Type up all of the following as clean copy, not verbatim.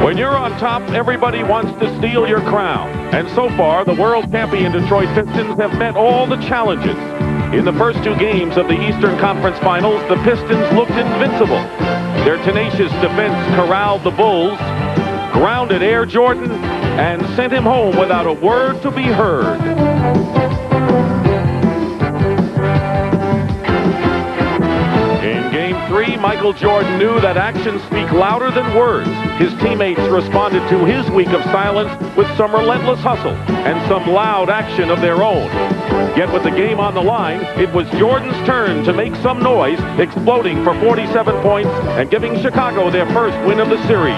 When you're on top, everybody wants to steal your crown. And so far, the world champion Detroit Pistons have met all the challenges. In the first two games of the Eastern Conference Finals, the Pistons looked invincible. Their tenacious defense corralled the Bulls, grounded Air Jordan, and sent him home without a word to be heard. In Game 3, Michael Jordan knew that actions speak louder than words. His teammates responded to his week of silence with some relentless hustle and some loud action of their own. Yet with the game on the line, it was Jordan's turn to make some noise, exploding for 47 points and giving Chicago their first win of the series.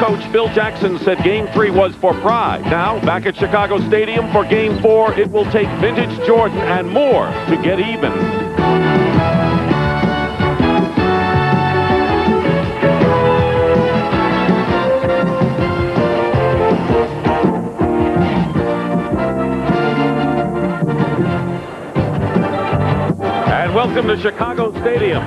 Coach Phil Jackson said Game 3 was for pride. Now, back at Chicago Stadium for Game 4, it will take vintage Jordan and more to get even. And welcome to Chicago Stadium,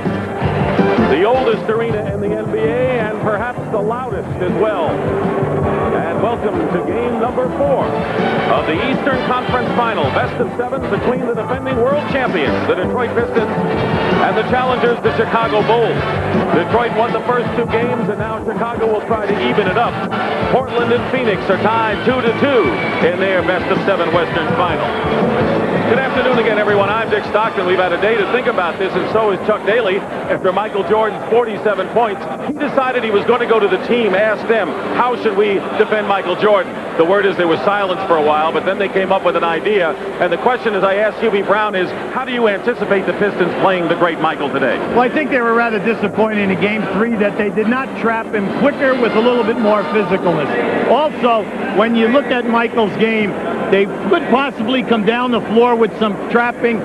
the oldest arena in the NBA and perhaps the loudest as well. And welcome to game number 4 of the Eastern Conference Final. Best of 7 between the defending world champions, the Detroit Pistons, and the challengers, the Chicago Bulls. Detroit won the first 2 games, and now Chicago will try to even it up. Portland and Phoenix are tied 2-2 in their best of 7 Western Final. Good afternoon again, everyone. I'm Dick Stockton. We've had a day to think about this, and so is Chuck Daly. After Michael Jordan's 47 points, he decided he was going to go to the team, ask them, how should we defend Michael Jordan? The word is there was silence for a while, but then they came up with an idea. And the question, as I asked Hubie Brown, is how do you anticipate the Pistons playing the great Michael today? Well, I think they were rather disappointed in Game 3 that they did not trap him quicker with a little bit more physicalness. Also, when you look at Michael's game, they could possibly come down the floor with some trap him,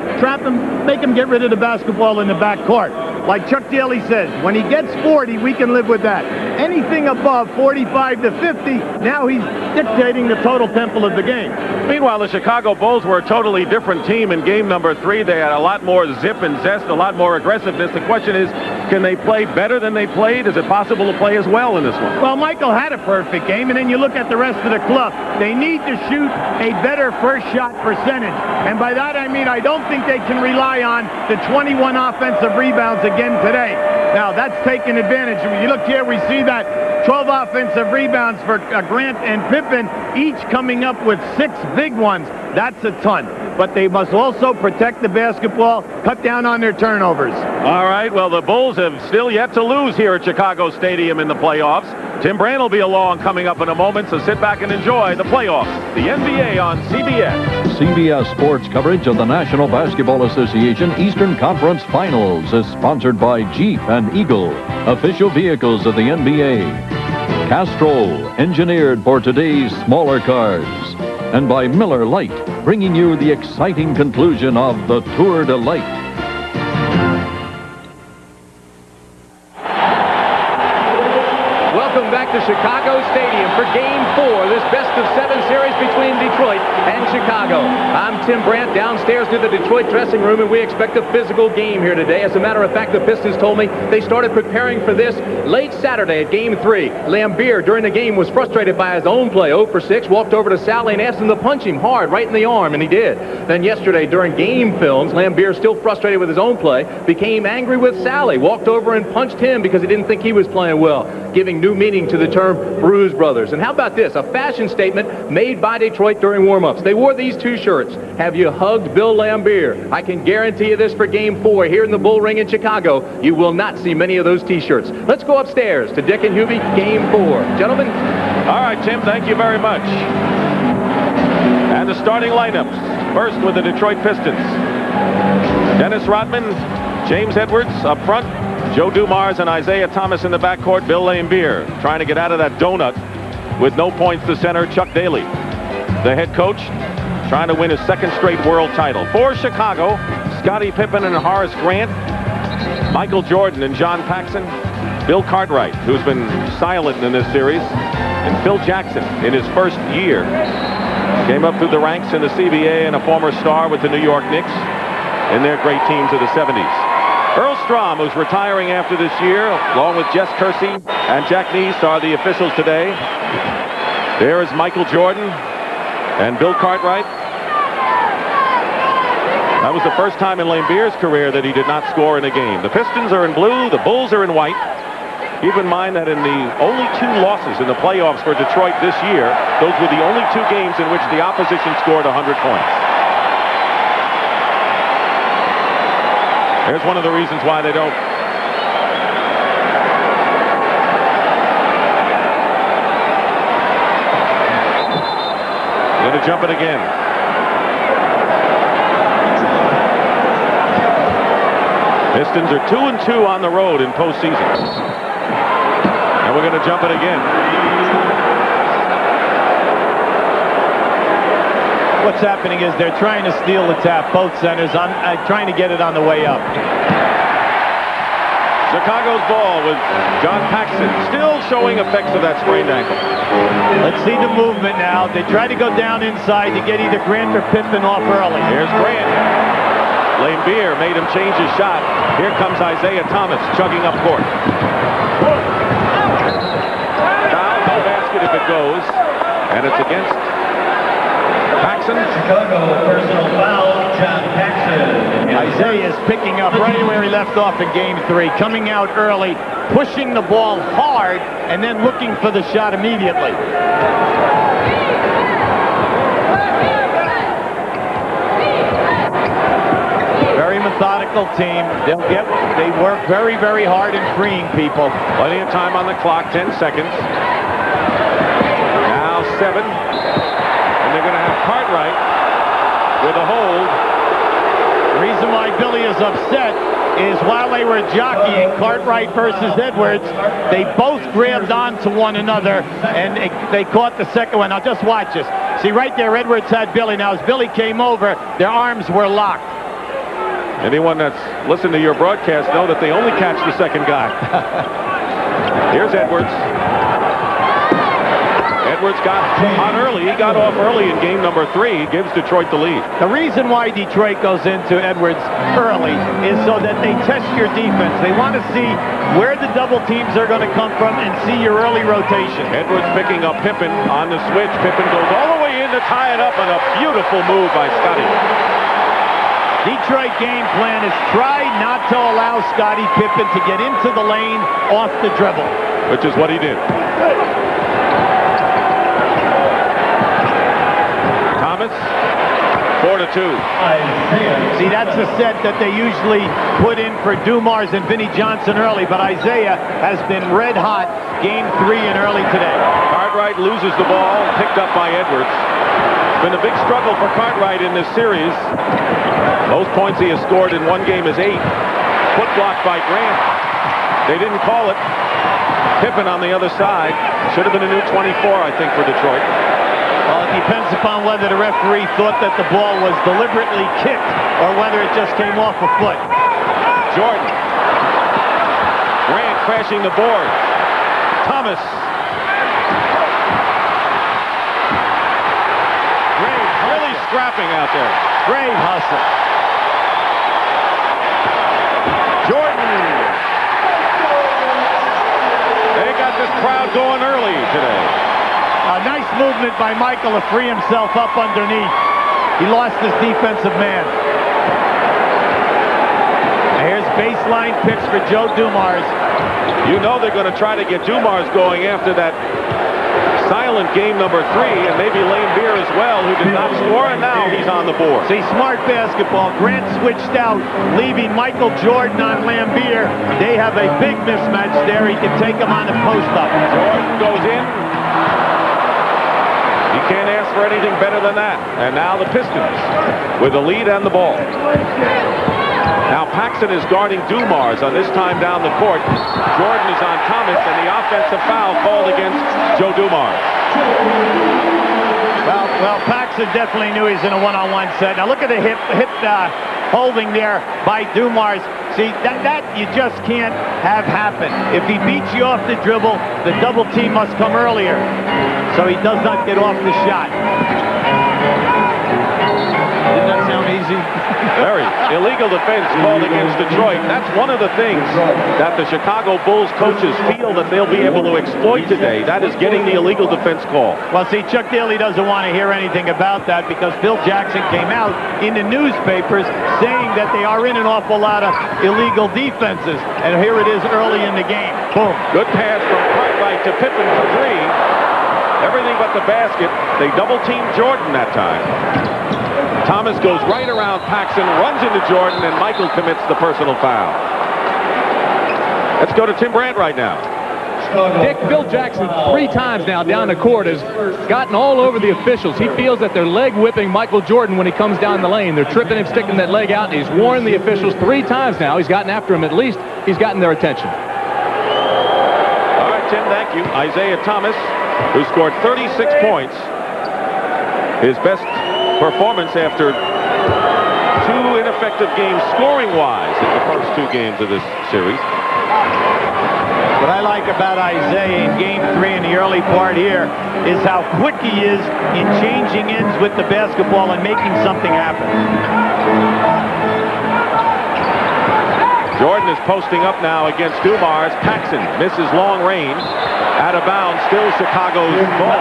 make him get rid of the basketball in the backcourt. Like Chuck Daly says, when he gets 40, we can live with that. Anything above 45 to 50, now he's dictating the total tempo of the game. Meanwhile, the Chicago Bulls were a totally different team in game number 3. They had a lot more zip and zest, a lot more aggressiveness. The question is, can they play better than they played? Is it possible to play as well in this one? Well, Michael had a perfect game, and then you look at the rest of the club. They need to shoot a better first shot percentage. And by that I mean I don't think they can rely on the 21 offensive rebounds again today. Now, that's taking advantage. When you look here, we see that 12 offensive rebounds for Grant and Pippen, each coming up with 6 big ones. That's a ton. But they must also protect the basketball, cut down on their turnovers. All right, well, the Bulls have still yet to lose here at Chicago Stadium in the playoffs. Tim Brand will be along coming up in a moment, so sit back and enjoy the playoffs. The NBA on CBS. CBS Sports coverage of the National Basketball Association Eastern Conference Finals is sponsored by Jeep and Eagle, official vehicles of the NBA. Castrol, engineered for today's smaller cars. And by Miller Lite, bringing you the exciting conclusion of the Tour de Light. Welcome back to Chicago Stadium for Game 4, this best of 7 series between Detroit and Chicago. I'm Tim Brandt, downstairs to the Detroit dressing room, and we expect a physical game here today. As a matter of fact, the Pistons told me they started preparing for this late Saturday at Game 3. Laimbeer, during the game, was frustrated by his own play, 0 for 6, walked over to Sally and asked him to punch him hard right in the arm, and he did. Then yesterday, during game films, Laimbeer, still frustrated with his own play, became angry with Sally, walked over and punched him because he didn't think he was playing well, giving new meaning to the term Bruise Brothers. And how about this? A fashion statement made by Detroit during warm-ups. They wore these 2 shirts. Have you hugged Bill Laimbeer? I can guarantee you this for Game 4 here in the Bull Ring in Chicago. You will not see many of those T-shirts. Let's go upstairs to Dick and Hubie, Game 4. Gentlemen? All right, Tim, thank you very much. And the starting lineups. First with the Detroit Pistons. Dennis Rodman, James Edwards up front. Joe Dumars and Isaiah Thomas in the backcourt. Bill Laimbeer trying to get out of that donut with no points to center. Chuck Daly, the head coach, trying to win his 2nd straight world title. For Chicago, Scottie Pippen and Horace Grant, Michael Jordan and John Paxson, Bill Cartwright, who's been silent in this series, and Phil Jackson in his first year. Came up through the ranks in the CBA and a former star with the New York Knicks. in their great teams of the 70s. Earl Strom, who's retiring after this year, along with Jess Kersey and Jack Neese, are the officials today. There is Michael Jordan and Bill Cartwright. That was the first time in Lambier's career that he did not score in a game. The Pistons are in blue, the Bulls are in white. Keep in mind that in the only 2 losses in the playoffs for Detroit this year, those were the only 2 games in which the opposition scored 100 points. Here's one of the reasons why they don't. Going to jump it again. Pistons are 2-2 on the road in postseason. And we're going to jump it again. What's happening is they're trying to steal the tap, both centers. I'm trying to get it on the way up. Chicago's ball with John Paxson still showing effects of that sprained ankle. Let's see the movement now. They try to go down inside to get either Grant or Pippen off early. Here's Grant. Lambier made him change his shot. Here comes Isaiah Thomas chugging up court. Foul, no basket if it goes. And it's against Paxson. Chicago personal foul, John Paxson. Isaiah is picking up right where he left off in Game 3, coming out early, pushing the ball hard, and then looking for the shot immediately. Very methodical team. They work very, very hard in freeing people. Plenty of time on the clock, 10 seconds. Now 7. And they're going to have Cartwright with a hold. The reason why Billy is upset is while they were jockeying, Cartwright versus Edwards, they both grabbed onto one another, and they caught the second one. Now just watch this. See right there, Edwards had Billy. Now as Billy came over, their arms were locked. Anyone that's listened to your broadcast know that they only catch the second guy. Here's Edwards. Edwards got on early. He got off early in game number 3. He gives Detroit the lead. The reason why Detroit goes into Edwards early is so that they test your defense. They want to see where the double teams are going to come from and see your early rotation. Edwards picking up Pippen on the switch. Pippen goes all the way in to tie it up, and a beautiful move by Scotty. Detroit game plan is try not to allow Scottie Pippen to get into the lane off the dribble. Which is what he did. Thomas, 4-2. See, that's the set that they usually put in for Dumars and Vinnie Johnson early, but Isaiah has been red hot game 3 and early today. Cartwright loses the ball, picked up by Edwards. It's been a big struggle for Cartwright in this series. Most points he has scored in one game is 8. Foot blocked by Grant. They didn't call it. Pippen on the other side. Should have been a new 24, I think, for Detroit. Well, it depends upon whether the referee thought that the ball was deliberately kicked or whether it just came off a foot. Jordan. Grant crashing the board. Thomas. Graves really scrapping out there. Great hustle. Jordan. They got this crowd going early today. A nice movement by Michael to free himself up underneath. He lost his defensive man. Now here's baseline pitch for Joe Dumars. You know they're going to try to get Dumars going after that silent game number 3, and maybe Lambier as well, who did not score, and now he's on the board. See, smart basketball. Grant switched out, leaving Michael Jordan on Lambier. They have a big mismatch there. He can take him on the post-up. Jordan goes in. You can't ask for anything better than that. And now the Pistons with the lead and the ball. Now Paxson is guarding Dumars on this time down the court. Jordan is on Thomas, and the offensive foul called against Joe Dumars. Well, Paxson definitely knew he's in a one-on-one set. Now look at the hip holding there by Dumars. See, that you just can't have happen. If he beats you off the dribble, the double team must come earlier. So he does not get off the shot. Didn't that sound easy? crazy. Very illegal defense called against Detroit. That's one of the things that the Chicago Bulls coaches feel that they'll be able to exploit today. That is getting the illegal defense call. Well, see, Chuck Daly doesn't want to hear anything about that because Phil Jackson came out in the newspapers saying that they are in an awful lot of illegal defenses. And here it is early in the game. Boom. Good pass from Cartwright to Pippen for three. Everything but the basket. They double-teamed Jordan that time. Thomas goes right around Paxson, runs into Jordan, and Michael commits the personal foul. Let's go to Tim Brandt right now. Dick, Phil Jackson 3 times now down the court has gotten all over the officials. He feels that they're leg whipping Michael Jordan when he comes down the lane. They're tripping him, sticking that leg out, and he's warned the officials 3 times now. He's gotten after him at least. He's gotten their attention. All right, Tim, thank you. Isaiah Thomas, who scored 36 points. His best performance after 2 ineffective games scoring-wise in the first 2 games of this series. What I like about Isaiah in Game 3 in the early part here is how quick he is in changing ends with the basketball and making something happen. Jordan is posting up now against Dumars. Paxson misses long range. Out of bounds, still Chicago's ball.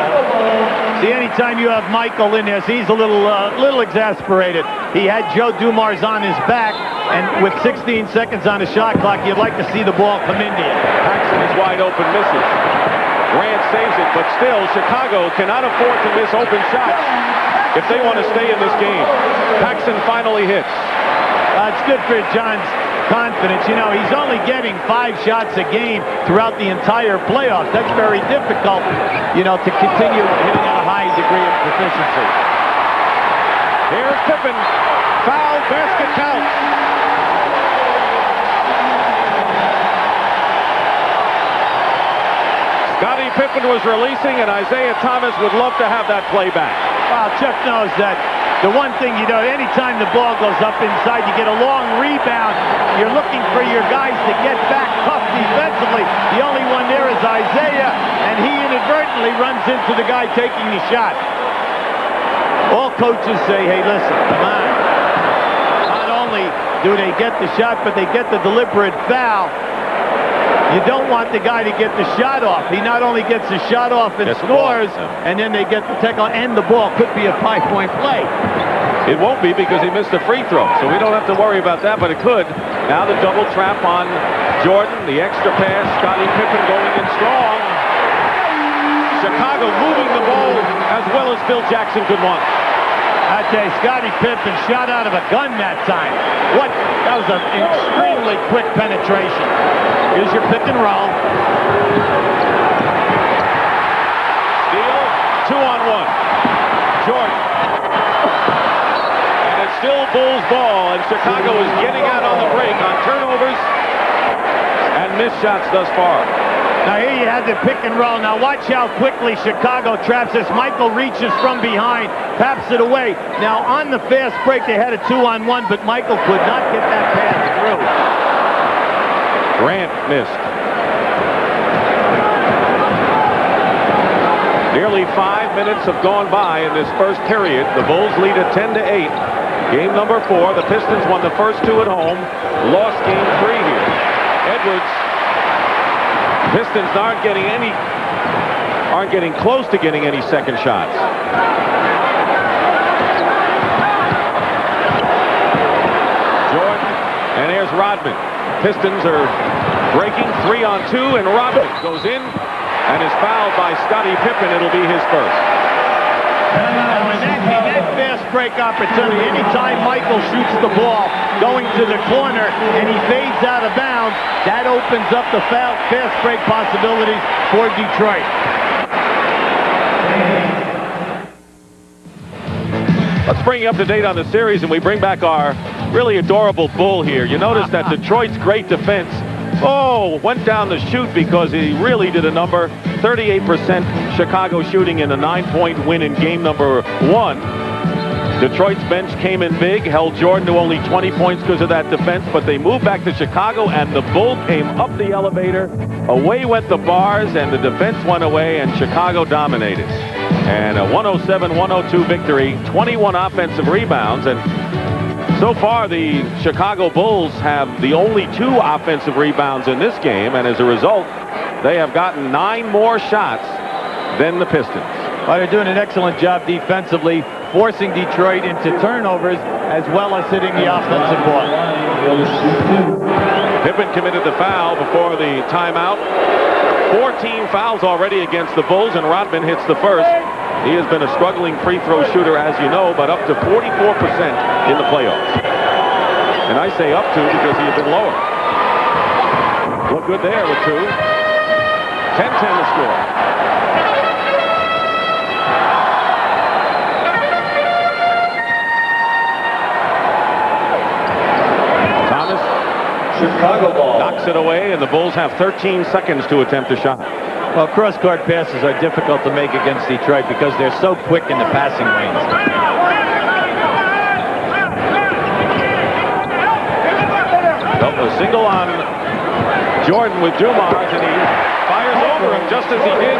See, anytime you have Michael in there, he's a little exasperated. He had Joe Dumars on his back, and with 16 seconds on the shot clock, you'd like to see the ball come into you. Paxson is wide open, misses. Grant saves it, but still, Chicago cannot afford to miss open shots if they want to stay in this game. Paxson finally hits. It's good for John's confidence. You know, he's only getting 5 shots a game throughout the entire playoffs. That's very difficult, you know, to continue hitting at a high degree of proficiency. Here's Pippen. Foul, basket counts. Scottie Pippen was releasing, and Isaiah Thomas would love to have that play back. Well, Chuck knows that the one thing, you know, anytime the ball goes up inside, you get a long rebound. You're looking for your guys to get back tough defensively. The only one there is Isaiah, and he inadvertently runs into the guy taking the shot. All coaches say, hey, listen, come on. Not only do they get the shot, but they get the deliberate foul. You don't want the guy to get the shot off. He not only gets the shot off and scores, and then they get the tackle, and the ball could be a 5-point play. It won't be because he missed a free throw, so we don't have to worry about that, but it could. Now the double trap on Jordan, the extra pass, Scottie Pippen going in strong. Chicago moving the ball as well as Phil Jackson could want. I tell you, Scottie Pippen shot out of a gun that time. That was an extremely quick penetration. Here's your pick and roll. Steal, 2-on-1. Jordan. And it's still Bulls ball, and Chicago is getting out on the break on turnovers and missed shots thus far. Now here you have the pick and roll. Now watch how quickly Chicago traps this. Michael reaches from behind, taps it away. Now on the fast break, they had a 2-on-1, but Michael could not get that pass through. Grant missed. Nearly 5 minutes have gone by in this first period. The Bulls lead at 10-8. Game number 4. The Pistons won the first 2 at home. Lost game 3 here. Edwards. Pistons aren't getting close to getting any second shots. Jordan, and there's Rodman. Pistons are breaking 3-on-2, and Rodman goes in and is fouled by Scottie Pippen. It'll be his first. In that fast break opportunity, anytime Michael shoots the ball going to the corner and he fades out of bounds, that opens up the fast break possibilities for Detroit. Let's bring you up to date on the series, and we bring back our really adorable Bull here. You notice that Detroit's great defense went down the chute because he really did a number. 38% Chicago shooting in a 9-point win in game number 1. Detroit's bench came in big, held Jordan to only 20 points because of that defense, but they moved back to Chicago, and the Bull came up the elevator. Away went the bars, and the defense went away, and Chicago dominated. And a 107-102 victory, 21 offensive rebounds, and So far, the Chicago Bulls have the only 2 offensive rebounds in this game, and as a result, they have gotten 9 more shots than the Pistons. Well, they're doing an excellent job defensively, forcing Detroit into turnovers as well as hitting the offensive ball. Pippen committed the foul before the timeout. 14 fouls already against the Bulls, and Rodman hits the first. He has been a struggling free throw shooter, as you know, but up to 44% in the playoffs. And I say up to because he has been lower. Look good there with 2. 10-10 to score. Thomas Chicago ball. knocks it away, and the Bulls have 13 seconds to attempt a shot. Well, cross-court passes are difficult to make against Detroit because they're so quick in the passing lanes. A single on Jordan with Dumars, and he fires over him just as he did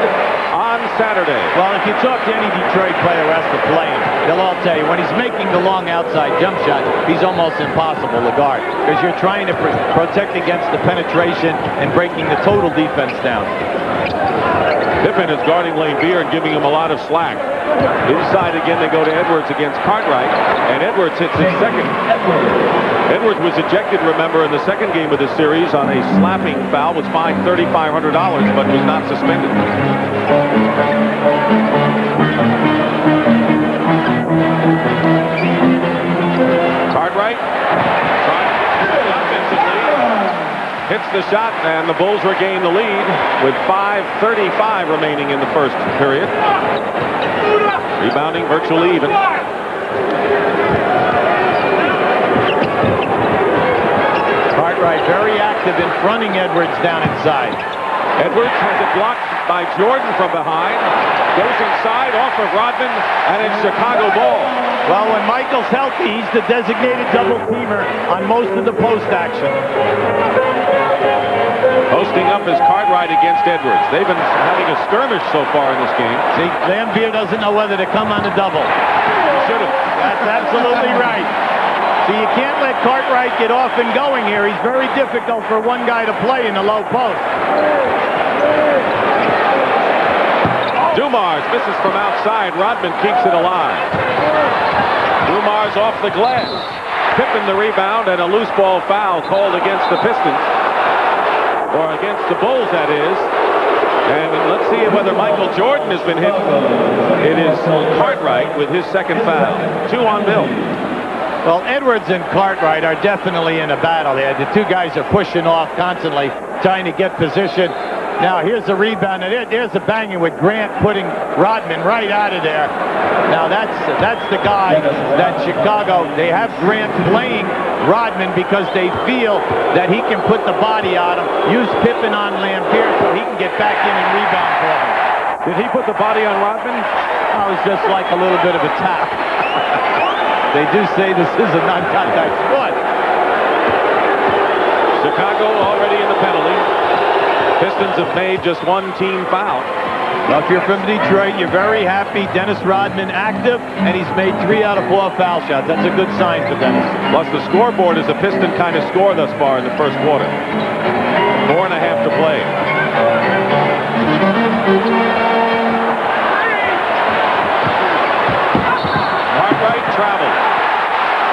on Saturday. Well, if you talk to any Detroit player who has to play him, they'll all tell you when he's making the long outside jump shot, he's almost impossible to guard because you're trying to protect against the penetration and breaking the total defense down. Pippen is guarding Lane Beer and giving him a lot of slack. Inside again, they go to Edwards against Cartwright, and Edwards hits his second. Edwards was ejected, remember, in the second game of this series on a slapping foul, was fined $3,500, but was not suspended. Cartwright hits the shot, and the Bulls regain the lead with 5:35 remaining in the first period. Rebounding virtually even. Cartwright very active in fronting Edwards down inside. Edwards has it blocked by Jordan from behind. Goes inside off of Rodman, and it's Chicago ball. Well, when Michael's healthy, he's the designated double teamer on most of the post action. Posting up is Cartwright against Edwards. They've been having a skirmish so far in this game. See, Lambier doesn't know whether to come on the double. He should have. That's absolutely right. So you can't let Cartwright get off and going here. He's very difficult for one guy to play in the low post. Dumars misses from outside. Rodman keeps it alive. Dumars off the glass. Pippen the rebound, and a loose ball foul called against the Pistons. Or against the Bulls, that is. And let's see whether Michael Jordan has been hit. It is Cartwright with his second foul. 2 on Bill. Well, Edwards and Cartwright are definitely in a battle here. The two guys are pushing off constantly, trying to get position. Now, here's the rebound, and there's the banging with Grant putting Rodman right out of there. Now, that's the guy that Chicago, they have Grant playing Rodman because they feel that he can put the body on him, use Pippen on Lampier so he can get back in and rebound for him. Did he put the body on Rodman? That was just like a little bit of a tap. They do say this is a non-contact sport. Chicago already in the penalty. Pistons have made just 1 team foul. Well, if you're from Detroit, you're very happy. Dennis Rodman active, and he's made 3 out of 4 foul shots. That's a good sign for Dennis. Plus, the scoreboard is a Piston kind of score thus far in the first quarter. 4.5 to play. Cartwright traveled.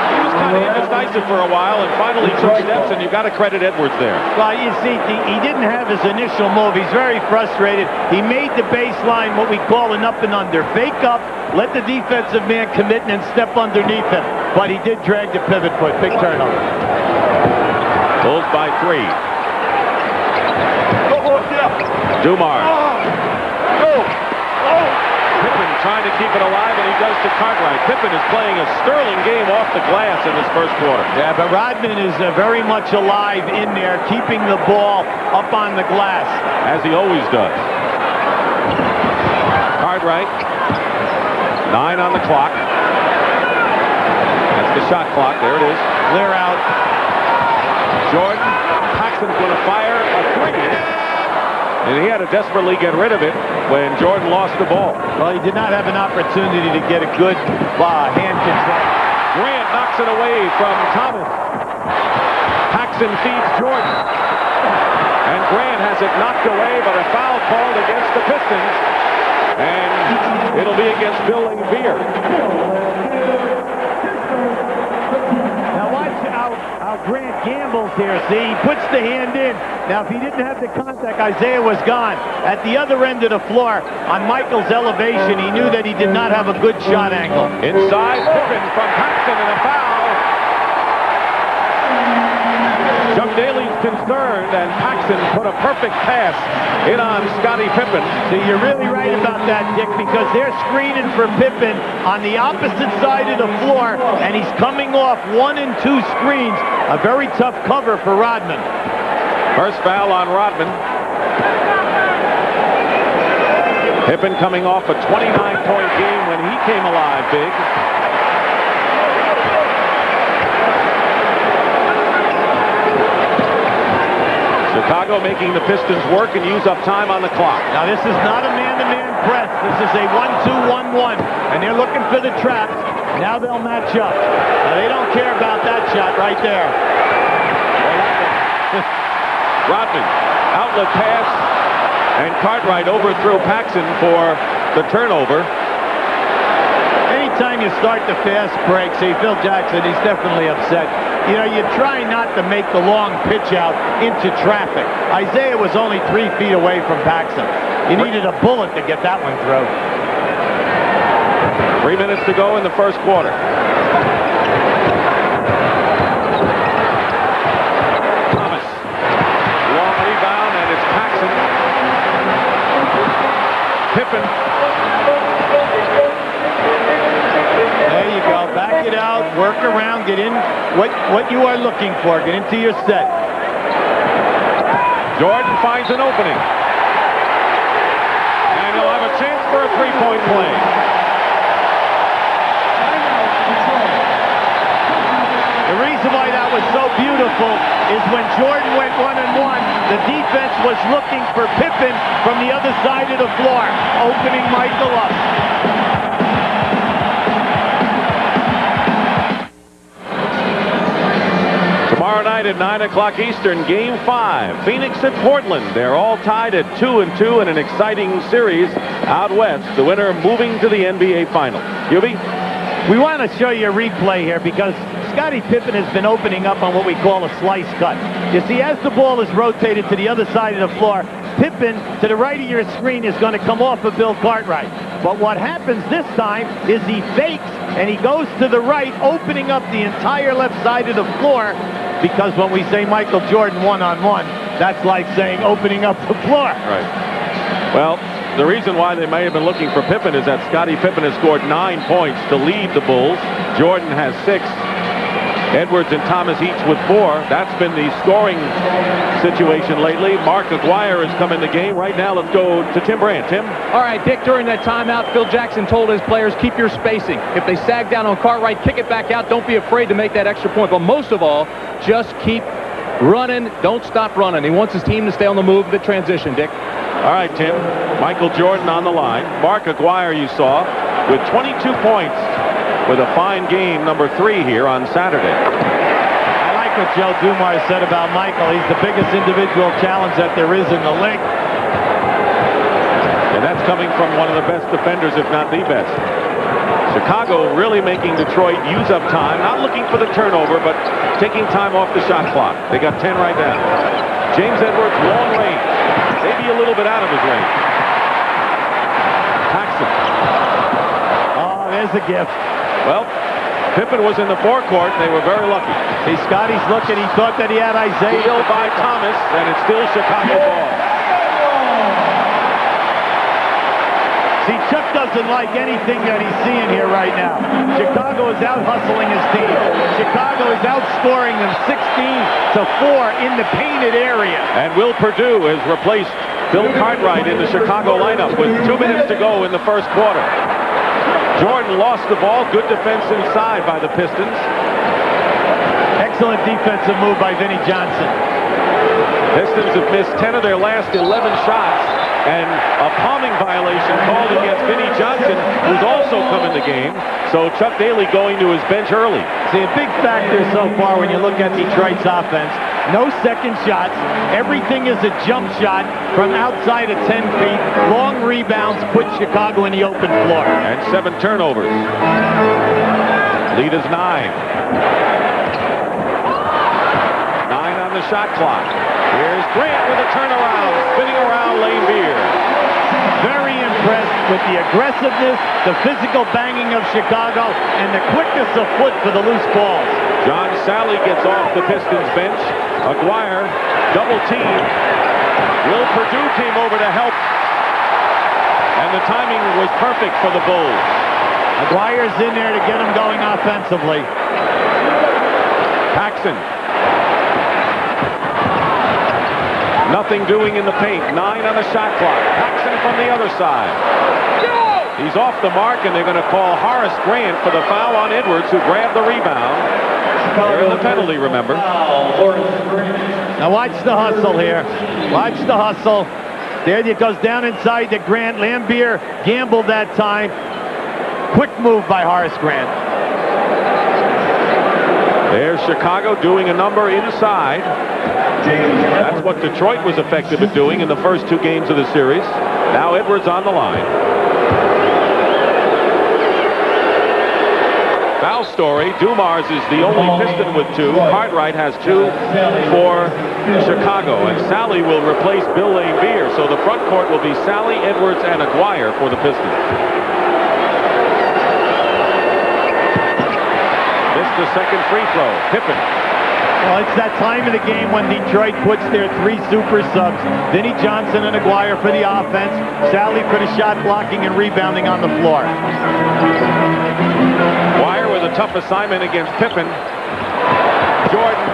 He was kind of indecisive for a while and finally took steps, and you've got to credit Edwards there. Well, you see, he didn't have his initial move. He's very frustrated. He made the baseline what we call an up and under. Fake up, let the defensive man commit and then step underneath him. But he did drag the pivot foot. Big turnover. Bulls by 3. Dumars. Pippen trying to keep it alive, and he does to Cartwright. Pippen is playing a sterling game off the glass in this first quarter. Yeah, but Rodman is very much alive in there, keeping the ball up on the glass. As he always does. Cartwright. 9 on the clock. That's the shot clock. There it is. Clear out. Jordan. Paxson's going to fire a 3. And he had to desperately get rid of it when Jordan lost the ball. Well, he did not have an opportunity to get a good hand control. Grant knocks it away from Thomas. Paxson feeds Jordan. And Grant has it knocked away, but a foul called against the Pistons. And it'll be against Bill Beer. Now watch how Grant gambles here. See, he puts the hand in. Now, if he didn't have the contact, Isaiah was gone. At the other end of the floor, on Michael's elevation, he knew that he did not have a good shot angle. Inside, Pippen from Paxson and a foul. Chuck Daly's concerned, and Paxson put a perfect pass in on Scottie Pippen. See, you're really right about that, Dick, because they're screening for Pippen on the opposite side of the floor, and he's coming off 1 and 2 screens. A very tough cover for Rodman. First foul on Rodman. Pippen coming off a 29-point game when he came alive big. Chicago making the Pistons work and use up time on the clock. Now, this is not a man-to-man press. This is a 1-2-1-1, and they're looking for the traps. Now they'll match up. Now, they don't care about that shot right there. Rodman, outlet pass, and Cartwright overthrew Paxson for the turnover. Anytime you start the fast break, see, Phil Jackson, he's definitely upset. You know, you try not to make the long pitch out into traffic. Isaiah was only 3 feet away from Paxson. You needed a bullet to get that one through. 3 minutes to go in the first quarter. Thomas. Long rebound, and it's Paxson. Pippen. There you go. Back it out. Work around. Get in what you are looking for. Get into your set. Jordan finds an opening. And he'll have a chance for a three-point play. The reason why that was so beautiful is when Jordan went 1-on-1, the defense was looking for Pippen from the other side of the floor, opening Michael up. Tomorrow night at 9 o'clock Eastern, Game 5. Phoenix at Portland. They're all tied at 2-2 in an exciting series out west. The winner moving to the NBA Finals. Hubie? We want to show you a replay here because Scottie Pippen has been opening up on what we call a slice cut. You see, as the ball is rotated to the other side of the floor, Pippen, to the right of your screen, is going to come off of Bill Cartwright. But what happens this time is he fakes and he goes to the right, opening up the entire left side of the floor, because when we say Michael Jordan 1-on-1, that's like saying opening up the floor. Right. Well, the reason why they may have been looking for Pippen is that Scottie Pippen has scored 9 points to lead the Bulls. Jordan has 6. Edwards and Thomas each with 4. That's been the scoring situation lately. Mark Aguirre has come in the game. Right now, let's go to Tim Brandt. Tim? All right, Dick, during that timeout, Phil Jackson told his players, keep your spacing. If they sag down on Cartwright, kick it back out. Don't be afraid to make that extra point. But most of all, just keep running. Don't stop running. He wants his team to stay on the move, the transition, Dick. All right, Tim. Michael Jordan on the line. Mark Aguirre, you saw, with 22 points, with a fine game, number 3 here on Saturday. I like what Joe Dumars said about Michael. He's the biggest individual challenge that there is in the league. And that's coming from one of the best defenders, if not the best. Chicago really making Detroit use up time, not looking for the turnover, but taking time off the shot clock. They got 10 right now. James Edwards, long range. Maybe a little bit out of his range. Paxson. Oh, there's a gift. Well, Pippen was in the forecourt, and they were very lucky. See, Scotty's looking. He thought that he had Isaiah. Steal by Thomas, and it's still Chicago ball. See, Chuck doesn't like anything that he's seeing here right now. Chicago is out-hustling his team. Chicago is outscoring them 16-4 in the painted area. And Will Perdue has replaced Bill Cartwright in the Chicago lineup with 2 minutes to go in the first quarter. Jordan lost the ball. Good defense inside by the Pistons. Excellent defensive move by Vinnie Johnson. Pistons have missed 10 of their last 11 shots, and a palming violation called against Vinnie Johnson, who's also come in the game. So Chuck Daly going to his bench early. See, a big factor so far when you look at Detroit's offense, no second shots. Everything is a jump shot from outside of 10 feet. Long rebounds put Chicago in the open floor. And 7 turnovers. Lead is 9. 9 on the shot clock. Here's Grant with a turnaround, spinning around Lane Beer. Very impressed with the aggressiveness, the physical banging of Chicago, and the quickness of foot for the loose balls. John Sally gets off the Pistons bench. Aguirre, double team. Will Perdue came over to help. And the timing was perfect for the Bulls. Aguirre's in there to get him going offensively. Paxson. Nothing doing in the paint. 9 on the shot clock. Paxson from the other side. He's off the mark, and they're going to call Horace Grant for the foul on Edwards, who grabbed the rebound. They're in the penalty, remember. Now watch the hustle here. Watch the hustle. There it goes down inside to Grant. Lambier gambled that time. Quick move by Horace Grant. There's Chicago doing a number inside. That's what Detroit was effective at doing in the first 2 games of the series. Now Edwards on the line. Foul story. Dumars is the only Piston with 2. Cartwright has 2 for Chicago. And Sally will replace Bill Laimbeer. So the front court will be Sally, Edwards, and Aguirre for the Pistons. Missed the second free throw. Pippen. Well, it's that time of the game when Detroit puts their 3 super subs. Vinnie Johnson and Aguirre for the offense. Sally for the shot blocking and rebounding on the floor. Aguirre with a tough assignment against Pippen. Jordan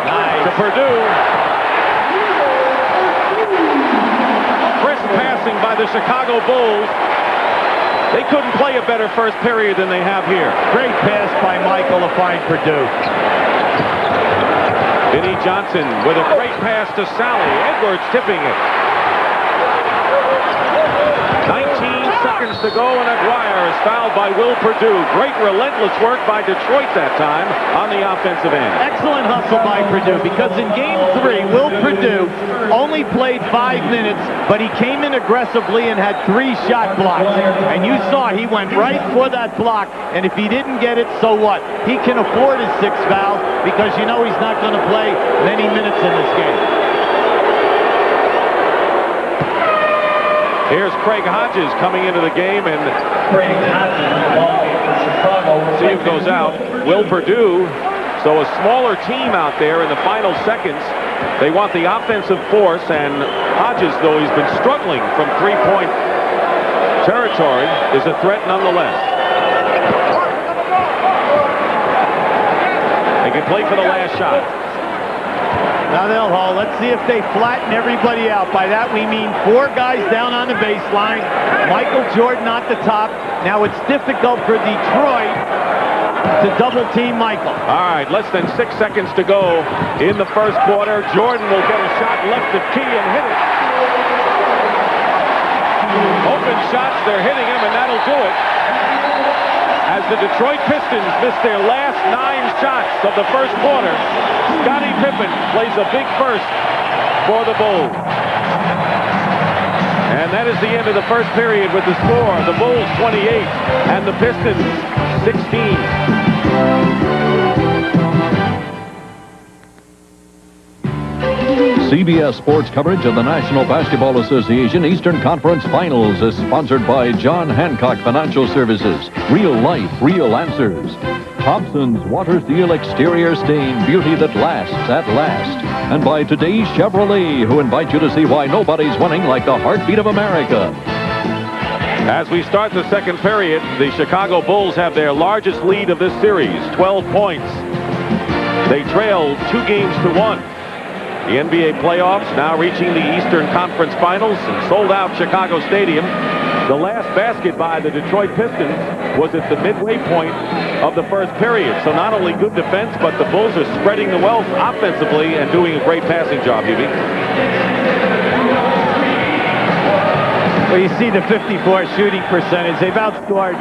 to Perdue. Crisp passing by the Chicago Bulls. They couldn't play a better first period than they have here. Great pass by Michael to find Perdue. Vinnie Johnson with a great pass to Sally. Edwards tipping it. 19 seconds to go, and Aguirre is fouled by Will Perdue. Great relentless work by Detroit that time on the offensive end. Excellent hustle by Perdue, because in Game 3, Will Perdue only played 5 minutes, but he came in aggressively and had 3 shot blocks. And you saw he went right for that block, and if he didn't get it, so what? He can afford his 6 fouls, because you know he's not going to play many minutes in this game. Here's Craig Hodges coming into the game, and Steve goes out. Will Perdue, so a smaller team out there in the final seconds. They want the offensive force, and Hodges, though he's been struggling from 3-point territory, is a threat nonetheless. They can play for the last shot. Now they'll hold. Let's see if they flatten everybody out. By that we mean 4 guys down on the baseline. Michael Jordan at the top. Now it's difficult for Detroit to double team Michael. All right, less than 6 seconds to go in the first quarter. Jordan will get a shot left of key and hit it. Open shots, they're hitting him, and that'll do it. As the Detroit Pistons miss their last 9 shots of the first quarter, Scottie Pippen plays a big first for the Bulls. And that is the end of the first period with the score. The Bulls 28 and the Pistons 16. CBS Sports coverage of the National Basketball Association Eastern Conference Finals is sponsored by John Hancock Financial Services. Real life, real answers. Thompson's Water Seal Exterior Stain, beauty that lasts at last. And by today's Chevrolet, who invite you to see why nobody's winning like the heartbeat of America. As we start the second period, the Chicago Bulls have their largest lead of this series, 12 points. They trailed 2-1. The NBA playoffs now reaching the Eastern Conference Finals and sold-out Chicago Stadium. The last basket by the Detroit Pistons was at the midway point of the first period. So not only good defense, but the Bulls are spreading the wealth offensively and doing a great passing job, Hubie. Well, you see the 54 shooting percentage. They've outscored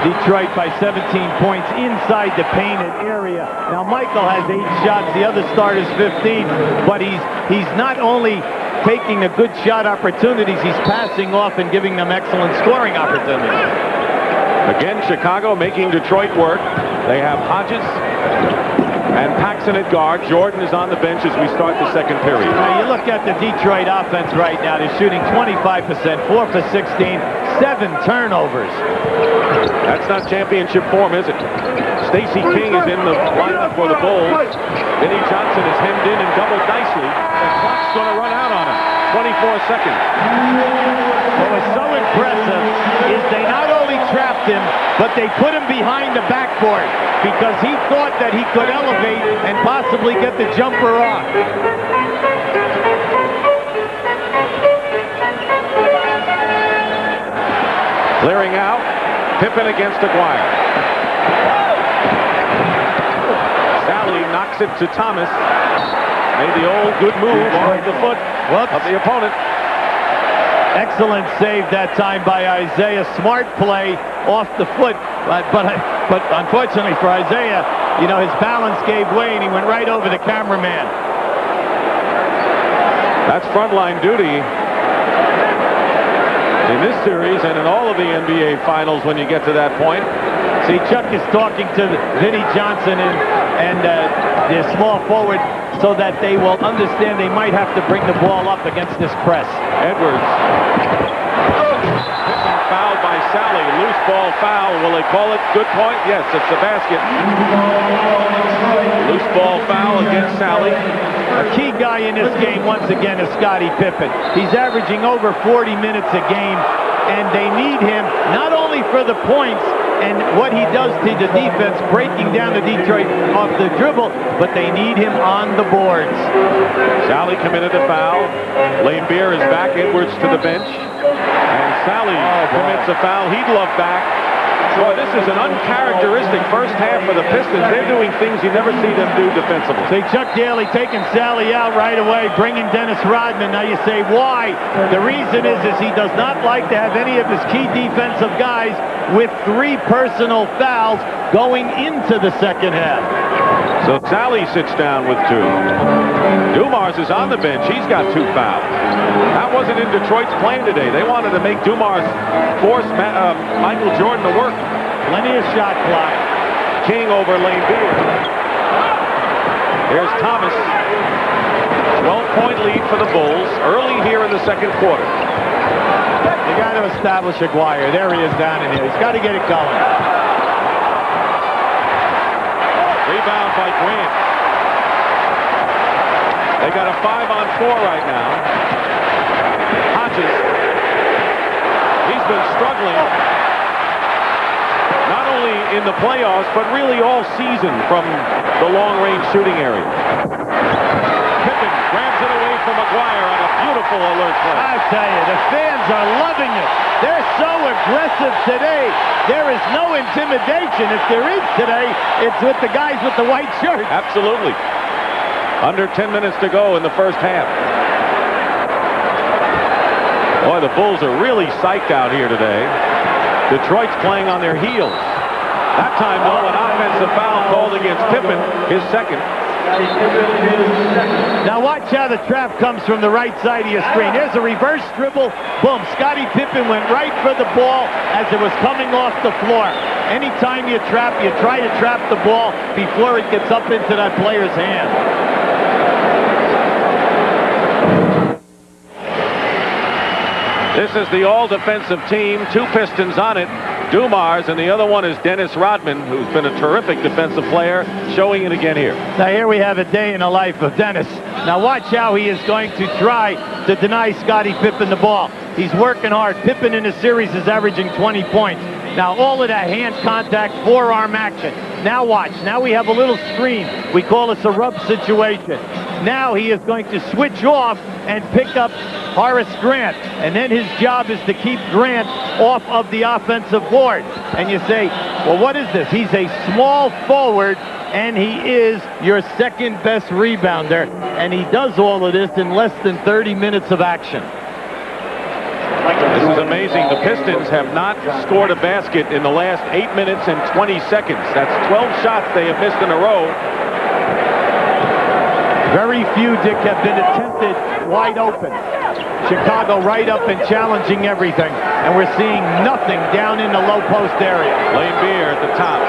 Detroit by 17 points inside the painted area. Now Michael has 8 shots, the other starter's 15, but he's not only taking the good shot opportunities, he's passing off and giving them excellent scoring opportunities. Again, Chicago making Detroit work. They have Hodges and Paxson at guard. Jordan is on the bench as we start the second period. Now you look at the Detroit offense right now. They're shooting 25%, 4 for 16, 7 turnovers. That's not championship form, is it? Stacey King is in the lineup for the Bulls. Vinnie Johnson is hemmed in and doubled nicely. The clock's going to run out on him. 24 seconds. What was so impressive is they not only trapped him, but they put him behind the backboard because he thought that he could elevate and possibly get the jumper off. Clearing out. Pippen against Aguirre. Sally knocks it to Thomas. Made the old good move on the foot of the opponent. Excellent save that time by Isaiah. Smart play off the foot. But unfortunately for Isaiah, you know, his balance gave way and he went right over the cameraman. That's frontline duty in this series and in all of the NBA Finals when you get to that point. See, Chuck is talking to Vinnie Johnson and their small forward so that they will understand they might have to bring the ball up against this press. Edwards. Fouled by Sally. Loose ball foul. Will they call it? Good point. Yes, it's the basket. Loose ball foul against Sally. A key guy in this game, once again, is Scottie Pippen. He's averaging over 40 minutes a game, and they need him not only for the points and what he does to the defense, breaking down the Detroit off the dribble, but they need him on the boards. Sally committed a foul. Lane Beer is back. Edwards to the bench. And Sally commits a foul. He'd love back. Boy, this is an uncharacteristic first half for the Pistons. They're doing things you never see them do defensively. See, Chuck Daly taking Sally out right away, bringing Dennis Rodman. Now you say, why? The reason is he does not like to have any of his key defensive guys with 3 personal fouls going into the second half. So Sally sits down with 2. Dumars is on the bench. He's got 2 fouls. That wasn't in Detroit's plan today. They wanted to make Dumars force Michael Jordan to work. Plenty of shot clock. King over Lane Beer. Here's Thomas. 12-point lead for the Bulls early here in the second quarter. They got to establish Aguirre. There he is down in here. He's got to get it going. Rebound by Grant. They got a 5-on-4 right now. Hodges. He's been struggling not only in the playoffs, but really all season from the long-range shooting area. Pippen grabs it away from Aguirre on a beautiful alert play. I tell you, the fans are loving it. They're so aggressive today. There is no intimidation. If there is today, it's with the guys with the white shirts. Absolutely. Under 10 minutes to go in the first half. Boy, the Bulls are really psyched out here today. Detroit's playing on their heels. That time, though, an offensive foul called against Pippen, his second. Now watch how the trap comes from the right side of your screen. There's a reverse dribble. Boom. Scottie Pippen went right for the ball as it was coming off the floor. Anytime you trap, you try to trap the ball before it gets up into that player's hand. This is the all-defensive team. 2 Pistons on it. Dumars, and the other one is Dennis Rodman, who's been a terrific defensive player, showing it again here. Now here we have a day in the life of Dennis. Now watch how he is going to try to deny Scottie Pippen the ball. He's working hard. Pippen in the series is averaging 20 points. Now all of that hand contact, forearm action. Now watch. Now we have a little screen. We call this a rub situation. Now he is going to switch off and pick up Horace Grant. And then his job is to keep Grant off of the offensive board. And you say, well, what is this? He's a small forward, and he is your second best rebounder. And he does all of this in less than 30 minutes of action. This is amazing. The Pistons have not scored a basket in the last 8 minutes and 20 seconds. That's 12 shots they have missed in a row. Very few, Dick, have been attempted wide open. Chicago right up and challenging everything. And we're seeing nothing down in the low post area. Lane Beer at the top.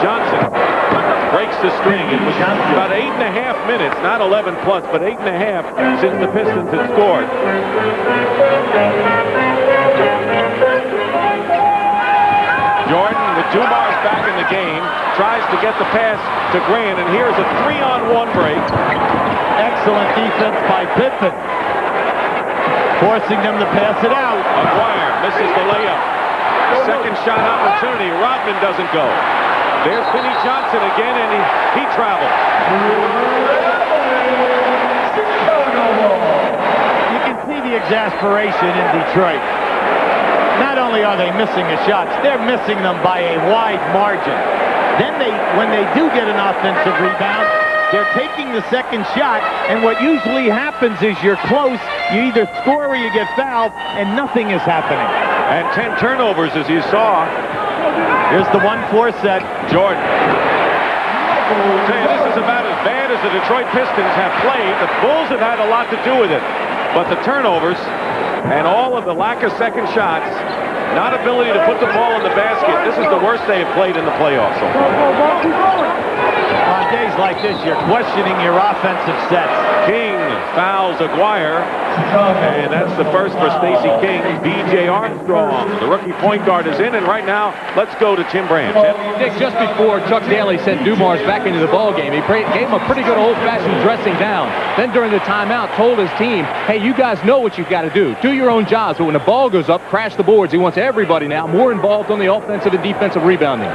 Johnson breaks the string. It was about 8.5 minutes, not 11 plus, but 8.5 since the Pistons had scored. Jordan with Dumars back in the game, tries to get the pass to Grant, and here's a 3-on-1 break. Excellent defense by Pittman, forcing them to pass it out. Aguirre misses the layup. Second shot opportunity. Rodman doesn't go. There's Vinnie Johnson again, and he travels. You can see the exasperation in Detroit. Not only are they missing the shots, they're missing them by a wide margin. Then when they do get an offensive rebound, they're taking the second shot, and what usually happens is you're close, you either score or you get fouled, and nothing is happening. And 10 turnovers, as you saw. Here's the 1-4 set. Jordan. I'll tell you, this is about as bad as the Detroit Pistons have played. The Bulls have had a lot to do with it. But the turnovers and all of the lack of second shots, not ability to put the ball in the basket, this is the worst they have played in the playoffs. On days like this, you're questioning your offensive sets. King fouls Aguirre, and that's the first for Stacey King. B.J. Armstrong, the rookie point guard, is in, and right now, let's go to Tim Brandt. Dick, just before Chuck Daly sent Dumars back into the ballgame, he gave him a pretty good old-fashioned dressing down. Then during the timeout, told his team, hey, you guys know what you've got to do. Do your own jobs, but when the ball goes up, crash the boards. He wants everybody now more involved on the offensive and defensive rebounding.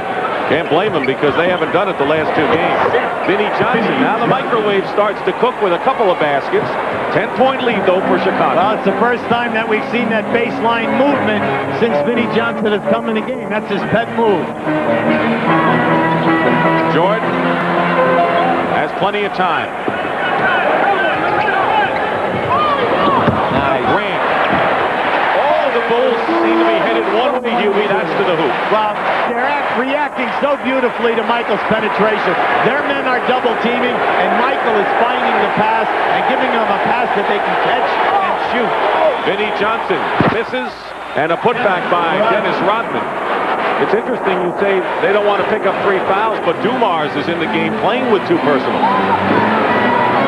Can't blame him because they haven't done it the last 2 games. Vinnie Johnson, now the microwave starts to cook with a couple of baskets. 10-point lead, though, for Chicago. Well, it's the first time that we've seen that baseline movement since Vinnie Johnson has come in the game. That's his pet move. Jordan has plenty of time. Grant. All the Bulls seem to be headed one way, Huey. That's to the hoop. Well, they're reacting so beautifully to Michael's penetration. Their men are double teaming, and Michael is finding the pass and giving them a pass that they can catch and shoot. Vinnie Johnson misses, and a putback by Dennis Rodman. It's interesting you say they don't want to pick up 3 fouls, but Dumars is in the game playing with 2 personals.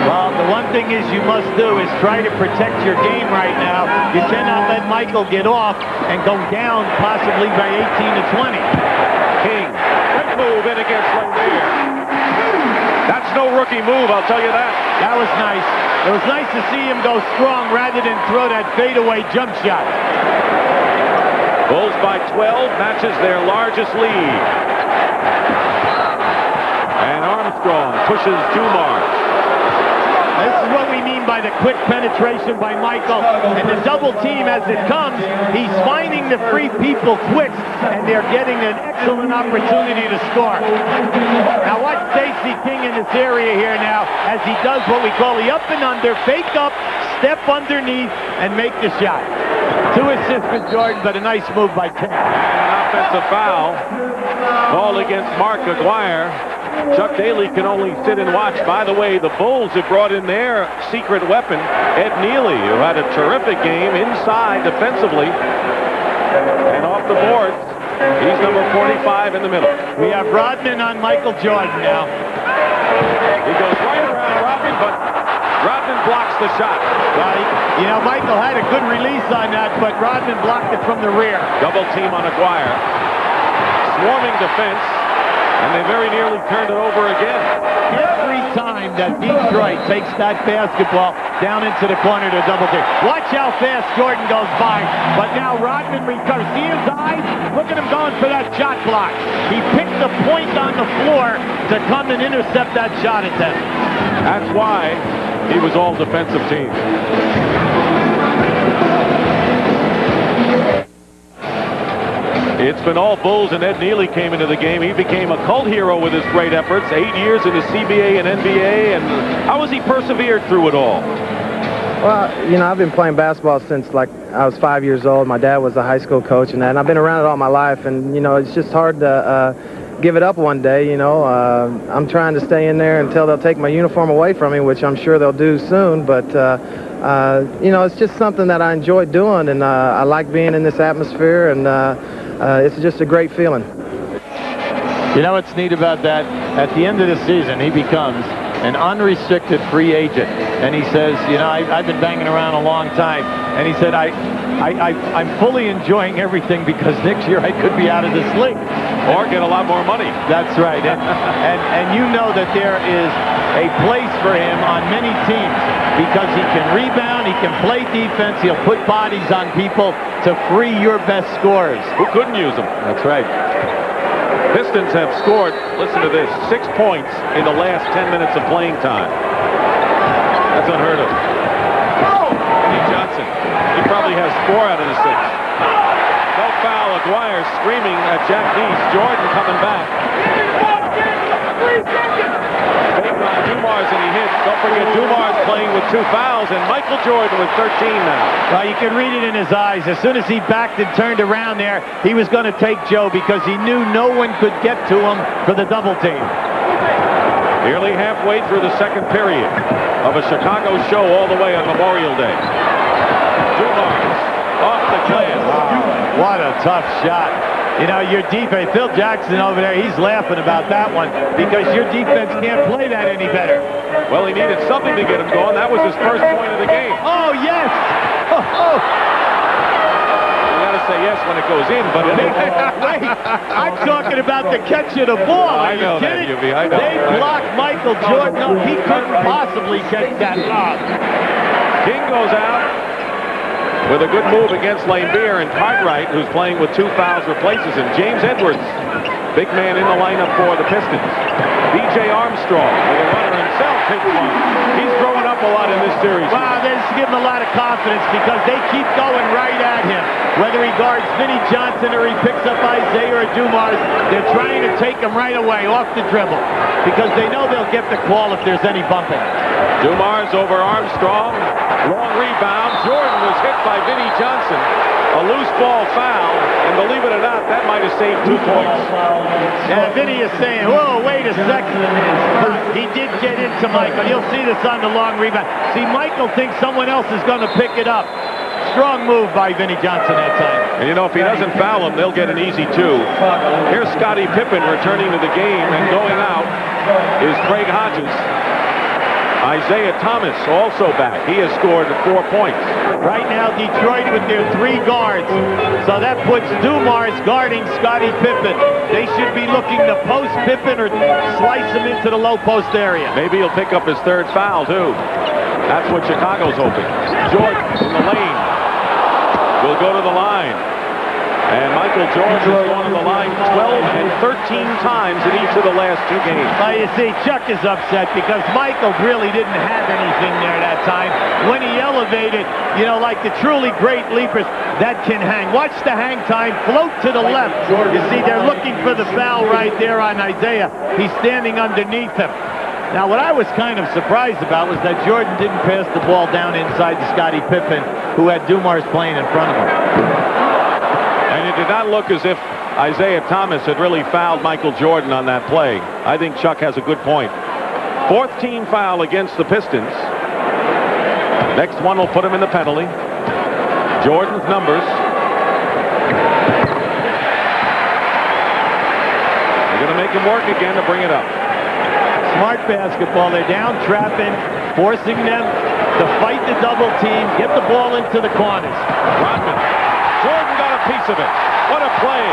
Well, the one thing is you must do is try to protect your game right now. You cannot let Michael get off and go down possibly by 18 to 20. King, quick move in against Lanier. That's no rookie move, I'll tell you that. That was nice. It was nice to see him go strong rather than throw that fadeaway jump shot. Bulls by 12, matches their largest lead. And Armstrong pushes Dumars. This is what we mean by the quick penetration by Michael. And the double team, as it comes, he's finding the free people quick, and they're getting an excellent opportunity to score. Now watch Stacey King in this area here now, as he does what we call the up and under, fake up, step underneath, and make the shot. 2 assists for Jordan, but a nice move by King. An offensive foul. Ball against Mark Aguirre. Chuck Daly can only sit and watch. By the way, the Bulls have brought in their secret weapon, Ed Neely, who had a terrific game inside defensively and off the boards. He's number 45 in the middle. We have Rodman on Michael Jordan now. He goes right around Rodman, but Rodman blocks the shot. Well, you know, Michael had a good release on that, but Rodman blocked it from the rear. Double team on Aguirre. Swarming defense. And they very nearly turned it over again. Every time that Detroit takes that basketball down into the corner to double team. Watch how fast Jordan goes by. But now Rodman recovers. See his eyes? Look at him going for that shot block. He picked the point on the floor to come and intercept that shot attempt. That's why he was all defensive team. It's been all Bulls, and Ed Neely came into the game. He became a cult hero with his great efforts. 8 years in the CBA and NBA, and how has he persevered through it all? Well, you know, I've been playing basketball since like I was 5 years old. My dad was a high school coach and that, and I've been around it all my life. And you know, it's just hard to give it up one day. You know, I'm trying to stay in there until they'll take my uniform away from me, which I'm sure they'll do soon. But you know, it's just something that I enjoy doing, and I like being in this atmosphere, and it's just a great feeling. You know what's neat about that? At the end of the season, he becomes an unrestricted free agent. And he says, you know, I've been banging around a long time. And he said, I'm fully enjoying everything because next year I could be out of this league. Or get a lot more money. That's right. And you know that there is a place for him on many teams because he can rebound, he can play defense, he'll put bodies on people to free your best scorers. Who couldn't use him? That's right. Pistons have scored, listen to this, 6 points in the last 10 minutes of playing time. That's unheard of. Lee Johnson, he probably has 4 out of the 6. No foul, Aguirre screaming at Jack Deese. Jordan coming back. Fake on Dumars and he hits. Don't forget Dumars playing with 2 fouls and Michael Jordan with 13 now. Well, you could read it in his eyes. As soon as he backed and turned around there, he was going to take Joe because he knew no one could get to him for the double team. Nearly halfway through the second period of a Chicago show all the way on Memorial Day. Dumars off the glass. Wow, what a tough shot. You know, your defense, Phil Jackson over there, he's laughing about that one because your defense can't play that any better. Well, he needed something to get him going. That was his first point of the game. Oh, yes! Oh. You got to say yes when it goes in, but it ain't. Wait, I'm talking about the catch of the ball. Are I know you that, kidding? UB, I know. They blocked Michael Jordan. No, he couldn't possibly catch that lob. King goes out with a good move against Laimbeer, and Cartwright, who's playing with 2 fouls, replaces him. James Edwards, big man in the lineup for the Pistons. B.J. Armstrong, with a runner himself, hits one. He's growing up a lot in this series. Wow, this gives him a lot of confidence because they keep going right at him. Whether he guards Vinnie Johnson or he picks up Isaiah or Dumars, they're trying to take him right away off the dribble because they know they'll get the call if there's any bumping. Dumars over Armstrong. Long rebound. Jordan was hit by Vinnie Johnson. A loose ball foul, and believe it or not, that might have saved 2 points. Yeah, Vinnie is saying, whoa, wait a second. He did get into Michael. You'll see this on the long rebound. See, Michael thinks someone else is going to pick it up. Strong move by Vinnie Johnson that time. And you know, if he doesn't foul him, they'll get an easy 2. Here's Scottie Pippen returning to the game, and going out is Craig Hodges. Isaiah Thomas also back. He has scored 4 points. Right now, Detroit with their 3 guards. So that puts Dumars guarding Scottie Pippen. They should be looking to post Pippen or slice him into the low post area. Maybe he'll pick up his 3rd foul, too. That's what Chicago's hoping. Jordan in the lane will go to the line. And Michael Jordan has gone to the line 12 and 13 times in each of the last 2 games. Well, you see, Chuck is upset because Michael really didn't have anything there that time. When he elevated, you know, like the truly great leapers, that can hang. Watch the hang time, float to the left. You see, they're looking for the foul right there on Isaiah. He's standing underneath him. Now, what I was kind of surprised about was that Jordan didn't pass the ball down inside to Scottie Pippen, who had Dumars playing in front of him. And it did not look as if Isaiah Thomas had really fouled Michael Jordan on that play. I think Chuck has a good point. 4th team foul against the Pistons. Next one will put him in the penalty. Jordan's numbers. They're going to make him work again to bring it up. Smart basketball. They're down trapping, forcing them to fight the double team, get the ball into the corners. Rodman. Jordan got a piece of it. What a play.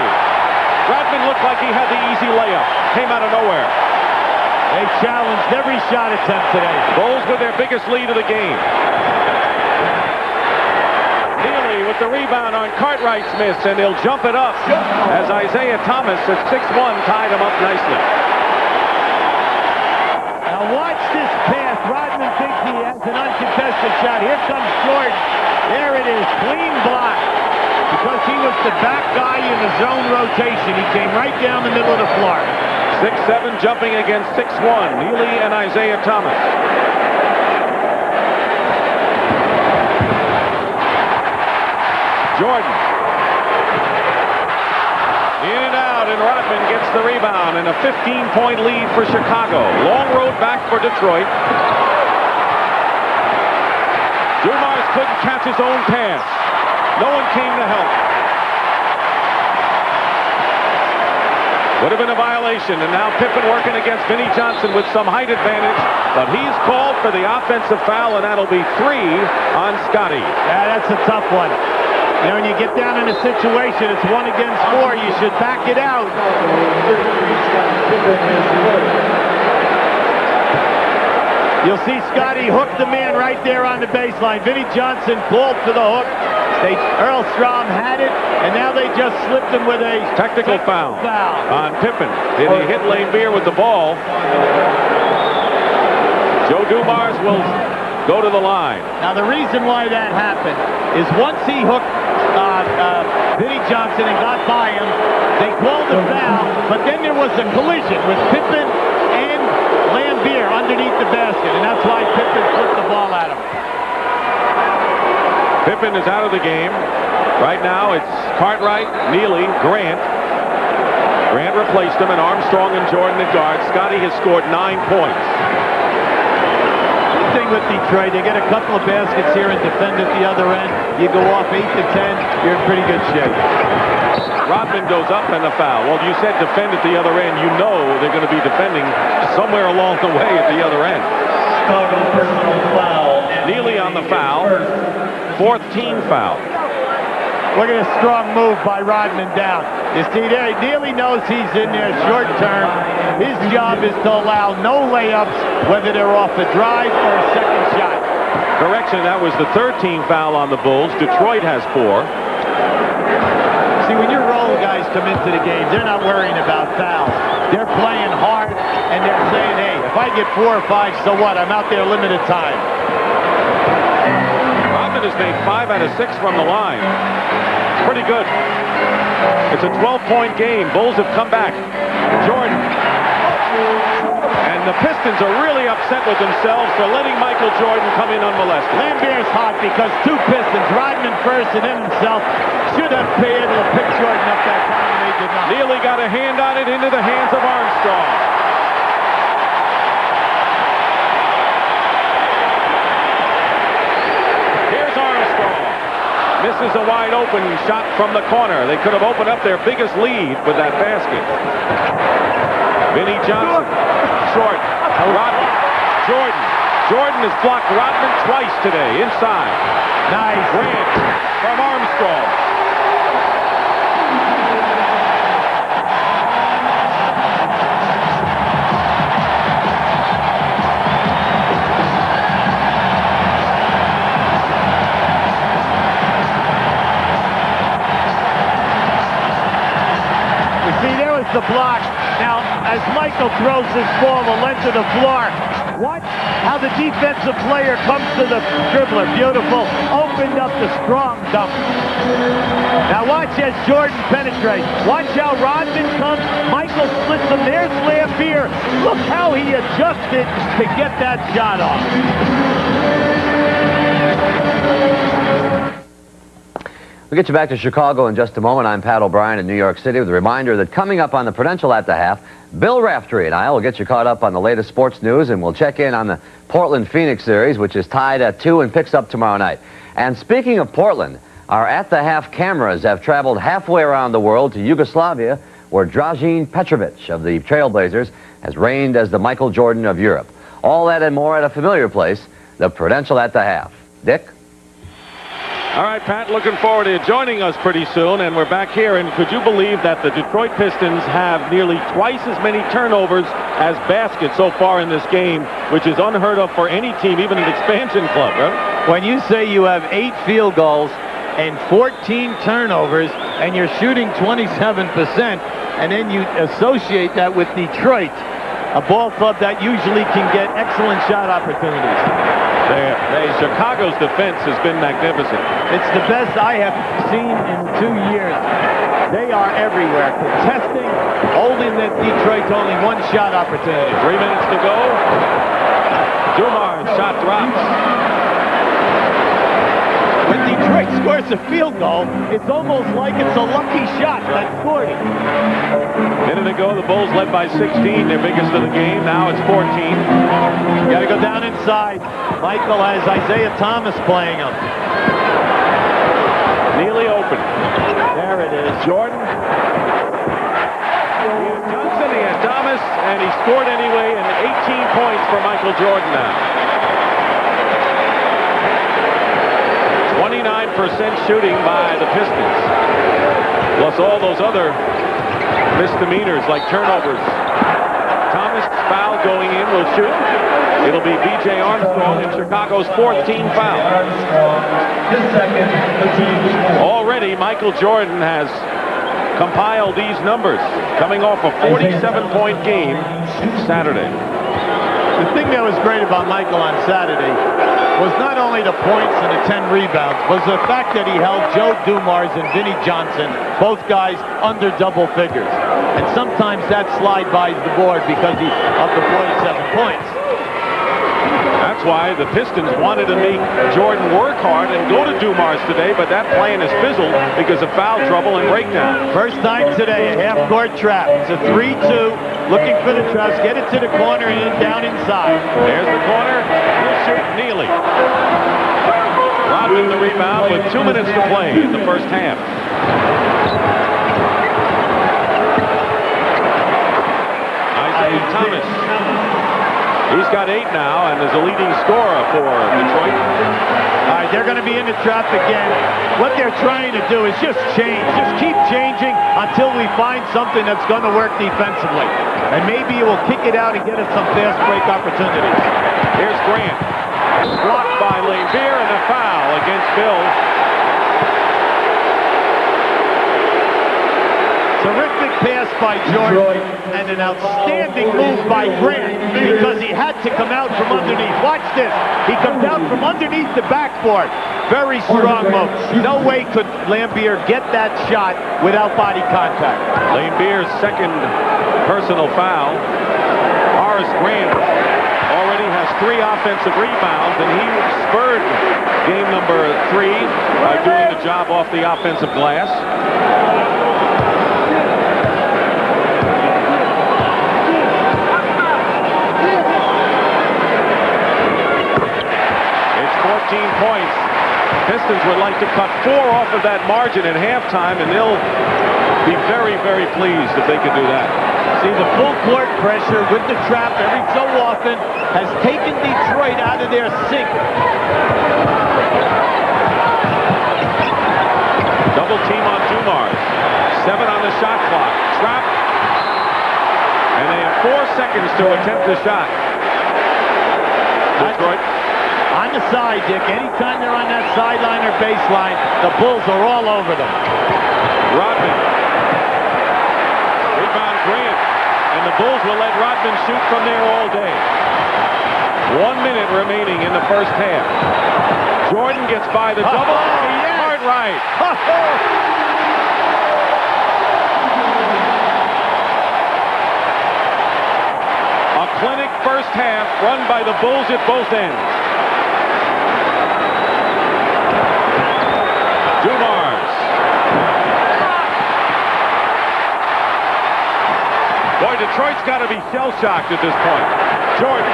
Rodman looked like he had the easy layup. Came out of nowhere. They challenged every shot attempt today. Bulls with their biggest lead of the game. Neely with the rebound on Cartwright's miss, and they'll jump it up as Isaiah Thomas at 6'1" tied him up nicely. Now watch this pass. Rodman thinks he has an uncontested shot. Here comes Jordan. There it is. Clean block. Because he was the back guy in the zone rotation. He came right down the middle of the floor. 6'7" jumping against 6'1", Neely and Isaiah Thomas. the rebound and a 15-point lead for Chicago. Long road back for Detroit. Dumars couldn't catch his own pass. No one came to help. Would have been a violation, and now Pippen working against Vinnie Johnson with some height advantage, but he's called for the offensive foul, and that'll be 3 on Scotty. Yeah, that's a tough one. You know, when you get down in a situation, it's 1 against 4, you should back it out. You'll see Scotty hook the man right there on the baseline. Vinnie Johnson called for the hook. Earl Strom had it, and now they just slipped him with a technical foul on Pippen. Did he hit Lane-Beer with the ball? Joe Dumars will go to the line. Now, the reason why that happened is once he hooked Vinnie Johnson and got by him, they called the foul, but then there was a collision with Pippen and Lane-Beer underneath the basket, and that's why Pippen flipped the ball at him. Pippen is out of the game. Right now it's Cartwright, Neely, Grant. Grant replaced him, and Armstrong and Jordan at guard. Scotty has scored 9 points. Good thing with Detroit, they get a couple of baskets here and defend at the other end. You go off 8 to 10, you're in pretty good shape. Rodman goes up and a foul. Well, you said defend at the other end. You know they're going to be defending somewhere along the way at the other end. Chicago personal foul. Neely on the foul. 4th team foul. Look at a strong move by Rodman down. You see there, Neely knows he's in there short term. His job is to allow no layups, whether they're off a drive or a second shot. Correction, that was the 3rd team foul on the Bulls. Detroit has 4. See, when your role guys come into the game, they're not worrying about fouls. They're playing hard, and they're saying, hey, if I get 4 or 5, so what? I'm out there limited time. Has made 5 out of 6 from the line. Pretty good. It's a 12-point game. Bulls have come back. Jordan. And the Pistons are really upset with themselves for letting Michael Jordan come in unmolested. Lane-Beer's hot because 2 Pistons, Rodman first and then himself, should have been able to pick Jordan up that time, and they did not. Neely got a hand on it into the hands of Armstrong. Misses a wide open shot from the corner. They could have opened up their biggest lead with that basket. Vinnie Johnson, short. Rodman, Jordan. Jordan has blocked Rodman twice today, inside. Nice. Grant from Armstrong. The block. Now, as Michael throws this ball the length of the floor, watch how the defensive player comes to the dribbler. Beautiful. Opened up the strong dump. Now watch as Jordan penetrates. Watch how Rodman comes. Michael splits him. There's Lane-Beer. Look how he adjusted to get that shot off. We'll get you back to Chicago in just a moment. I'm Pat O'Brien in New York City with a reminder that coming up on the Prudential at the Half, Bill Raftery and I will get you caught up on the latest sports news, and we'll check in on the Portland-Phoenix series, which is tied at 2 and picks up tomorrow night. And speaking of Portland, our At the Half cameras have traveled halfway around the world to Yugoslavia, where Dražen Petrovic of the Trailblazers has reigned as the Michael Jordan of Europe. All that and more at a familiar place, the Prudential at the Half. Dick? All right, Pat, looking forward to you joining us pretty soon, and we're back here, and could you believe that the Detroit Pistons have nearly twice as many turnovers as baskets so far in this game, which is unheard of for any team, even an expansion club, right? When you say you have 8 field goals and 14 turnovers, and you're shooting 27%, and then you associate that with Detroit, a ball club that usually can get excellent shot opportunities. Chicago's defense has been magnificent. It's the best I have seen in 2 years. They are everywhere, contesting, holding the Detroit to only 1 shot opportunity. 3 minutes to go. Dumars shot drops. When Detroit scores a field goal, it's almost like it's a lucky shot that scored it. A minute ago, the Bulls led by 16, their biggest of the game. Now it's 14. Got to go down inside. Michael has Isaiah Thomas playing him. Neely open. There it is. Jordan. He had Johnson, he had Thomas, and he scored anyway, and 18 points for Michael Jordan now. 29% shooting by the Pistons. Plus all those other misdemeanors like turnovers. Thomas, foul going in, will shoot. It'll be B.J. Armstrong in Chicago's 4th team foul. Already, Michael Jordan has compiled these numbers, coming off a 47-point game Saturday. The thing that was great about Michael on Saturday was not only the points and the 10 rebounds, was the fact that he held Joe Dumars and Vinnie Johnson, both guys under double figures. And sometimes that slide buys the board because of the 47 points. That's why the Pistons wanted to make Jordan work hard and go to Dumars today, but that plan has fizzled because of foul trouble and breakdown. First time today, a half-court trap. It's a 3-2, looking for the traps, get it to the corner and then down inside. There's the corner. He'll shoot. Neely. Rodman the rebound with 2 minutes to play in the first half. Isaiah Thomas. He's got 8 now and is a leading scorer for Detroit. All right, they're going to be in the trap again. What they're trying to do is just change. Just keep changing until we find something that's going to work defensively. And maybe it will kick it out and get us some fast break opportunities. Here's Grant. Blocked by Lambeer and a foul against Bill. Terrific pass by Jordan and an outstanding move by Grant because he had to come out from underneath. Watch this. He comes out from underneath the backboard. Very strong move. No way could Lambeer get that shot without body contact. Lambeer's second personal foul. Horace Grant already has 3 offensive rebounds, and he spurred game number 3 by doing the job off the offensive glass. It's 14 points. Pistons would like to cut 4 off of that margin at halftime, and they'll be very, very pleased if they could do that. See, the full court pressure with the trap every so often has taken Detroit out of their sync. Double team on Dumars. 7 on the shot clock. Trap. And they have 4 seconds to attempt the shot. Detroit. On the side, Dick. Anytime they're on that sideline or baseline, the Bulls are all over them. Rodman. Rebound Grant. And the Bulls will let Rodman shoot from there all day. 1 minute remaining in the first half. Jordan gets by the double. Yes. Cartwright. A clinic first half run by the Bulls at both ends. Dumars. Boy, Detroit's got to be shell-shocked at this point. Jordan.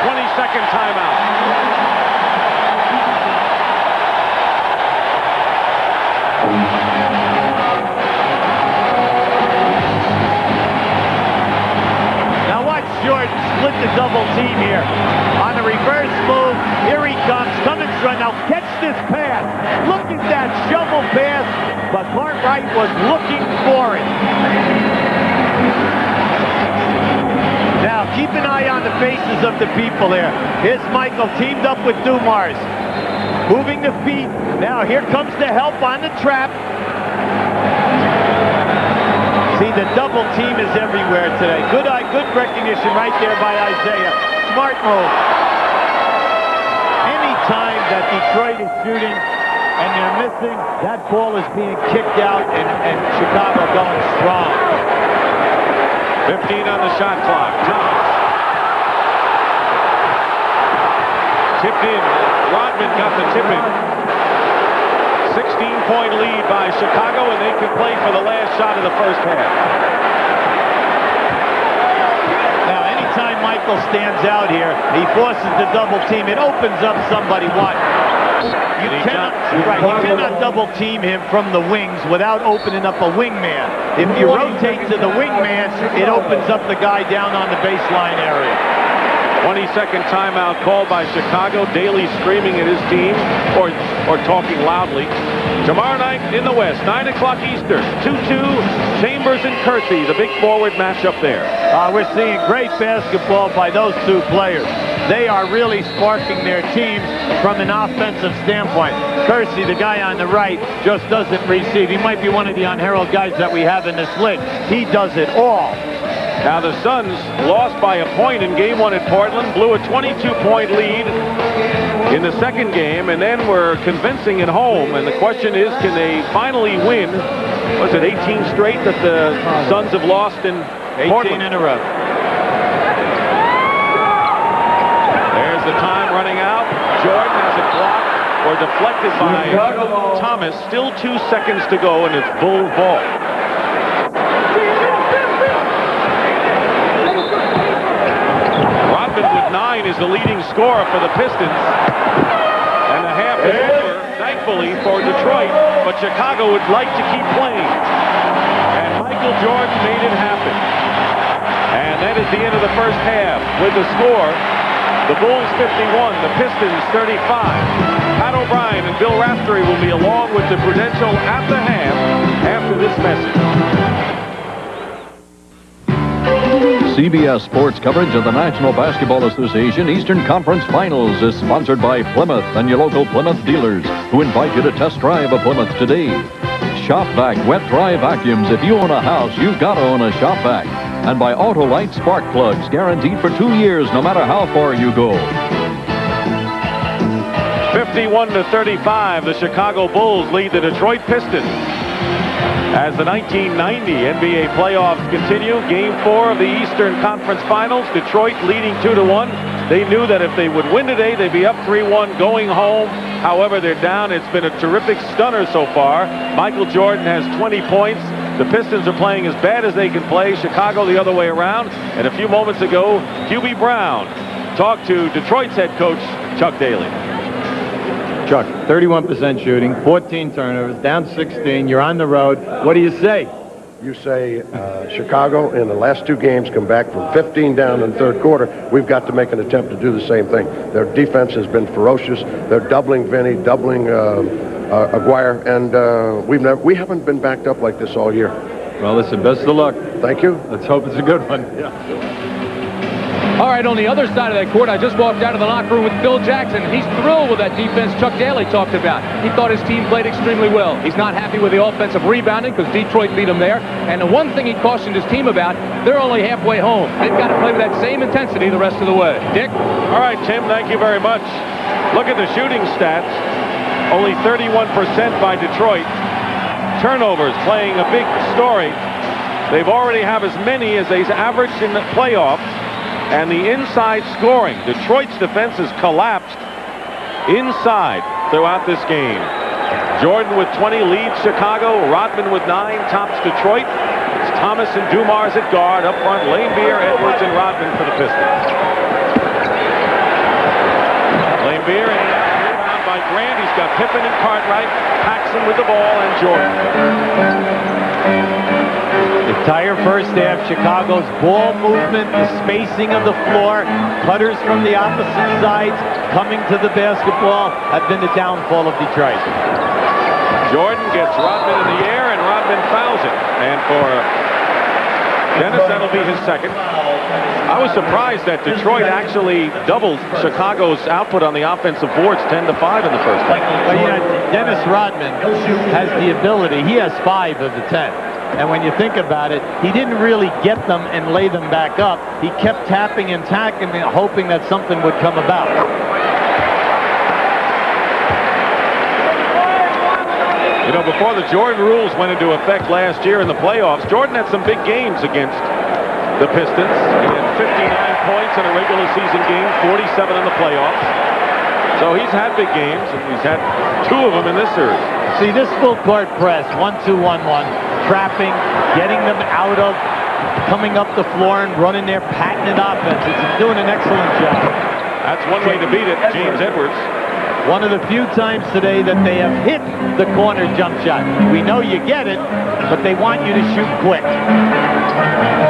20-second timeout. Now watch Jordan split the double team here. On the reverse move, here he comes, coming straight. Now catch this pass. Look at that shovel pass, but Cartwright was looking for it. Now keep an eye on the faces of the people here. Here's Michael teamed up with Dumars. Moving the feet. Now here comes the help on the trap. See, the double team is everywhere today. Good recognition right there by Isaiah. Smart move. Anytime that Detroit is shooting and they're missing, that ball is being kicked out and Chicago going strong. 15 on the shot clock. Thomas. Tipped in. Rodman got the tip in. 16-point lead by Chicago, and they can play for the last shot of the first half. Now, anytime Michael stands out here, he forces the double team. It opens up somebody wide. You cannot double team him from the wings without opening up a wingman. If you rotate to the wingman, it opens up the guy down on the baseline area. 20-second timeout called by Chicago. Daly screaming at his team or talking loudly. Tomorrow night in the West, 9 o'clock Eastern, 2-2, Chambers and Kersey, the big forward matchup there. We're seeing great basketball by those two players. They are really sparking their teams from an offensive standpoint. Kersey, the guy on the right, just doesn't receive. He might be one of the unheralded guys that we have in this league. He does it all. Now the Suns lost by a point in game 1 at Portland, blew a 22-point lead in the second game, and then were convincing at home. And the question is, can they finally win? Was it 18 straight that the Suns have lost in Portland? 18 in a row. There's the time running out. Jordan has it blocked or deflected by Thomas. Still 2 seconds to go, and it's Bull ball. Rodman with 9 is the leading scorer for the Pistons. And the half is over, thankfully, for Detroit, but Chicago would like to keep playing. And Michael Jordan made it happen. And that is the end of the first half with the score. The Bulls 51, the Pistons 35. Pat O'Brien and Bill Raftery will be along with the Prudential at the half after this message. CBS Sports coverage of the National Basketball Association Eastern Conference Finals is sponsored by Plymouth and your local Plymouth dealers, who invite you to test drive a Plymouth today. Shop Vac wet dry vacuums. If you own a house, you've got to own a Shop Vac. And by Autolite spark plugs, guaranteed for 2 years, no matter how far you go. 51-35, the Chicago Bulls lead the Detroit Pistons. As the 1990 NBA playoffs continue, Game 4 of the Eastern Conference Finals, Detroit leading 2-1. They knew that if they would win today, they'd be up 3-1 going home. However, they're down. It's been a terrific stunner so far. Michael Jordan has 20 points. The Pistons are playing as bad as they can play. Chicago the other way around. And a few moments ago, QB Brown talked to Detroit's head coach, Chuck Daly. Chuck, 31% shooting, 14 turnovers, down 16. You're on the road. What do you say? You say Chicago in the last 2 games come back from 15 down in the third quarter. We've got to make an attempt to do the same thing. Their defense has been ferocious. They're doubling Vinny, doubling Aguirre, and we haven't been backed up like this all year. Well, listen, best of luck. Thank you. Let's hope it's a good one. Yeah. All right, on the other side of that court, I just walked out of the locker room with Phil Jackson. He's thrilled with that defense Chuck Daly talked about. He thought his team played extremely well. He's not happy with the offensive rebounding because Detroit beat him there. And the one thing he cautioned his team about, they're only halfway home. They've got to play with that same intensity the rest of the way. Dick? All right, Tim, thank you very much. Look at the shooting stats. Only 31% by Detroit. Turnovers playing a big story. They've already have as many as they've averaged in the playoffs. And the inside scoring. Detroit's defense has collapsed inside throughout this game. Jordan with 20 leads Chicago. Rodman with 9 tops Detroit. It's Thomas and Dumars at guard. Up front, Laimbeer, Edwards, and Rodman for the Pistons. Laimbeer and rebound by Grant. He's got Pippen and Cartwright. Paxson with the ball and Jordan. Entire first half, Chicago's ball movement, the spacing of the floor, cutters from the opposite sides coming to the basketball have been the downfall of Detroit. Jordan gets Rodman in the air, and Rodman fouls it. And for Dennis, that'll be his second. I was surprised that Detroit actually doubled Chicago's output on the offensive boards 10-5 in the first half. But you know, Dennis Rodman has the ability. He has 5 of the 10. And when you think about it, he didn't really get them and lay them back up. He kept tapping and tacking, hoping that something would come about. You know, before the Jordan rules went into effect last year in the playoffs, Jordan had some big games against the Pistons. He had 59 points in a regular season game, 47 in the playoffs. So he's had big games, and he's had 2 of them in this series. See, this full court press, 1-2-1-1, trapping, getting them out of, coming up the floor and running their patented offense. It's doing an excellent job. That's one way to beat it, James Edwards. One of the few times today that they have hit the corner jump shot. We know you get it, but they want you to shoot quick.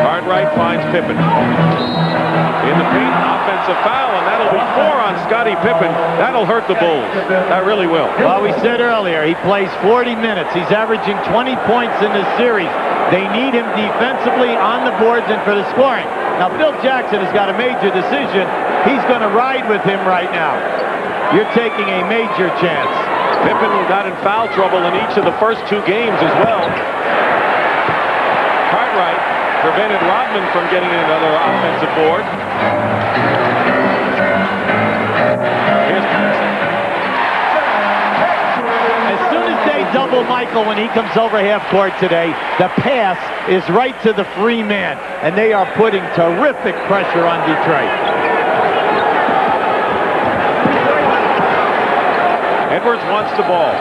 Cartwright finds Pippen. In the paint, offensive foul, and that'll be 4 on Scottie Pippen. That'll hurt the Bulls. That really will. Well, we said earlier, he plays 40 minutes. He's averaging 20 points in this series. They need him defensively on the boards and for the scoring. Now, Bill Jackson has got a major decision. He's going to ride with him right now. You're taking a major chance. Pippen got in foul trouble in each of the first 2 games as well. Cartwright prevented Rodman from getting another offensive board. Here's Paxson. As soon as they double Michael when he comes over half court today, the pass is right to the free man, and they are putting terrific pressure on Detroit. Edwards wants the ball.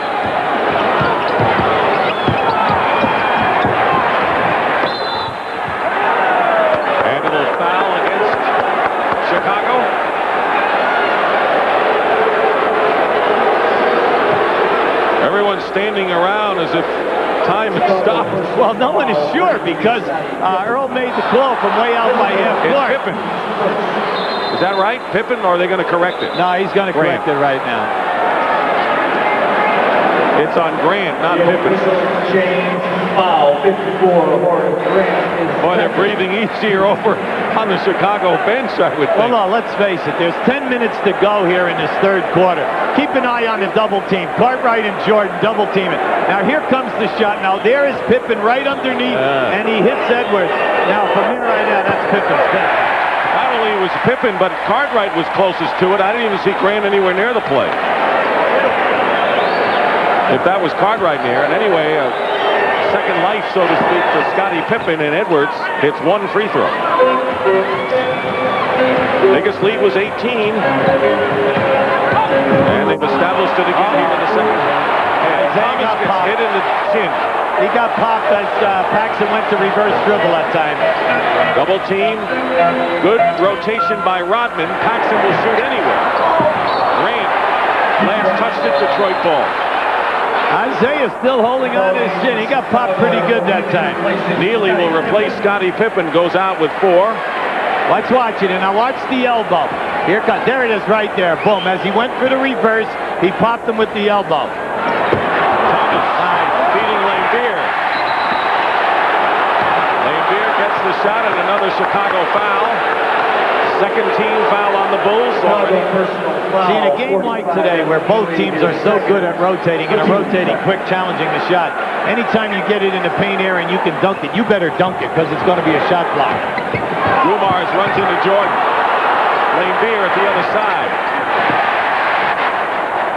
And a little foul against Chicago. Everyone's standing around as if time has stopped. Well, no one is sure because Earl made the call from way out by half court. It's Pippen. Is that right? Pippen, or are they going to correct it? No, he's going to correct it right now. It's on Grant, not Pippen. James foul, 54. Boy, they're breathing easier over on the Chicago bench, I would think. Well, no, let's face it. There's 10 minutes to go here in this third quarter. Keep an eye on the double team. Cartwright and Jordan double team it. Now, here comes the shot. Now, there is Pippen right underneath, and he hits Edwards. Now, from here right now, that's Pippen's best. Not only was Pippen, but Cartwright was closest to it. I didn't even see Grant anywhere near the play. If that was Cartwright near. And anyway, second life, so to speak, for Scottie Pippen, and Edwards hits 1 free throw. Biggest lead was 18. And they've established it again here in the second. And Thomas gets hit in the chin. He got popped as Paxson went to reverse dribble that time. Double team. Good rotation by Rodman. Paxson will shoot anyway. Grant last touched it, Detroit ball. Isaiah still holding on to his chin. He got popped pretty good that time. Neely will replace Scottie Pippen. Goes out with 4. Let's watch it, and now watch the elbow. Here comes, there it is right there. Boom. As he went for the reverse, he popped him with the elbow. Thomas beating Lambeer. Lambeer gets the shot, and another Chicago foul. Second team foul on the Bulls. See, in a game like today where both teams are so good at rotating and are rotating quick, challenging the shot, anytime you get it in the paint area and you can dunk it, you better dunk it because it's going to be a shot block. Dumars runs into Jordan. Lambeer at the other side.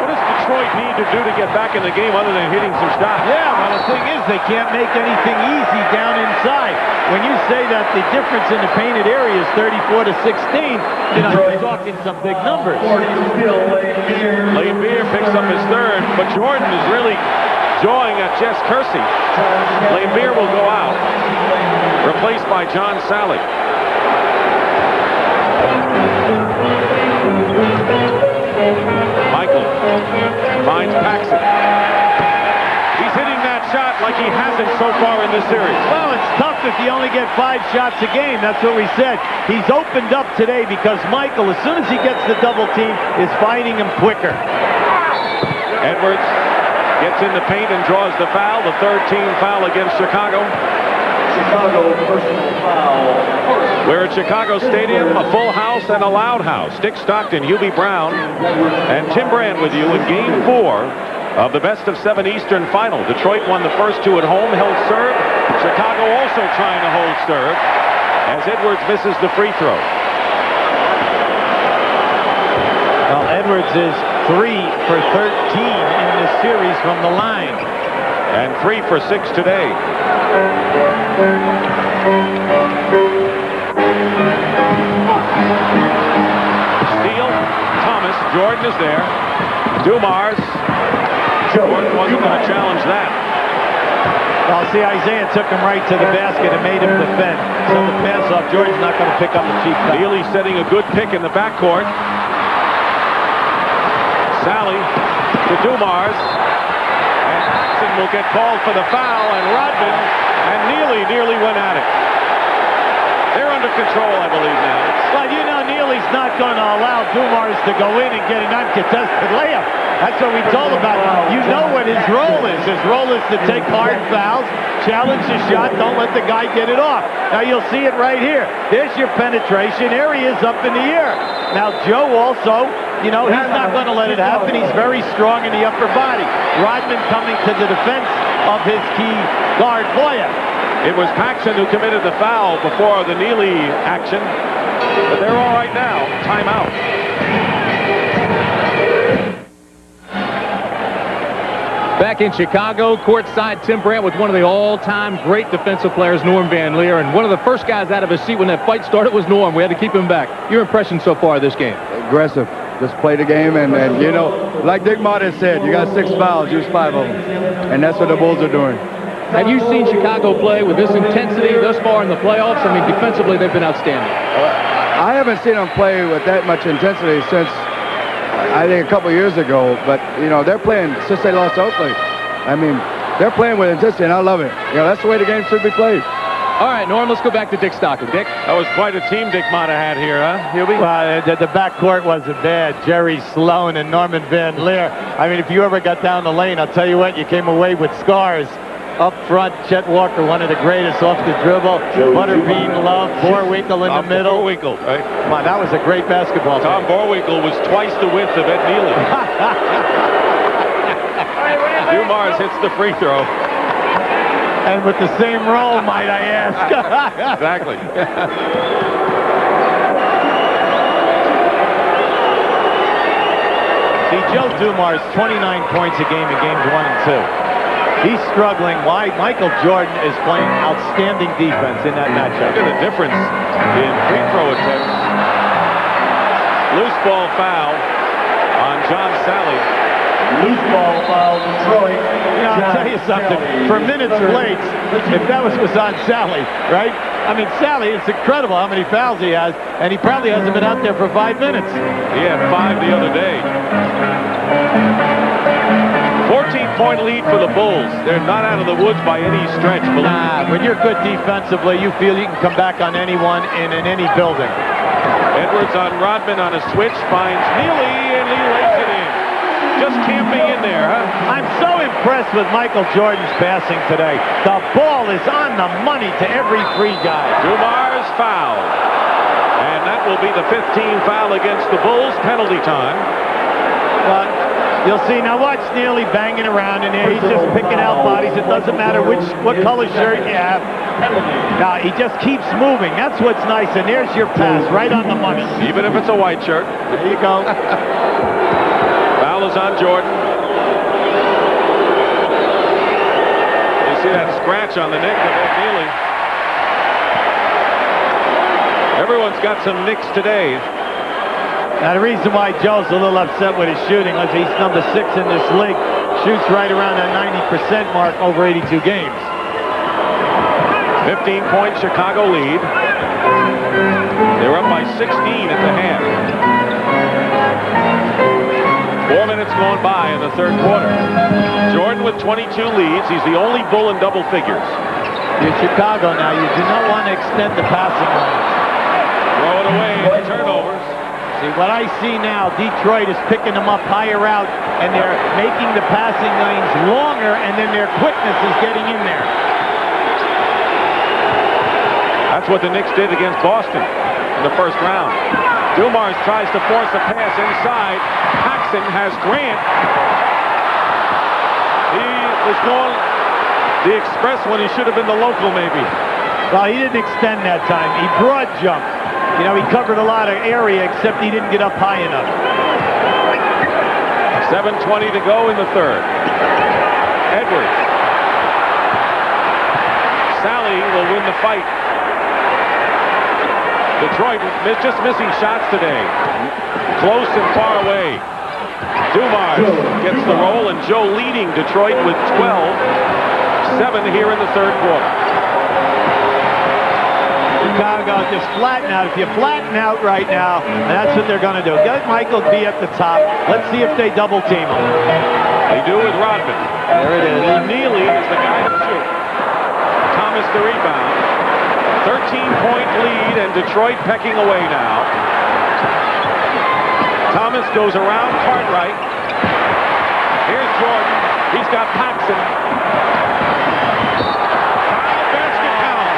What does Detroit need to do to get back in the game other than hitting some shots? Yeah, well, the thing is they can't make anything easy down inside. When you say that the difference in the painted area is 34 to 16, you know, you're talking some big numbers. Lambeer picks up his 3rd, but Jordan is really jawing at Jess Kersey. Lambeer will go out, replaced by John Sally. Michael finds Paxson. He's hitting that shot like he hasn't so far in this series. Well, it's tough if you only get 5 shots a game. That's what we said. He's opened up today because Michael, as soon as he gets the double team, is finding him quicker. Edwards gets in the paint and draws the foul. The 3rd team foul against Chicago. Chicago personal foul. We're at Chicago Stadium, a full house and a loud house. Dick Stockton, Hubie Brown, and Tim Brand with you in Game 4 of the best of 7 Eastern Final. Detroit won the first 2 at home, held serve. Chicago also trying to hold serve as Edwards misses the free throw. Well, Edwards is 3 for 13 in this series from the line. And 3 for 6 today. Steele, Thomas, Jordan. Jordan is there. Dumars. Jordan wasn't going to challenge that. Well, see, Isaiah took him right to the basket and made him defend. So the pass off, Jordan's not going to pick up a cheap foul. Neely setting a good pick in the backcourt. Sally to Dumars. And Jackson will get called for the foul, and Rodman and Neely nearly went at it. They're under control, I believe, now. Well, you know Neely's not going to allow Dumars to go in and get an uncontested layup. That's what we told about. You know what his role is. His role is to take hard fouls, challenge the shot, don't let the guy get it off. Now you'll see it right here. There's your penetration. There he is up in the air. Now Joe also, you know, he's not going to let it happen. He's very strong in the upper body. Rodman coming to the defense of his key guard, Boya. It was Paxson who committed the foul before the Neely action. But they're all right now. Timeout. Back in Chicago, courtside, Tim Brandt with one of the all-time great defensive players, Norm Van Leer. And one of the first guys out of his seat when that fight started was Norm. We had to keep him back. Your impression so far of this game? Aggressive. Just play the game. And you know, like Dick Martin said, you got 6 fouls, use 5 of them. And that's what the Bulls are doing. Have you seen Chicago play with this intensity thus far in the playoffs? I mean, defensively, they've been outstanding. I haven't seen them play with that much intensity since, I think, a couple years ago. But, you know, they're playing since they lost Oakley. I mean, they're playing with intensity, and I love it. You know, that's the way the game should be played. All right, Norm, let's go back to Dick Stockton. Dick? That was quite a team Dick Motta had here, huh, Hubie? Well, the backcourt wasn't bad. Jerry Sloan and Norman Van Leer. I mean, if you ever got down the lane, I'll tell you what, you came away with scars. Up front, Chet Walker, one of the greatest off the dribble. Butterbean Love, Boerwinkle in the middle. Boerwinkle, right? Come on, that was a great basketball Tom game. Boerwinkle was twice the width of Ed Neely. Dumars hits the free throw. And with the same role, might I ask. Exactly. See, Joe Dumars, 29 points a game in games 1 and 2. He's struggling. Why? Michael Jordan is playing outstanding defense in that matchup. Look at the difference in free throw attempts. Loose ball foul on John Sally. Loose ball foul, Detroit. You know, I'll tell you something. For minutes played, if that was on Sally, right? I mean, Sally, it's incredible how many fouls he has, and he probably hasn't been out there for 5 minutes. He had 5 the other day. 14-point lead for the Bulls. They're not out of the woods by any stretch. Nah, when you're good defensively, you feel you can come back on anyone in any building. Edwards on Rodman on a switch, finds Neely, and he lays it in. Just camping in there, huh? I'm so impressed with Michael Jordan's passing today. The ball is on the money to every free guy. Dumars foul. And that will be the 15th foul against the Bulls. Penalty time. But you'll see, now watch Neely banging around in there. He's just picking out bodies. It doesn't matter what color shirt you have. Now, he just keeps moving. That's what's nice. And there's your pass right on the money. Even if it's a white shirt. There you go. Foul is on Jordan. You see that scratch on the neck of Ed Neely. Everyone's got some nicks today. Now, the reason why Joe's a little upset with his shooting is he's number 6 in this league. Shoots right around that 90% mark over 82 games. 15-point Chicago lead. They're up by 16 at the half. 4 minutes gone by in the third quarter. Jordan with 22 leads. He's the only Bull in double figures. You're Chicago now. You do not want to extend the passing lane. Throw it away. Turnovers. See, what I see now, Detroit is picking them up higher out, and they're making the passing lanes longer, and then their quickness is getting in there. That's what the Knicks did against Boston in the first round. Dumars tries to force a pass inside. Paxson has Grant. He was going the express when he should have been the local, maybe. Well, he didn't extend that time. He broad jumped. You know, he covered a lot of area, except he didn't get up high enough. 7:20 to go in the third. Edwards. Sally will win the fight. Detroit just missing shots today. Close and far away. Dumars gets the roll, and Joe leading Detroit with 12-7 here in the third quarter. Chicago just flatten out. If you flatten out right now, that's what they're going to do. Let Michael be at the top. Let's see if they double team him. They do with Rodman. There it is. Neely is the guy to shoot. Thomas the rebound. 13-point lead, and Detroit pecking away now. Thomas goes around Cartwright. Here's Jordan. He's got Paxson. Basket count.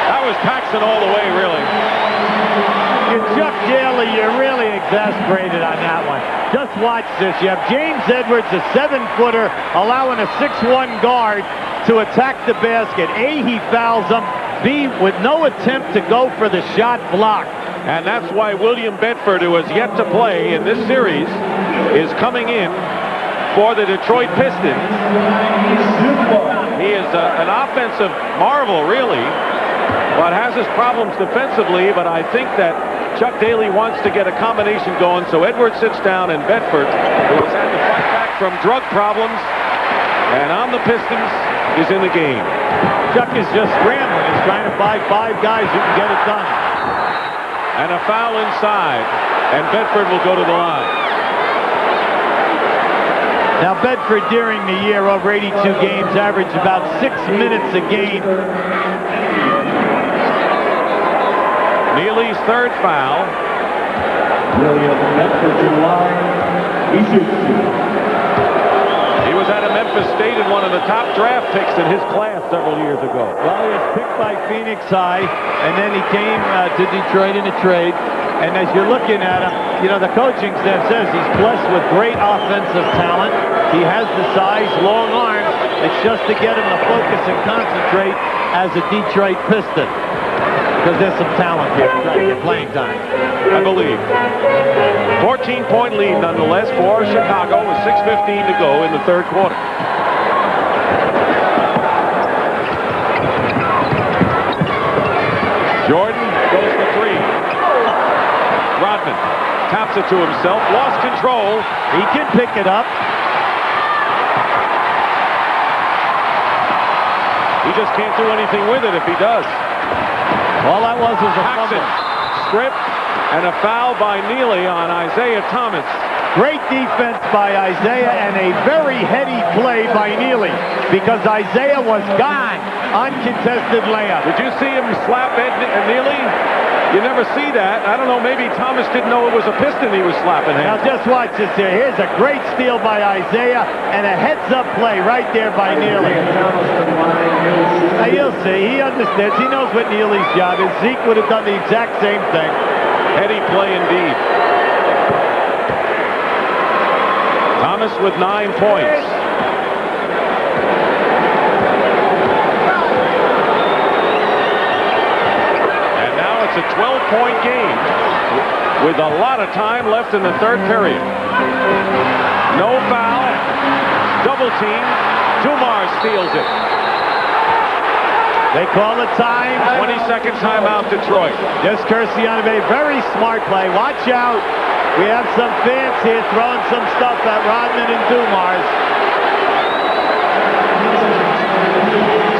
That was Paxson all the way, really. Chuck Daly, you're really exasperated on that one. Just watch this. You have James Edwards, a 7-footer, allowing a 6'1" guard to attack the basket. A, he fouls him. B, with no attempt to go for the shot block. And that's why William Bedford, who has yet to play in this series, is coming in for the Detroit Pistons. He is an offensive marvel, really, but has his problems defensively. But I think that Chuck Daly wants to get a combination going, so Edwards sits down, and Bedford, who has had to fight back from drug problems and on the Pistons, is in the game. Chuck is just scrambling. He's trying to find 5 guys who can get it done. And a foul inside, and Bedford will go to the line. Now Bedford during the year, over 82 games, averaged about 6 minutes a game. Neely's third foul. William Bedford to the line. He shoots. He was out of Memphis State and one of the top draft picks in his class several years ago. Well, he was picked by Phoenix High, and then he came to Detroit in a trade. And as you're looking at him, you know, the coaching staff says he's blessed with great offensive talent. He has the size, long arms. It's just to get him to focus and concentrate as a Detroit Piston. Because there's some talent here trying to get playing time. I believe. 14-point lead nonetheless for Chicago with 6:15 to go in the third quarter. Jordan goes to 3. Rodman taps it to himself, lost control. He can pick it up. He just can't do anything with it if he does. All that was a Paxson stripped, and a foul by Neely on Isaiah Thomas. Great defense by Isaiah, and a very heady play by Neely, because Isaiah was gone. Uncontested layup. Did you see him slap Neely? You never see that. I don't know, maybe Thomas didn't know it was a Piston he was slapping him. Now just watch this here. Here's a great steal by Isaiah, and a heads-up play right there by Neely. Now you'll see, he understands. He knows what Neely's job is. Zeke would have done the exact same thing. Heady play indeed. Thomas with 9 points. And now it's a 12-point game with a lot of time left in the third period. No foul. Double team. Dumars steals it. They call the time. 20-second timeout, Detroit. Just Kirsianovich, very smart play. Watch out. We have some fans here throwing some stuff at Rodman and Dumars.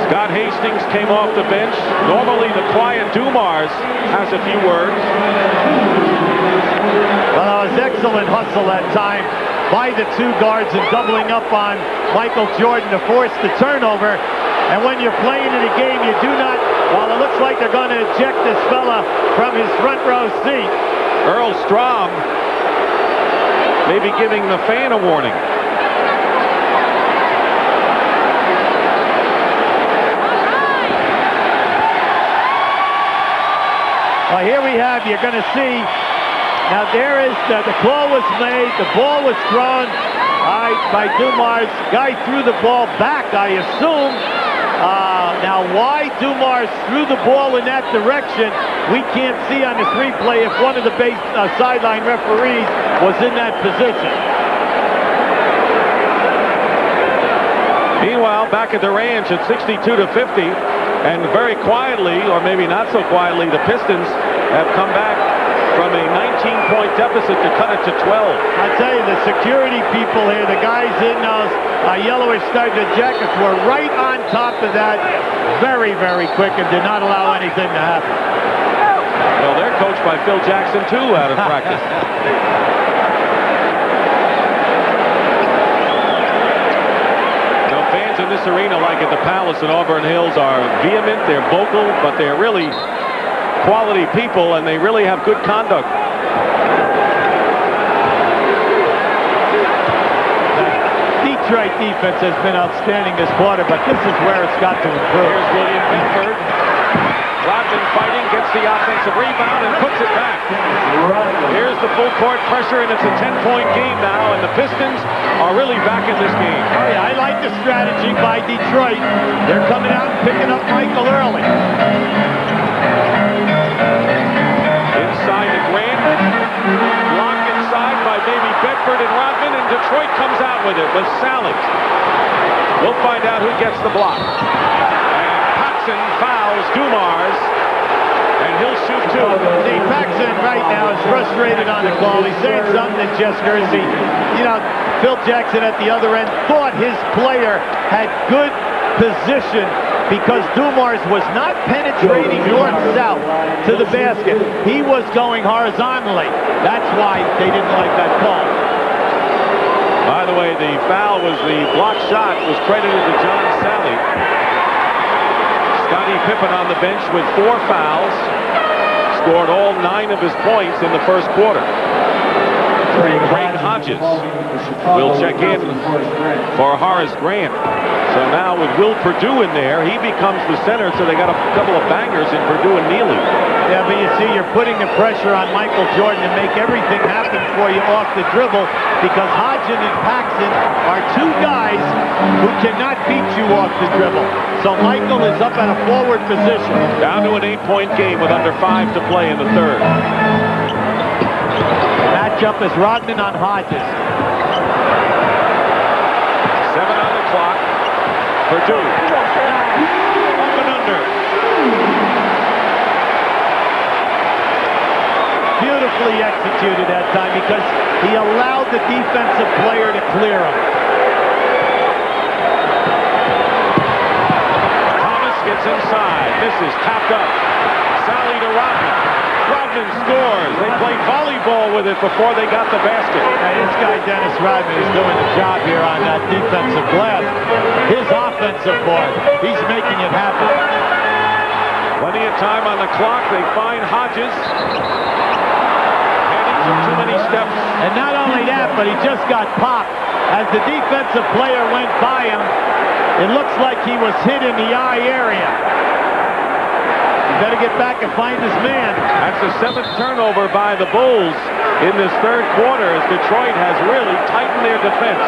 Scott Hastings came off the bench. Normally the quiet Dumars has a few words. Well, it was excellent hustle that time by the 2 guards and doubling up on Michael Jordan to force the turnover. And when you're playing in a game, you do not, well, it looks like they're going to eject this fella from his front row seat. Earl Strom maybe giving the fan a warning. Well, here we have, you're going to see, now there is, the call was made, the ball was thrown by Dumars. Guy threw the ball back, I assume. Now, why Dumars threw the ball in that direction, we can't see on this replay if one of the sideline referees was in that position. Meanwhile, back at the ranch at 62-50, and very quietly, or maybe not so quietly, the Pistons have come back from a 19-point deficit to cut it to 12. I tell you, the security people here, the guys in those yellowish striped jackets were right on top of that very, very quick and did not allow anything to happen. Well, they're coached by Phil Jackson, too, out of practice. Now, fans in this arena, like at the Palace in Auburn Hills, are vehement, they're vocal, but they're really quality people, and they really have good conduct. Detroit defense has been outstanding this quarter, but this is where it's got to improve. Here's William Bedford. Rodman fighting, gets the offensive rebound, and puts it back. Here's the full court pressure, and it's a 10-point game now, and the Pistons are really back in this game. Oh, yeah, I like the strategy by Detroit. They're coming out and picking up Michael early. Inside to Grant. Blocked inside by maybe Bedford and Rodman, and Detroit comes out with it with Sally. We'll find out who gets the block. And Paxson fouls Dumars, and he'll shoot two. See, Paxson right now is frustrated on the call. He's saying something to Jess Kersey. You know, Phil Jackson at the other end thought his player had good position because Dumars was not penetrating north-south to the basket. He was going horizontally. That's why they didn't like that call. By the way, the foul was the block shot was credited to John Sally. Scottie Pippen on the bench with 4 fouls. Scored all 9 of his points in the first quarter. Craig Hodges will check in for Horace Grant. So now with Will Perdue in there, he becomes the center, so they got a couple of bangers in Perdue and Neely. Yeah, but you see, you're putting the pressure on Michael Jordan to make everything happen for you off the dribble because Hodgson and Paxson are 2 guys who cannot beat you off the dribble. So Michael is up at a forward position. Down to an 8-point game with under 5 to play in the third. Matchup is Rodman on Hodges. 7 on the clock. Perdue. Up and under. Beautifully executed that time because he allowed the defensive player to clear him. Thomas gets inside. This is tapped up. Sally to Rodman. Rodman scores. They played volleyball with it before they got the basket. Now, this guy, Dennis Rodman, is doing a job here on that defensive glass. His offensive board, he's making it happen. Plenty of time on the clock. They find Hodges. And he took too many steps. And not only that, but he just got popped. As the defensive player went by him, it looks like he was hit in the eye area. Better get back and find his man. That's the 7th turnover by the Bulls in this third quarter as Detroit has really tightened their defense.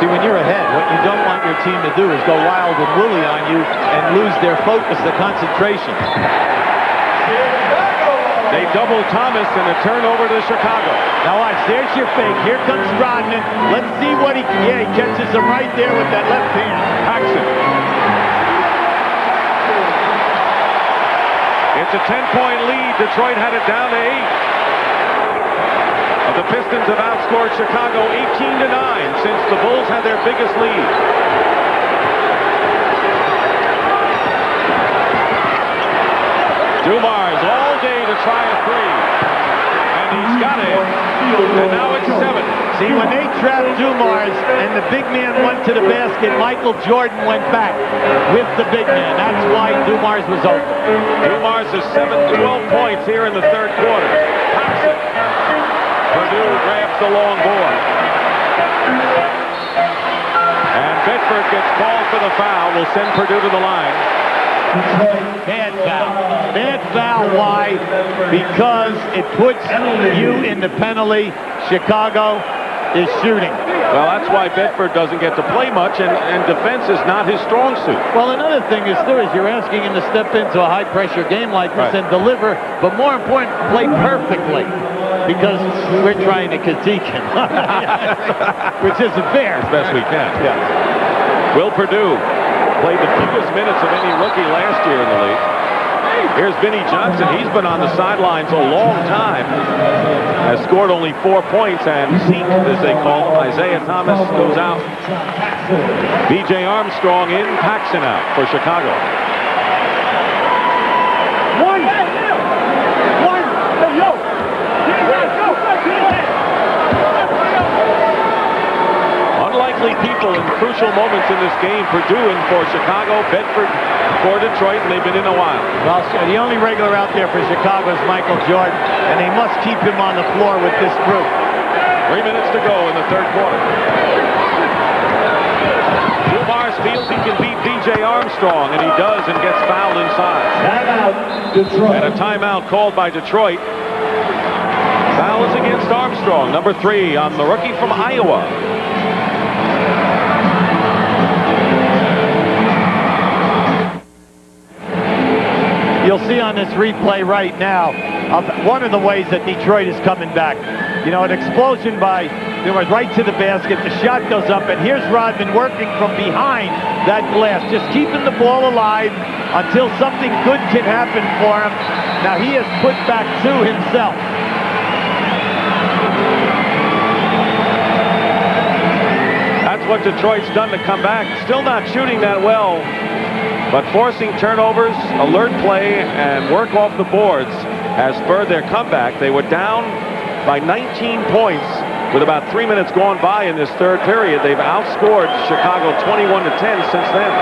See, when you're ahead, what you don't want your team to do is go wild and woolly on you and lose their focus, the concentration. They double Thomas and a turnover to Chicago. Now watch, there's your fake. Here comes Rodman. Let's see what he can. Yeah, he catches him right there with that left hand. Paxson. It's a 10-point lead. Detroit had it down to 8. The Pistons have outscored Chicago 18-9 since the Bulls had their biggest lead. Dumars all day to try a 3. And he's got it. And now it's 7. See, when they trapped Dumars and the big man went to the basket, Michael Jordan went back with the big man. That's why Dumars was open. Dumars has 12 points here in the third quarter. Paxson. Perdue grabs the long board. And Bedford gets called for the foul. Will send Perdue to the line. Bad foul. Bad foul. Why? Because it puts you in the penalty. Chicago is shooting. Well, that's why Bedford doesn't get to play much, and defense is not his strong suit. Well, another thing is, too, is you're asking him to step into a high-pressure game like this and deliver, but more important, play perfectly. Because we're trying to critique him. Which isn't fair. As best we can. Yeah. Will Perdue played the fewest minutes of any rookie last year in the league. Here's Vinnie Johnson. He's been on the sidelines a long time. Has scored only 4 points, and Zeke, as they call him, Isaiah Thomas, goes out. B.J. Armstrong in, Paxson out for Chicago. Unlikely people in crucial moments in this game. Purdue in for Chicago, Bedford for Detroit, and they've been in a while. Well, the only regular out there for Chicago is Michael Jordan, and they must keep him on the floor with this group. 3 minutes to go in the third quarter. Dumars feels he can beat B.J. Armstrong, and he does, and gets fouled inside. Timeout, Detroit. And a timeout called by Detroit. Foul is against Armstrong, number 3 on the rookie from Iowa. You'll see on this replay right now one of the ways that Detroit is coming back. You know, an explosion by, right to the basket. The shot goes up, and here's Rodman working from behind that glass, just keeping the ball alive until something good can happen for him. Now he has put back 2 himself. That's what Detroit's done to come back. Still not shooting that well, but forcing turnovers, alert play, and work off the boards has spurred their comeback. They were down by 19 points with about 3 minutes gone by in this third period. They've outscored Chicago 21-10 since then.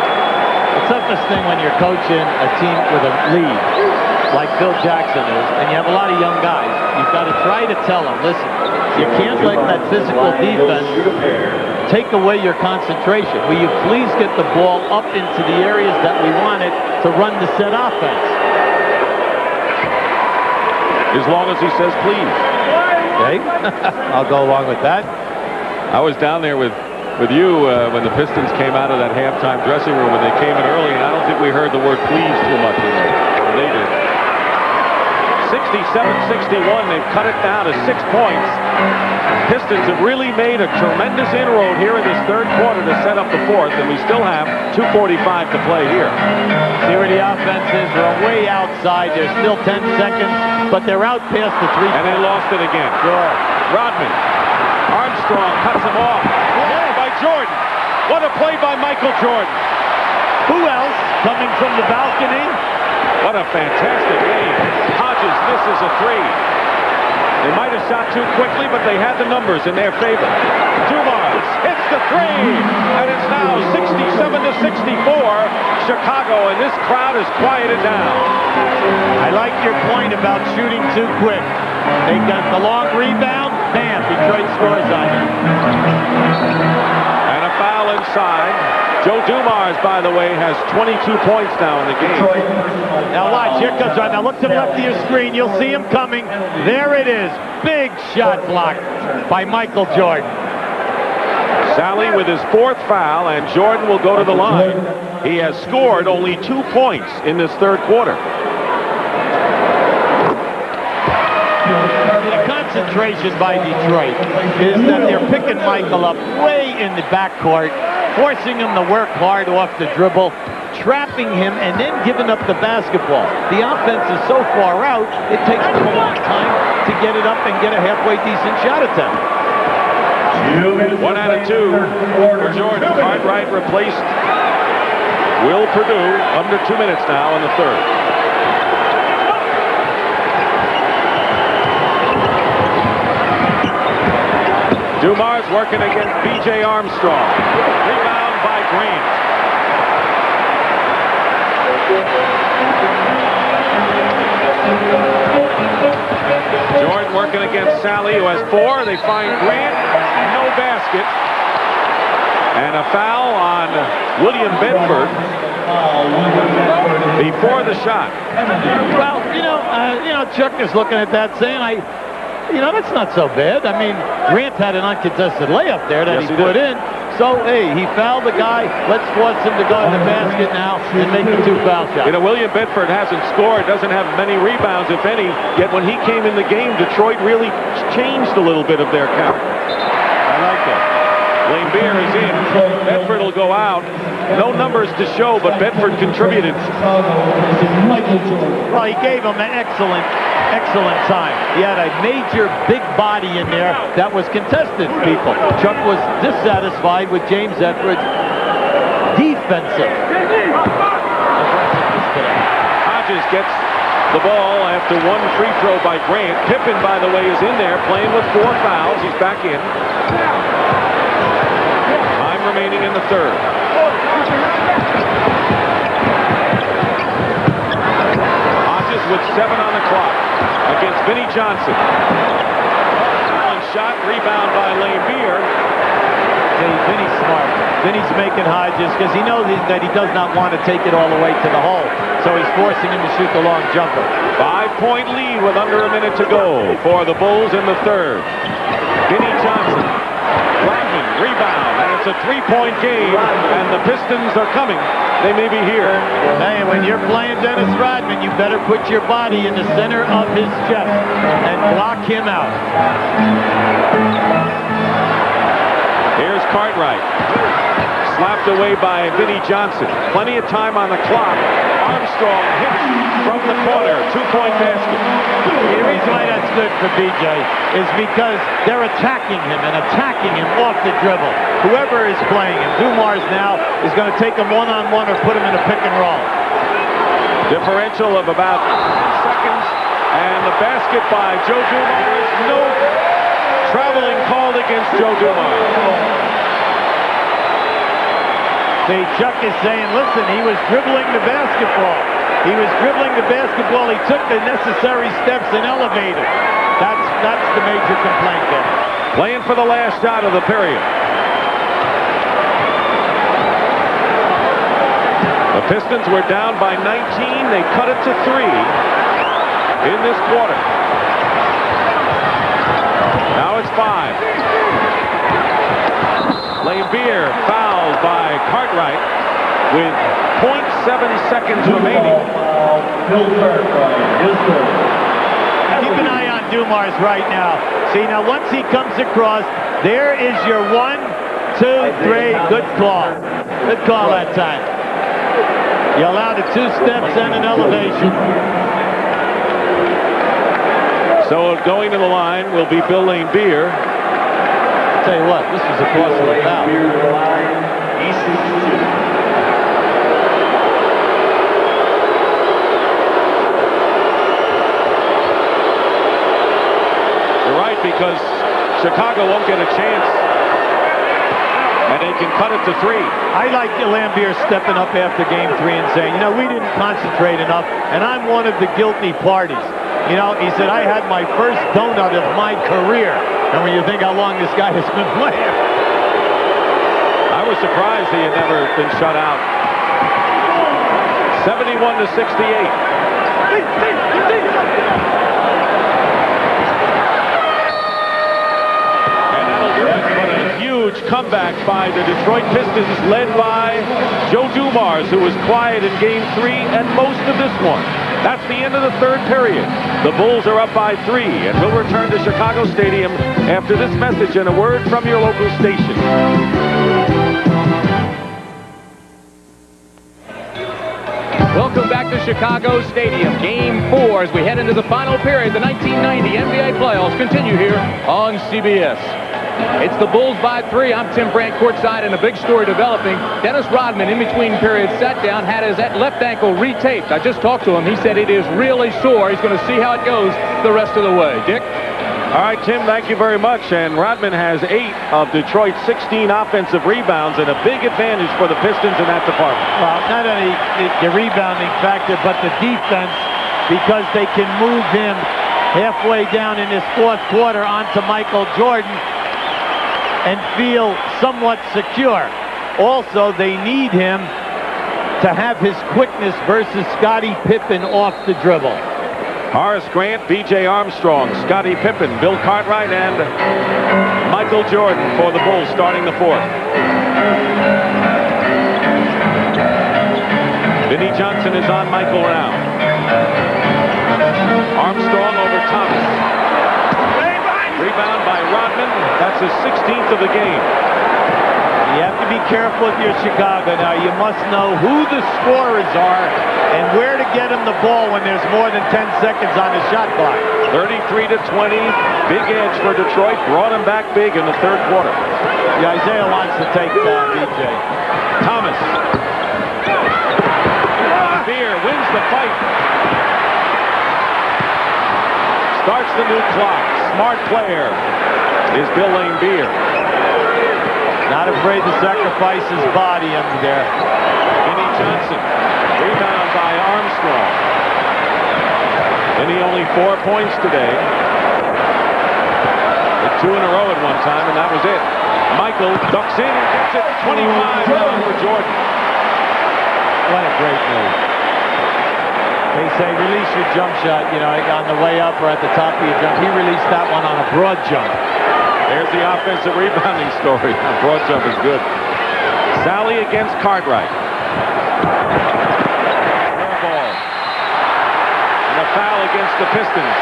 The toughest thing when you're coaching a team with a lead, like Bill Jackson is, and you have a lot of young guys, you've got to try to tell them, listen, you can't let that physical defense take away your concentration. Will you please get the ball up into the areas that we want it to run the set offense? As long as he says please. Okay, I'll go along with that. I was down there with you when the Pistons came out of that halftime dressing room, and they came in early, and I don't think we heard the word please too much. They did. 67-61, they've cut it down to 6 points. Pistons have really made a tremendous inroad here in this third quarter to set up the fourth, and we still have 2:45 to play here. See where the offense is. They're way outside. There's still 10 seconds, but they're out past the 3. And they lost it again. Sure. Rodman. Armstrong cuts him off. Play by Jordan. What a play by Michael Jordan. Who else coming from the balcony? What a fantastic game. Hodges misses a 3. They might have shot too quickly, but they had the numbers in their favor. Dumars hits the 3, and it's now 67-64. Chicago, and this crowd is quieted down. I like your point about shooting too quick. They got the long rebound. Bam, Detroit scores on it. And a foul inside. Joe Dumars, by the way, has 22 points now in the game. Now watch, here comes right. Now look to the left of your screen. You'll see him coming. There it is. Big shot blocked by Michael Jordan. Sally with his 4th foul, and Jordan will go to the line. He has scored only 2 points in this third quarter. The concentration by Detroit is that they're picking Michael up way in the backcourt, forcing him to work hard off the dribble, trapping him, and then giving up the basketball. The offense is so far out, it takes them a long time to get it up and get a halfway decent shot attempt. 1 out of 2 for Jordan. Cartwright replaced Will Purdue. Under 2 minutes now in the third. Dumars working against B.J. Armstrong. Rebound by Grant. Jordan working against Sally, who has 4. They find Grant. No basket. And a foul on William Bedford before the shot. Well, you know, Chuck is looking at that saying, that's not so bad. I mean, Grant had an uncontested layup there that he put in. So, hey, he fouled the guy. Let's force him to go to the basket now and make the 2 foul shots. You know, William Bedford hasn't scored, doesn't have many rebounds, if any. Yet when he came in the game, Detroit really changed a little bit of their count. I like that. Lane Beer is in. Bedford will will go out. No numbers to show, but Bedford contributed. Well, he gave him an excellent time. He had a major big body in there that was contested, people. Chuck was dissatisfied with James Edwards' defensive aggressiveness today. Hodges gets the ball after one free throw by Grant. Pippen, by the way, is in there playing with 4 fouls. He's back in. Time remaining in the third. Hodges with 7 on the clock against Vinnie Johnson. Allen shot, rebound by Lane Beer. Vinny's smart. Vinny's making Hodges because he knows that he does not want to take it all the way to the hole. So he's forcing him to shoot the long jumper. 5-point lead with under a minute to go for the Bulls in the third. Vinnie Johnson. Rodman, rebound, and it's a 3-point game, and the Pistons are coming. They may be here. Hey, when you're playing Dennis Rodman, you better put your body in the center of his chest and block him out. Here's Cartwright. Slapped away by Vinnie Johnson. Plenty of time on the clock. Armstrong hits from the corner. 2-point basket. The reason why that's good for BJ is because they're attacking him off the dribble. Whoever is playing him, Dumars now is going to take him one-on-one or put him in a pick and roll. Differential of about 6 seconds. And the basket by Joe Dumars. No traveling called against Joe Dumars. See, Chuck is saying, listen, he was dribbling the basketball. He was dribbling the basketball. He took the necessary steps and elevated. That's the major complaint there. Playing for the last shot of the period. The Pistons were down by 19. They cut it to 3 in this quarter. Now it's 5. Lane Beer fouled by Cartwright with 0.7 seconds remaining. Keep an eye on Dumars right now. See, now once he comes across, there is your 1, 2, 3. Good call. Good call that time. You allowed the 2 steps and an elevation. So going to the line will be Bill Lane Beer. Tell you what, this was a costly foul. You're right, because Chicago won't get a chance, and they can cut it to 3. I like Lambier stepping up after game 3 and saying, you know, we didn't concentrate enough, and I'm one of the guilty parties. You know, he said, I had my first donut of my career. And when you think how long this guy has been playing. I was surprised he had never been shut out. 71 to 68. And that'll do it. But a huge comeback by the Detroit Pistons, led by Joe Dumars, who was quiet in game 3 and most of this one. That's the end of the third period. The Bulls are up by 3, and we'll return to Chicago Stadium after this message and a word from your local station. Welcome back to Chicago Stadium. Game 4 as we head into the final period. The 1990 NBA playoffs continue here on CBS. It's the Bulls by 3. I'm Tim Brandt courtside, and a big story developing. Dennis Rodman, in between periods, sat down, had his left ankle retaped. I just talked to him. He said it is really sore. He's going to see how it goes the rest of the way. Dick? All right, Tim, thank you very much. And Rodman has 8 of Detroit's 16 offensive rebounds, and a big advantage for the Pistons in that department. Well, not only the rebounding factor, but the defense, because they can move him halfway down in this fourth quarter onto Michael Jordan and feel somewhat secure. Also, they need him to have his quickness versus Scottie Pippen off the dribble. Horace Grant, B.J. Armstrong, Scottie Pippen, Bill Cartwright, and Michael Jordan for the Bulls starting the fourth. Vinnie Johnson is on Michael now. Armstrong over Thomas. Rebound by Rodman. That's his 16th of the game. You have to be careful with your Chicago. Now, you must know who the scorers are and where to get them the ball when there's more than 10 seconds on the shot clock. 33-20, big edge for Detroit. Brought him back big in the third quarter. Yeah, Isaiah wants to take BJ. Thomas. Beer wins the fight. Starts the new clock. Smart player is Bill Lane Beer. Not afraid to sacrifice his body under there. Vinny Johnson. Rebound by Armstrong. Vinny only 4 points today. Hit 2 in a row at one time, and that was it. Michael ducks in and gets it. 25 for Jordan. What a great move. They say release your jump shot, you know, on the way up or at the top of your jump. He released that one on a broad jump. There's the offensive rebounding story. The broad jump is good. Sally against Cartwright. Fair ball. And a foul against the Pistons.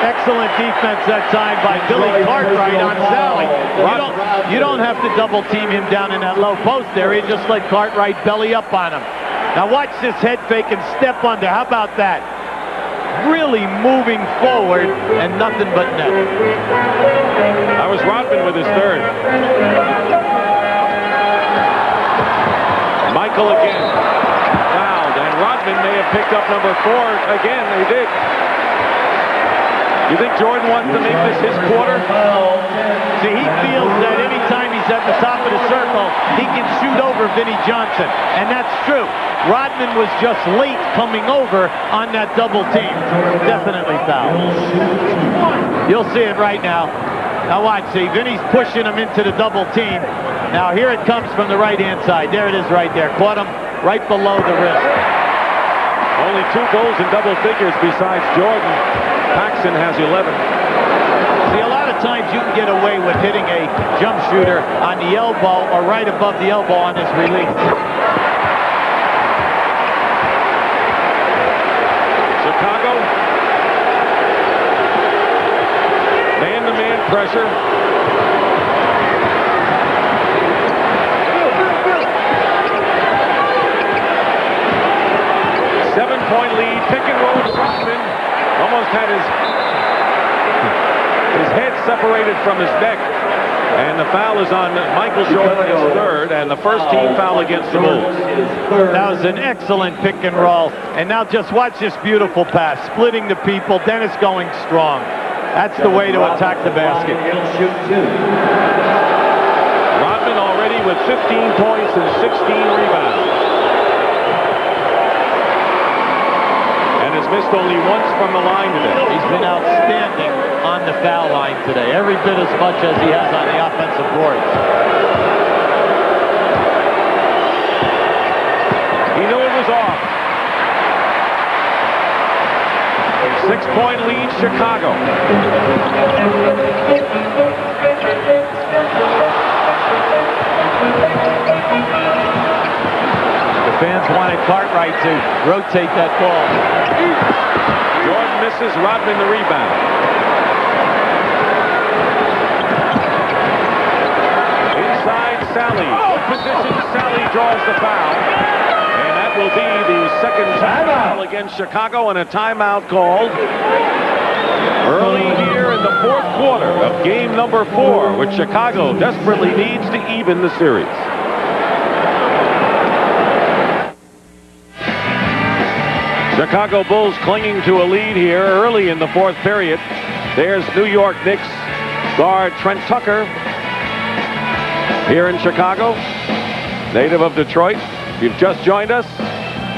Excellent defense that time by Billy Cartwright on Sally. You don't have to double team him down in that low post area. Just let Cartwright belly up on him. Now watch this head fake and step under. How about that? Really moving forward and nothing but net. That was Rodman with his third. Michael again. Fouled, and Rodman may have picked up number 4 again. He did. You think Jordan wants to make this his quarter? See, he feels that any time he's at the top of the circle, he can shoot over Vinny Johnson. And that's true. Rodman was just late coming over on that double team. Definitely fouled. You'll see it right now. Now watch, see, Vinny's pushing him into the double team. Now here it comes from the right-hand side. There it is right there. Caught him right below the wrist. Only 2 goals in double figures besides Jordan. Paxson has 11. See, a lot of times you can get away with hitting a jump shooter on the elbow or right above the elbow on his release. Chicago. Man-to-man pressure. Seven-point lead. Pick and roll to Rodman. Almost had his head separated from his neck. And the foul is on Michael Jordan, his third, and the first team foul against the Bulls. That was an excellent pick and roll. And now just watch this beautiful pass. Splitting the people. Dennis going strong. That's the way to attack the basket. Rodman already with 15 points and 16 rebounds. And has missed only once from the line today. He's been outstanding on the foul line today, every bit as much as he has on the offensive boards. He knew it was off. 6-point lead, Chicago. The fans wanted Cartwright to rotate that ball. Jordan misses, Rodman the rebound. Inside Sally. Good position, Sally draws the foul. And that will be the second foul against Chicago, and a timeout called early here in the fourth quarter of game number 4, which Chicago desperately needs to even the series. Chicago Bulls clinging to a lead here early in the fourth period. There's New York Knicks guard Trent Tucker here in Chicago, native of Detroit. If you've just joined us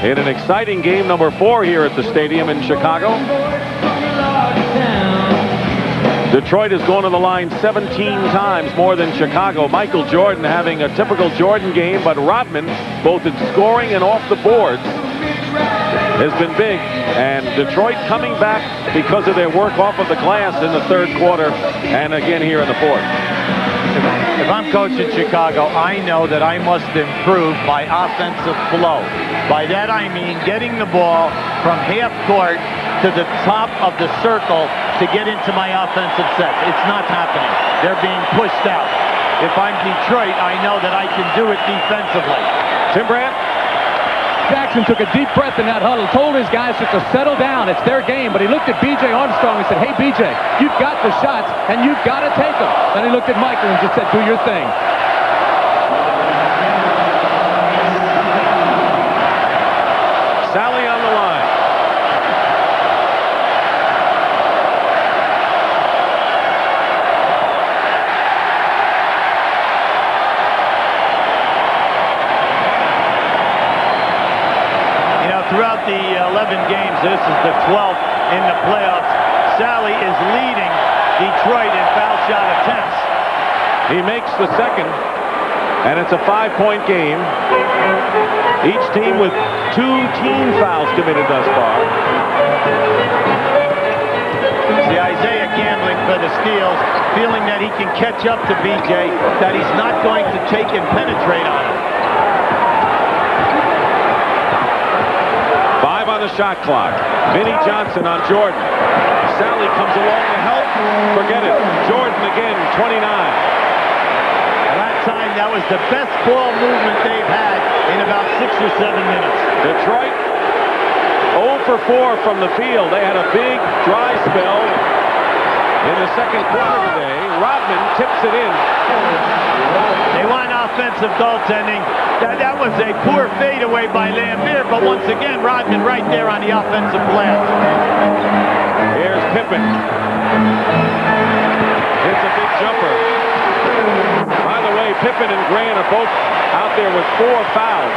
in an exciting game number 4 here at the stadium in Chicago. Detroit has gone to the line 17 times more than Chicago. Michael Jordan having a typical Jordan game, but Rodman, both in scoring and off the boards, has been big, and Detroit coming back because of their work off of the glass in the third quarter and again here in the fourth. If I'm coaching Chicago, I know that I must improve my offensive flow. By that I mean getting the ball from half court to the top of the circle to get into my offensive sets. It's not happening. They're being pushed out. if I'm Detroit, I know that I can do it defensively. Tim Brandt. Jackson took a deep breath in that huddle, told his guys just to settle down. It's their game. But he looked at B.J. Armstrong and said, hey, B.J., you've got the shots, and you've got to take them. Then he looked at Michael and just said, do your thing. Sally on the line. Throughout the 11 games, this is the 12th in the playoffs. Sally is leading Detroit in foul shot attempts. He makes the second, and it's a 5-point game. Each team with 2 team fouls committed thus far. See Isaiah gambling for the steals, feeling that he can catch up to BJ, that he's not going to take and penetrate on him. On the shot clock. Vinnie Johnson on Jordan. Sally comes along to help. Forget it. Jordan again, 29. That time, that was the best ball movement they've had in about 6 or 7 minutes. Detroit 0 for 4 from the field. They had a big dry spell in the second quarter today. Rodman tips it in. They want offensive goaltending. That was a poor fadeaway by Lambert, but once again, Rodman right there on the offensive glass. Here's Pippen. It's a big jumper. By the way, Pippen and Grant are both out there with 4 fouls.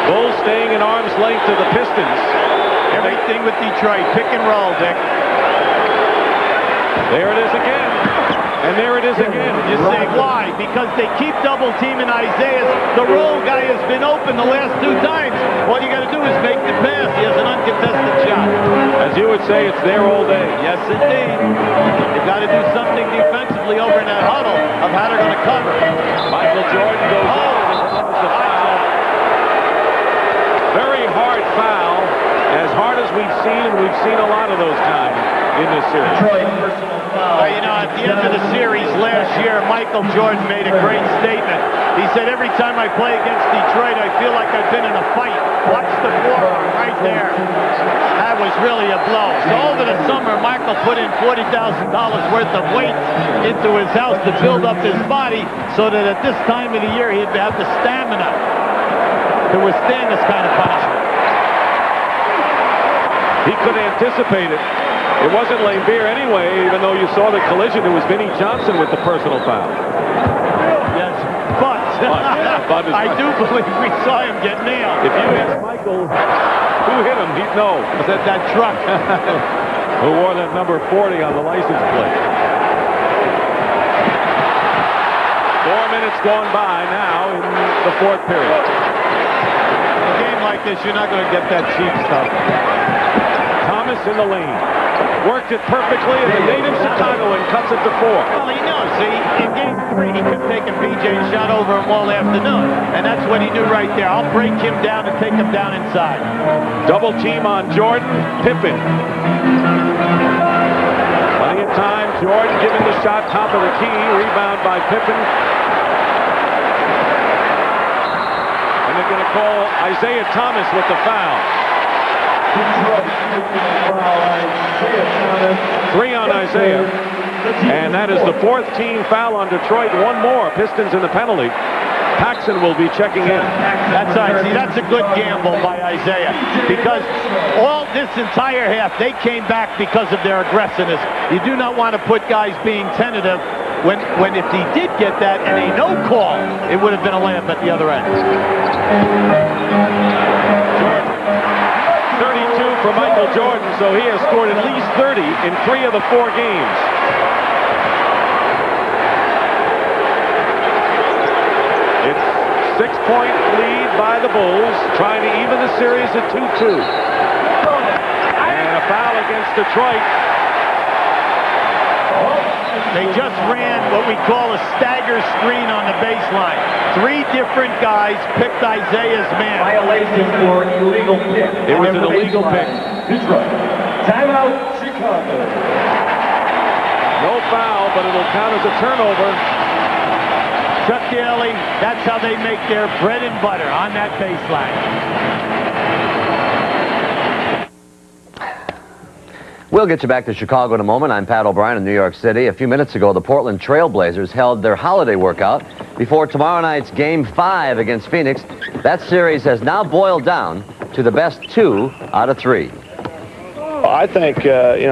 Bulls staying in arm's length to the Pistons. Everything with Detroit. Pick and roll, Dick. There it is again. And there it is again. You say why? Because they keep double teaming Isaiah. The roll guy has been open the last 2 times. All you got to do is make the pass. He has an uncontested shot. As you would say, it's there all day. Yes, indeed. They've got to do something defensively over in that huddle of how they're going to cover. Michael Jordan goes in and draws the foul. Very hard foul. As hard as we've seen, and we've seen a lot of those times in this series. You know, at the end of the series last year, Michael Jordan made a great statement. He said, every time I play against Detroit, I feel like I've been in a fight. Watch the forearm right there. That was really a blow. So over the summer, Michael put in $40,000 worth of weight into his house to build up his body so that at this time of the year, he'd have the stamina to withstand this kind of punishment. He could anticipate it. It wasn't Lambert anyway, even though you saw the collision. It was Vinnie Johnson with the personal foul. Yes, but I do believe we saw him get nailed. If you ask Michael who hit him, he'd know. Was that truck? Who wore that number 40 on the license plate. 4 minutes gone by now in the 4th period. In a game like this, you're not going to get that cheap stuff. Thomas in the lane. Worked it perfectly, and the native Chicagoan cuts it to 4. Well, he knows. See, in Game 3, he kept taking BJ and shot over him all afternoon. And that's what he knew right there. I'll break him down and take him down inside. Double team on Jordan. Pippen. Plenty of time. Jordan giving the shot top of the key. Rebound by Pippen. And they're going to call Isaiah Thomas with the foul. 3 on Isaiah. And that is the 4th team foul on Detroit. 1 more. Pistons in the penalty. Paxson will be checking in. That's right. See, that's a good gamble by Isaiah. Because all this entire half, they came back because of their aggressiveness. You do not want to put guys being tentative when if he did get that and a no call, it would have been a layup at the other end. 32 for Michael Jordan, so he has scored at least 30 in 3 of the 4 games. It's 6-point lead by the Bulls, trying to even the series at 2-2. And a foul against Detroit. They just ran what we call a stagger screen on the baseline. 3 different guys picked Isaiah's man. Violation for illegal pick. It was an illegal pick. Detroit. Timeout, Chicago. foul, but it'll count as a turnover. Chuck Daly, that's how they make their bread and butter, on that baseline. We'll get you back to Chicago in a moment. I'm Pat O'Brien in New York City. A few minutes ago, the Portland Trail Blazers held their holiday workout before tomorrow night's Game 5 against Phoenix. That series has now boiled down to the best 2 out of 3. I think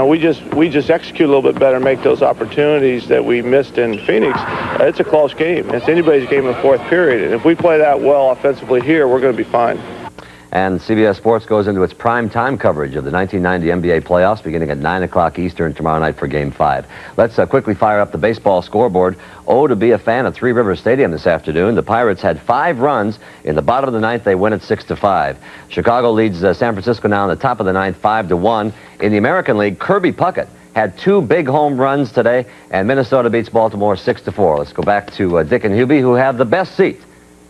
we just execute a little bit better, make those opportunities that we missed in Phoenix. It's a close game. It's anybody's game in the fourth period, and if we play that well offensively here, we're going to be fine. And CBS Sports goes into its prime time coverage of the 1990 NBA playoffs beginning at 9 o'clock Eastern tomorrow night for Game 5. Let's quickly fire up the baseball scoreboard. Oh, to be a fan of Three Rivers Stadium this afternoon. The Pirates had 5 runs. In the bottom of the ninth, they win at 6-5. Chicago leads San Francisco now in the top of the ninth, 5-1. In the American League, Kirby Puckett had 2 big home runs today, and Minnesota beats Baltimore 6-4. Let's go back to Dick and Hubie, who have the best seat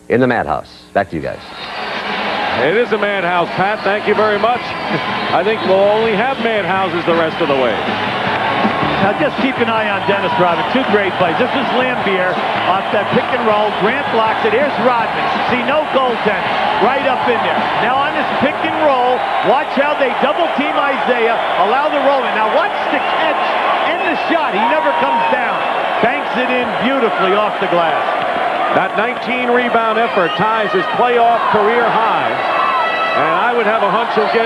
in the Madhouse. Back to you guys. It is a madhouse, Pat. Thank you very much. I think we'll only have madhouses the rest of the way. Now just keep an eye on Dennis Rodman. 2 great plays. This is Lambier off that pick and roll. Grant blocks it. Here's Rodman. See, no goaltender. Right up in there. Now on this pick and roll, watch how they double team Isaiah. Allow the roll in. Now watch the catch and the shot. He never comes down. Banks it in beautifully off the glass. That 19-rebound effort ties his playoff career high. And I would have a hunch he'll get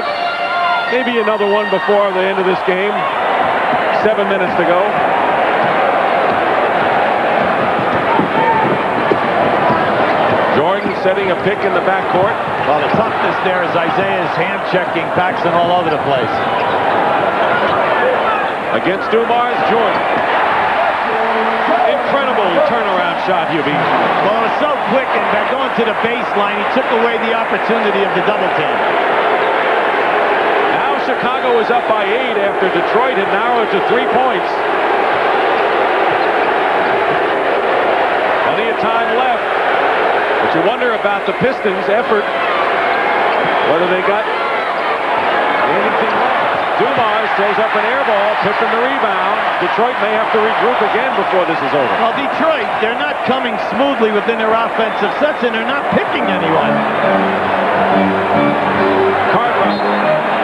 maybe another one before the end of this game. 7 minutes to go. Jordan setting a pick in the backcourt. Well, the toughness there is Isaiah's hand-checking Paxton all over the place. Against Dumars, Jordan. Incredible turnaround shot, Hubie. Well, it was so quick, and by going to the baseline, he took away the opportunity of the double team. Now Chicago is up by 8 after Detroit had narrowed to 3 points. Plenty of time left. But you wonder about the Pistons' effort, whether they got anything left. Dumars throws up an air ball, Pippen the rebound. Detroit may have to regroup again before this is over. Well, Detroit, they're not coming smoothly within their offensive sets, and they're not picking anyone. Cartwright,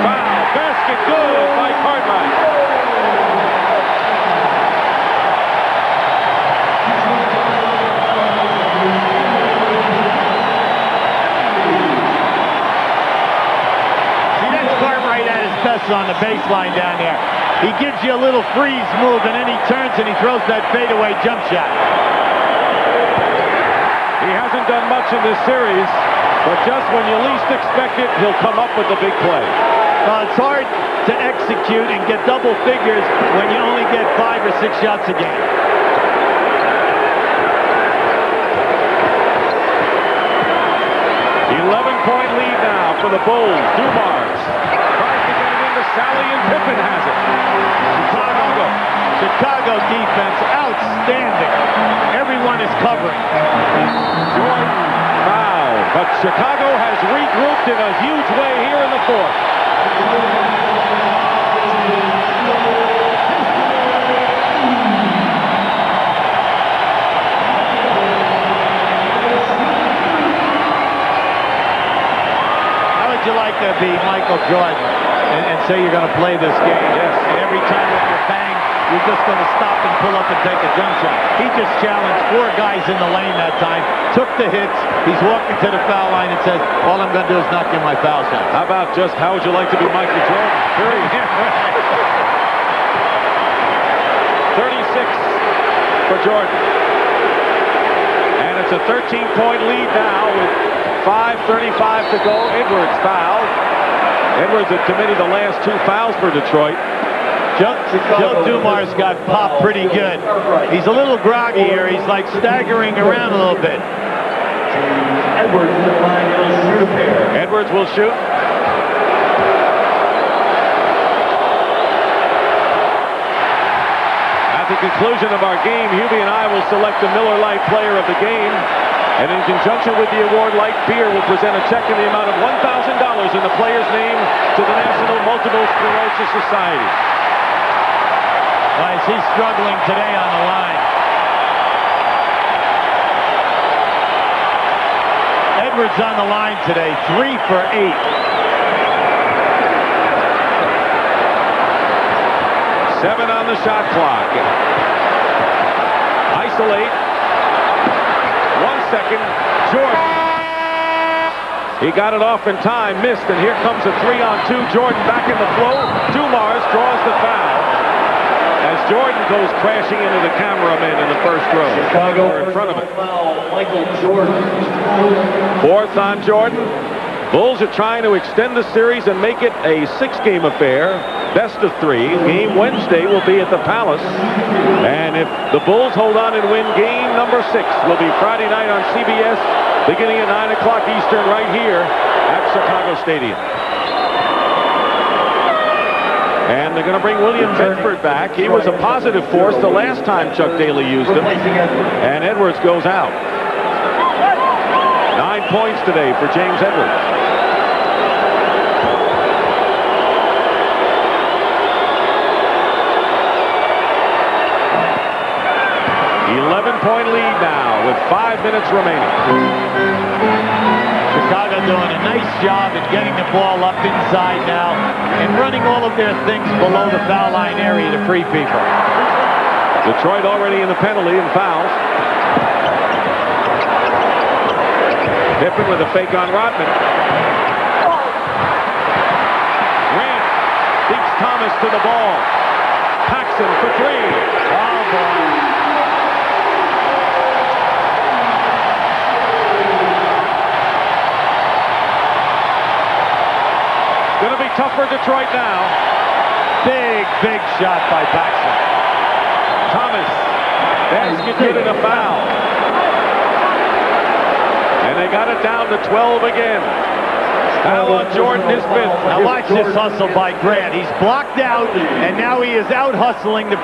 foul, basket good by Cartwright. See, that's Cartwright at his best on the baseline down there. He gives you a little freeze move, and then he turns and he throws that fadeaway jump shot. He hasn't done much in this series, but just when you least expect it, he'll come up with a big play. Well, it's hard to execute and get double figures when you only get 5 or 6 shots a game. Point lead now for the Bulls. Dumars tries to get it into Sally, and Pippen has it. Chicago defense, outstanding. Everyone is covering. Jordan foul, but Chicago has regrouped in a huge way here in the fourth. You like to be Michael Jordan and say you're going to play this game. Yes. And every time that you bang, you're just going to stop and pull up and take a jump shot. He just challenged 4 guys in the lane that time, took the hits. He's walking to the foul line and says, all I'm going to do is not give my foul shot. How about just how would you like to be Michael Jordan? 36 for Jordan. And it's a 13-point lead now with 5:35 to go. Edwards fouled. Edwards had committed the last 2 fouls for Detroit. Joe Dumars got popped pretty good. He's a little groggy here. He's like staggering around a little bit. Edwards will shoot. At the conclusion of our game, Hubie and I will select the Miller Lite Player of the Game. And in conjunction with the award, Light Beer will present a check in the amount of $1,000 in the player's name to the National Multiple Sclerosis Society. Why is he struggling today on the line? Edwards on the line today, 3 for 8. Seven on the shot clock. Isolate. 1 second. Jordan. He got it off in time, missed, and here comes a 3-on-2. Jordan back in the flow. Dumars draws the foul as Jordan goes crashing into the cameraman in the first row. Chicago In front of him. Michael Jordan. 4th on Jordan. Bulls are trying to extend the series and make it a 6-game affair. Best of 3. Game Wednesday will be at the Palace. And if the Bulls hold on and win, game number 6 will be Friday night on CBS, beginning at 9 o'clock Eastern right here at Chicago Stadium. And they're going to bring William Bedford back. He was a positive force the last time Chuck Daly used him. And Edwards goes out. 9 points today for James Edwards. 11-point lead now with 5 minutes remaining. Chicago doing a nice job at getting the ball up inside now and running all of their things below the foul line area to free people. Detroit already in the penalty and fouls. Pippen with a fake on Rodman. Grant beats Thomas to the ball. Paxson for 3. Oh, boy. Going to be tough for Detroit now. Big shot by Paxson. Thomas. Basket hit and a foul. And they got it down to 12 again. Foul on Jordan, his 5th. Now watch this hustle by Grant. He's blocked out, and now he is out hustling the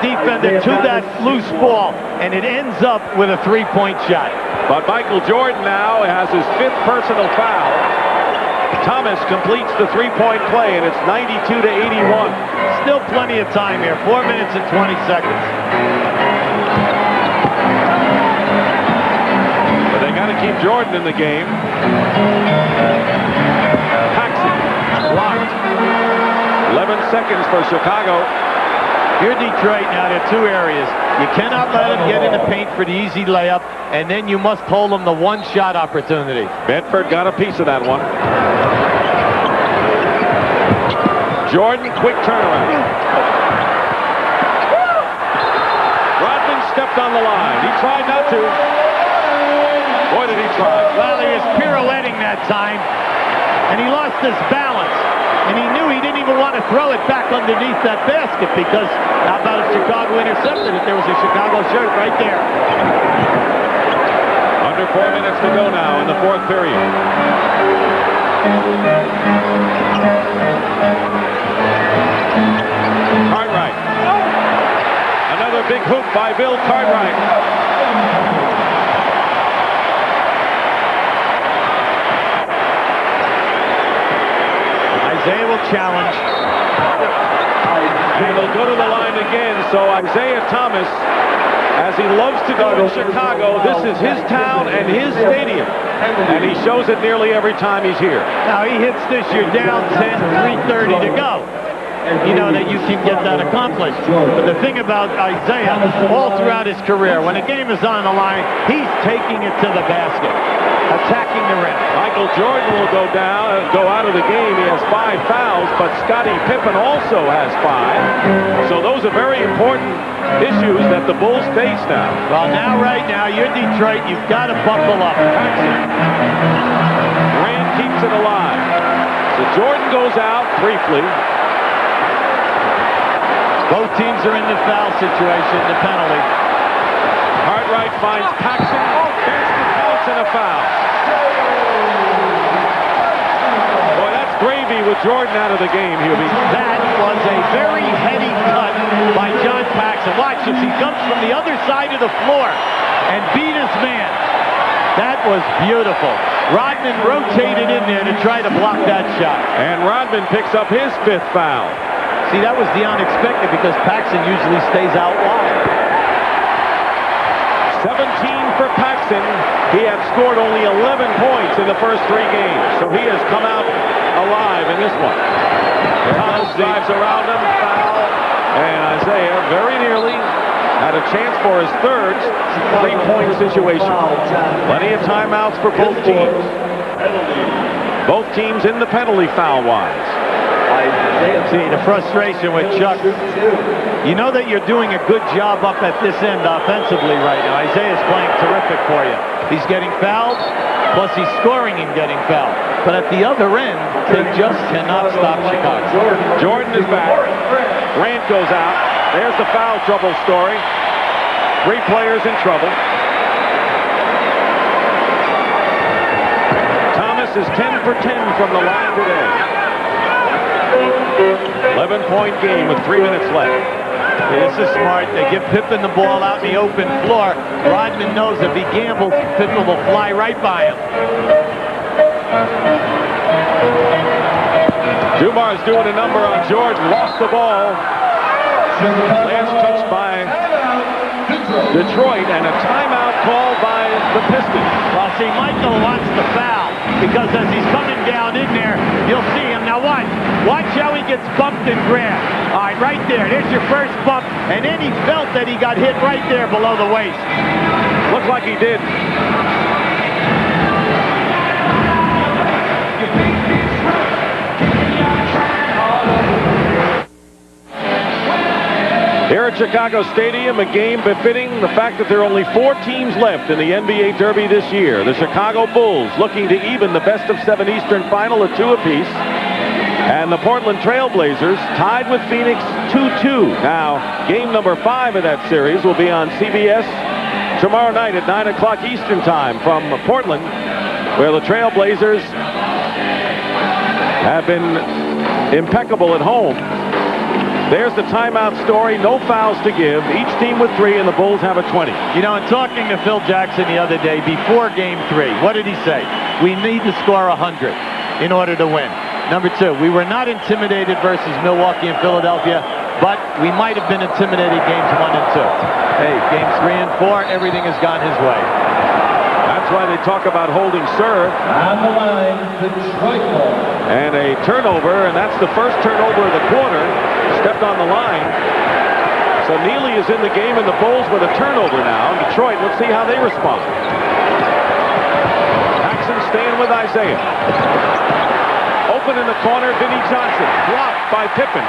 defender to that loose ball, and it ends up with a 3-point shot. But Michael Jordan now has his 5th personal foul. Thomas completes the 3-point play, and it's 92-81. Still plenty of time here. 4 minutes and 20 seconds. But they got to keep Jordan in the game. Paxson blocked. 11 seconds for Chicago. You're Detroit now. There are 2 areas. You cannot let him get in the paint for the easy layup, and then you must hold him the 1-shot opportunity. Bedford got a piece of that one. Jordan, quick turnaround. Rodman stepped on the line. He tried not to. Boy, did he try. Well, he was pirouetting that time, and he lost his balance. And he knew he didn't even want to throw it back underneath that basket because how about if Chicago intercepted it? There was a Chicago shirt right there. Under 4 minutes to go now in the 4th period. Cartwright. Another big hoop by Bill Cartwright. Isaiah will challenge. And they'll go to the line again. So Isaiah Thomas, as he loves to go to Chicago, this is his town and his stadium. And he shows it nearly every time he's here. Now he hits this, you're down 10, 3:30 to go. You know that you can get that accomplished. But the thing about Isaiah, all throughout his career, when a game is on the line, he's taking it to the basket, attacking the rim. Michael Jordan will go out of the game. He has 5 fouls, but Scottie Pippen also has 5. So those are very important issues that the Bulls face now. Well, right now, you're Detroit. You've got to buckle up. Grant keeps it alive. So Jordan goes out briefly. Both teams are in the foul situation, the penalty. Cartwright finds Paxson. Basket counts and a foul. Boy, that's gravy with Jordan out of the game, Hubie. That was a very heady cut by John Paxson. Watch this. He comes from the other side of the floor and beat his man. That was beautiful. Rodman rotated in there to try to block that shot. And Rodman picks up his 5th foul. See, that was the unexpected because Paxson usually stays out wide. 17 for Paxson. He had scored only 11 points in the first 3 games, so he has come out alive in this one. Thomas drives around him, foul, and Isaiah very nearly had a chance for his third 3-point situation. Plenty of timeouts for both teams. Both teams in the penalty foul-wise. See, the frustration with Chuck. You know that you're doing a good job up at this end offensively right now. Isaiah's playing terrific for you. He's getting fouled, plus he's scoring and getting fouled. But at the other end, they just cannot stop Chicago. Jordan is back. Grant goes out. There's the foul trouble story. 3 players in trouble. Thomas is 10 for 10 from the line today. 11-point game with 3 minutes left. This is smart. They give Pippen the ball out in the open floor. Rodman knows if he gambles, Pippen will fly right by him. Dumar's doing a number on Jordan. Lost the ball. Last touch by Detroit, and a timeout called by the Pistons. Well, see, Michael wants the foul because as he's coming down in there, you'll see him. Now watch. Watch how he gets bumped and grabbed. All right, right there. There's your first bump. And then he felt that he got hit right there below the waist. Looked like he did. Here at Chicago Stadium, a game befitting the fact that there are only 4 teams left in the NBA Derby this year. The Chicago Bulls looking to even the best-of-7 Eastern Final at 2 apiece. And the Portland Trailblazers tied with Phoenix 2-2. Now, game number 5 of that series will be on CBS tomorrow night at 9 o'clock Eastern Time from Portland, where the Trailblazers have been impeccable at home. There's the timeout story. No fouls to give. Each team with 3, and the Bulls have a 20. You know, in talking to Phil Jackson the other day before Game 3, what did he say? We need to score 100 in order to win. Number 2, we were not intimidated versus Milwaukee and Philadelphia, but we might have been intimidated games 1 and 2. Hey, games 3 and 4, everything has gone his way. That's why they talk about holding serve. On the line, Detroit ball. And a turnover, and that's the first turnover of the quarter. Stepped on the line. So Neely is in the game, and the Bulls with a turnover now. Detroit, let's see how they respond. Paxson staying with Isaiah. Open in the corner, Vinnie Johnson. Blocked by Pippen.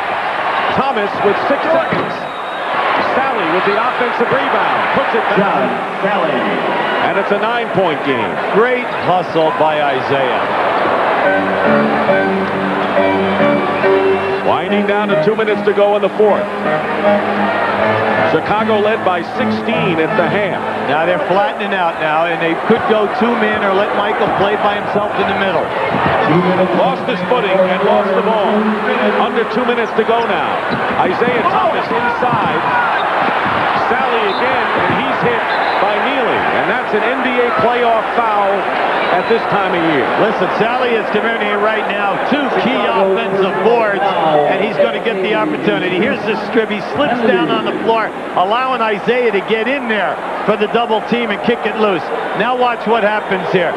Thomas with 6 seconds. Sally with the offensive rebound. Puts it down. Sally. And it's a 9-point game. Great hustle by Isaiah. Winding down to 2 minutes to go in the 4th. Chicago led by 16 at the half. Now they're flattening out now, and they could go 2-man or let Michael play by himself in the middle. Lost his footing and lost the ball. Under 2 minutes to go now. Isaiah Thomas inside. Sally again, and he's hit by Neely. And that's an NBA playoff foul at this time of year. Listen, Sally is committing right now 2 key offensive boards, and he's going to get the opportunity. Here's the strip. He slips down on the floor, allowing Isaiah to get in there for the double team and kick it loose. Now watch what happens here.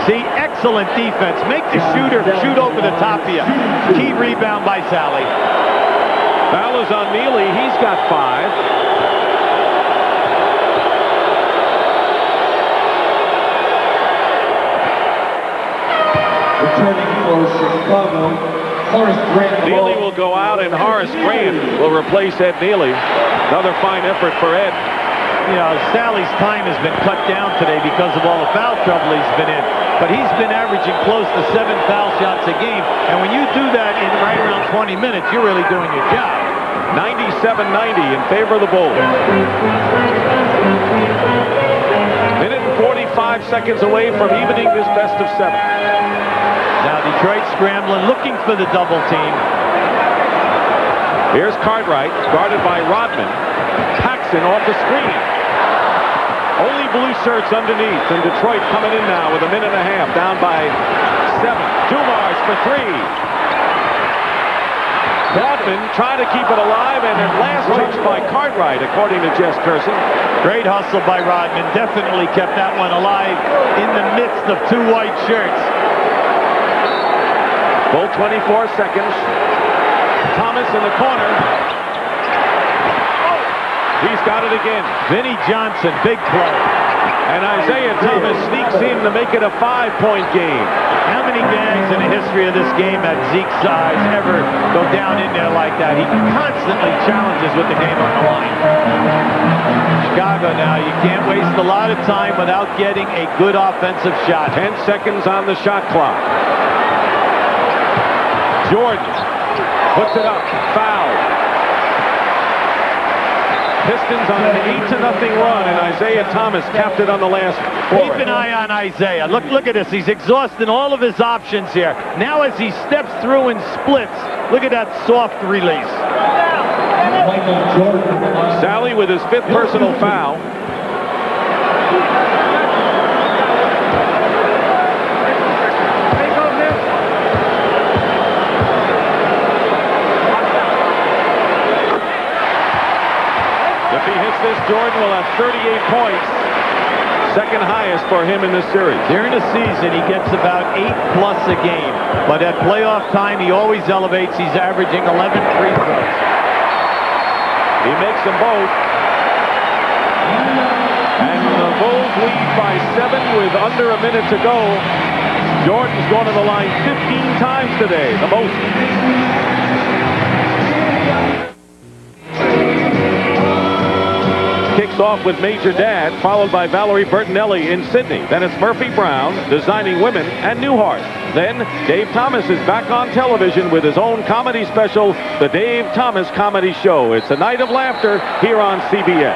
See, excellent defense. Make the shooter shoot over the top of you. Key rebound by Sally. Foul is on Neely. He's got 5. Returning for Chicago, Horace Grant. Neely will go out, and Horace Grant will replace Ed Neely. Another fine effort for Ed. You know, Sally's time has been cut down today because of all the foul trouble he's been in. But he's been averaging close to 7 foul shots a game. And when you do that in right around 20 minutes, you're really doing your job. 97-90 in favor of the Bulls. Minute and 45 seconds away from evening this best of 7. Now Detroit scrambling, looking for the double team. Here's Cartwright, guarded by Rodman. Paxson off the screen. Only blue shirts underneath, and Detroit coming in now with a minute and a half, down by 7. Dumars for 3. Rodman trying to keep it alive, and at last touched by Cartwright, according to Jess Curson. Great hustle by Rodman. Definitely kept that one alive in the midst of two white shirts. Full 24 seconds. Thomas in the corner. He's got it again. Vinnie Johnson, big play. And Isaiah Thomas sneaks in to make it a 5-point game. How many guys in the history of this game at Zeke's size ever go down in there like that? He constantly challenges with the game on the line. Chicago now, you can't waste a lot of time without getting a good offensive shot. 10 seconds on the shot clock. Jordan puts it up. Foul. Pistons on an 8-0 run, and Isaiah Thomas capped it on the last four. Keep an eye on Isaiah. Look at this. He's exhausting all of his options here. Now as he steps through and splits, look at that soft release. Sally with his 5th personal foul. If he hits this, Jordan will have 38 points. Second highest for him in this series. During the season, he gets about 8+ a game. But at playoff time, he always elevates. He's averaging 11 free throws. He makes them both. And the Bulls lead by 7 with under a minute to go. Jordan's gone to the line 15 times today, the most. Kicks off with Major Dad, followed by Valerie Bertinelli in Sydney. Then it's Murphy Brown, Designing Women, and Newhart. Then Dave Thomas is back on television with his own comedy special, The Dave Thomas Comedy Show. It's a night of laughter here on CBS.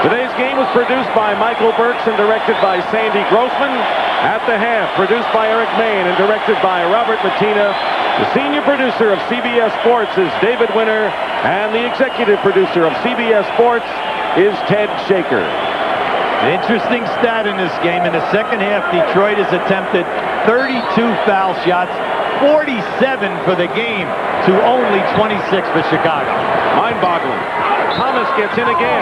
Today's game was produced by Michael Burks and directed by Sandy Grossman. At the half, produced by Eric Main and directed by Robert Mattina. The senior producer of CBS Sports is David Winter, and the executive producer of CBS Sports is Ted Shaker. An interesting stat in this game. In the second half, Detroit has attempted 32 foul shots, 47 for the game to only 26 for Chicago. Mind-boggling. Thomas gets in again.